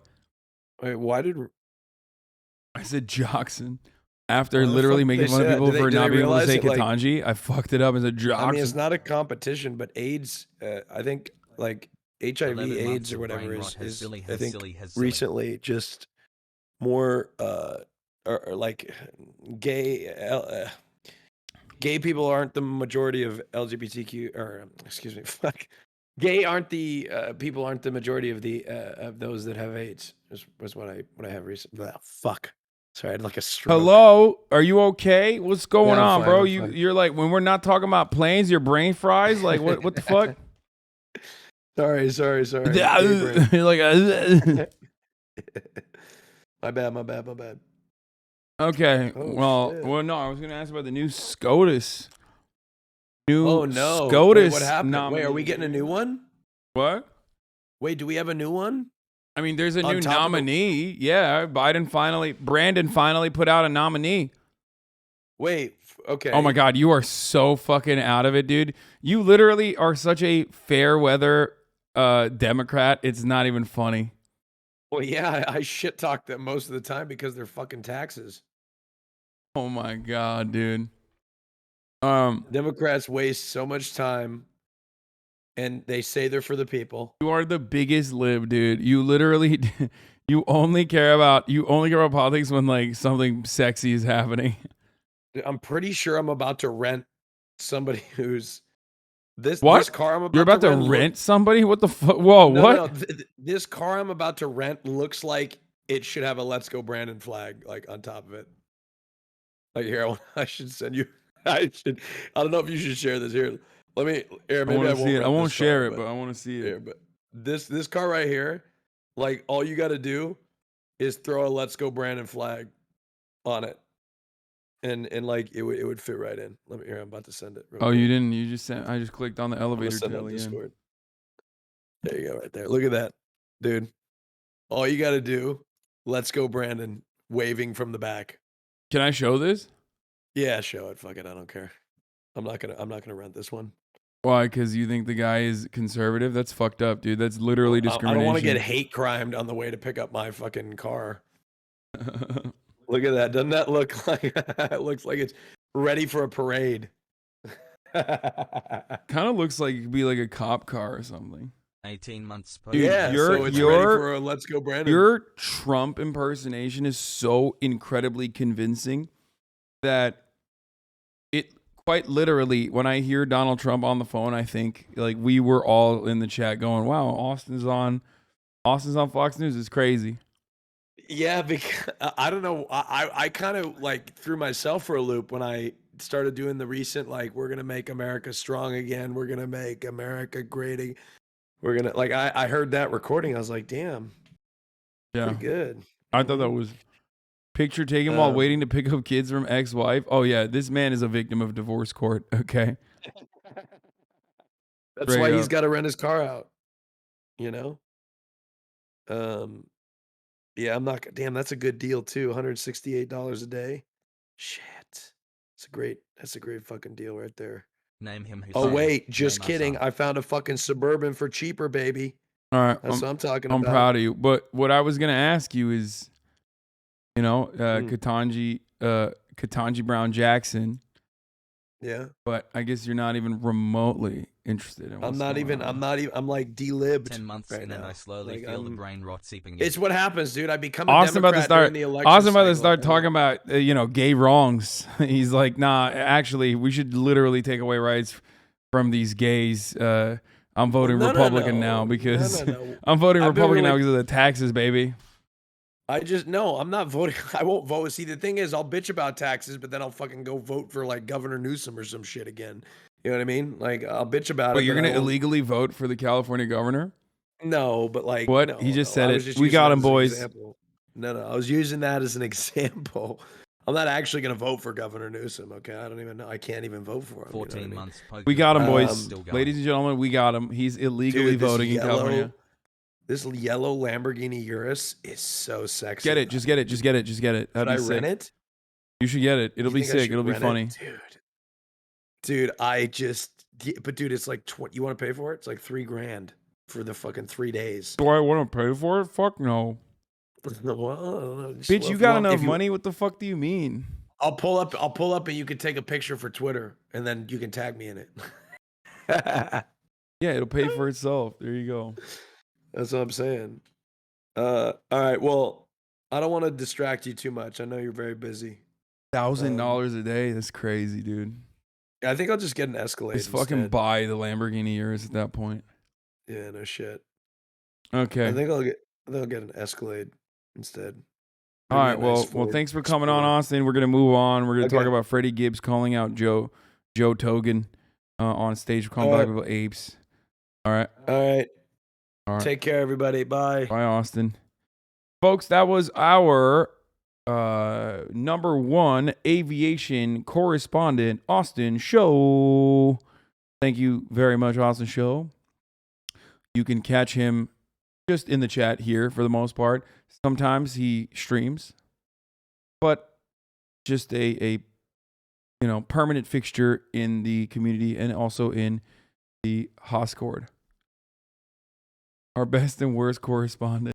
Wait, why did... I said Jackson. After literally making fun of people for not being able to say Ketanji, I fucked it up and said Jackson. I mean, it's not a competition, but AIDS, I think, like, HIV AIDS or whatever is I think, recently just more... Or like gay people aren't the majority of LGBTQ or excuse me, gay aren't the people aren't the majority of the of those that have AIDS. Was what I have recently. Fuck. Sorry, I had like a stroke. Hello, are you okay? What's going on, fine, bro? I'm fine. You're like when we're not talking about planes, your brain fries. Like what the fuck? Sorry. You're like my bad. Okay. Well, no, I was gonna ask about the new SCOTUS. Oh no! SCOTUS. Wait, what happened? Wait, are we getting a new one? What? Wait, do we have a new one? I mean, there's a new nominee. Yeah, Brandon finally put out a nominee. Wait, okay. Oh my God, you are so fucking out of it, dude. You literally are such a fair weather Democrat. It's not even funny. Well, yeah, I shit talk them most of the time because they're fucking taxes. Oh my God, dude. Democrats waste so much time, and they say they're for the people. You are the biggest lib, dude. You literally, you only care about politics when like something sexy is happening. I'm pretty sure I'm about to rent somebody who's this. What? This car I'm about You're about to rent somebody? What the fuck? Whoa, what? No, this car I'm about to rent looks like it should have a "Let's Go Brandon" flag like on top of it. Like here, I should send you. I don't know if you should share this here. Let me. Here, maybe I won't see it. I rent won't this share car, it, but I want to see it. Here, but this car right here, like all you got to do is throw a "Let's Go Brandon" flag on it, and like it would fit right in. Let me. Here, I'm about to send it. Oh, you didn't? You just sent? I just clicked on the elevator tail again. Discord. There you go, right there. Look at that, dude. All you got to do, "Let's Go Brandon" waving from the back. Can I show this? Yeah, show it. Fuck it, I don't care. I'm not gonna rent this one. Why? Because you think the guy is conservative? That's fucked up, dude. That's literally discrimination. I don't want to get hate crimed on the way to pick up my fucking car. Look at that. Doesn't that look like it looks like it's ready for a parade? Kind of looks like it could be like a cop car or something. 18 months post. Dude, Yeah, so it's ready for a "Let's Go Brandon." Your Trump impersonation is so incredibly convincing that it quite literally, when I hear Donald Trump on the phone, I think like we were all in the chat going, "Wow, Austin's on Fox News. It's crazy." Yeah, because I don't know. I kind of like threw myself for a loop when I started doing the recent like we're gonna make America strong again. We're gonna make America great. We're gonna like I heard that recording. I was like, damn, Yeah, pretty good. I thought that was picture taken while waiting to pick up kids from ex-wife. Oh yeah, this man is a victim of divorce court. Okay, That's why he's got to rent his car out. You know. Yeah, I'm not. Damn, that's a good deal too. $168 a day. Shit, that's a great fucking deal right there. Name him. Oh Hasan. wait, just Name kidding. Hasan. I found a fucking Suburban for cheaper, baby. all right. That's what I'm talking about. I'm proud of you. But what I was gonna ask you is, you know, Ketanji Brown Jackson. Yeah. But I guess you're not even remotely interested in what's I'm not going even. on. I'm like delibbed. 10 months right and then now. I slowly Like, feel the brain rot seeping in. It's what happens, dude. I become a Austin about Democrat to start. during the election Austin about to cycle. start talking about gay wrongs. He's like, nah, actually, we should literally take away rights from these gays. I'm voting Republican now because I'm voting Republican now because of the taxes, baby. I'm not voting. I won't vote. See, the thing is, I'll bitch about taxes, but then I'll fucking go vote for like Governor Newsom or some shit again. You know what I mean? Like I'll bitch about it. But you're gonna illegally vote for the California governor? No, but like what? No, he just no, said I was it. just We using got that him, as an boys. example. No, I was using that as an example. I'm not actually going to vote for Governor Newsom. Okay, I don't even know. I can't even vote for him. 14 months. We got him, boys. Ladies and gentlemen, we got him. He's illegally voting in California. This yellow Lamborghini Urus is so sexy. Get it. Just get it. Just get it. Just get it. Should I rent it? You should get it. It'll be sick. It'll be funny. Dude, but dude, it's like you want to pay for it? It's like $3,000 for the fucking 3 days. Do I want to pay for it? Fuck no. Well, bitch, you got enough money? What the fuck do you mean? I'll pull up and you can take a picture for Twitter and then you can tag me in it. Yeah, it'll pay for itself. There you go. That's what I'm saying. All right. Well, I don't want to distract you too much. I know you're very busy. $1,000 a day? That's crazy, dude. I think I'll just get an Escalade. Just fucking buy the Lamborghini Urus at that point. Yeah, no shit. Okay. I think I'll get an Escalade instead. All right. Well, thanks for coming on, Austin. We're gonna move on. We're gonna talk about Freddie Gibbs calling out Joe Togan on stage for calling black people apes. All right. All right. Take care, everybody. Bye. Bye, Austin. Folks, that was our number one aviation correspondent, Austin Show. Thank you very much, Austin Show. You can catch him just in the chat here for the most part. Sometimes he streams, but just a permanent fixture in the community and also in the Discord. Our best and worst correspondent.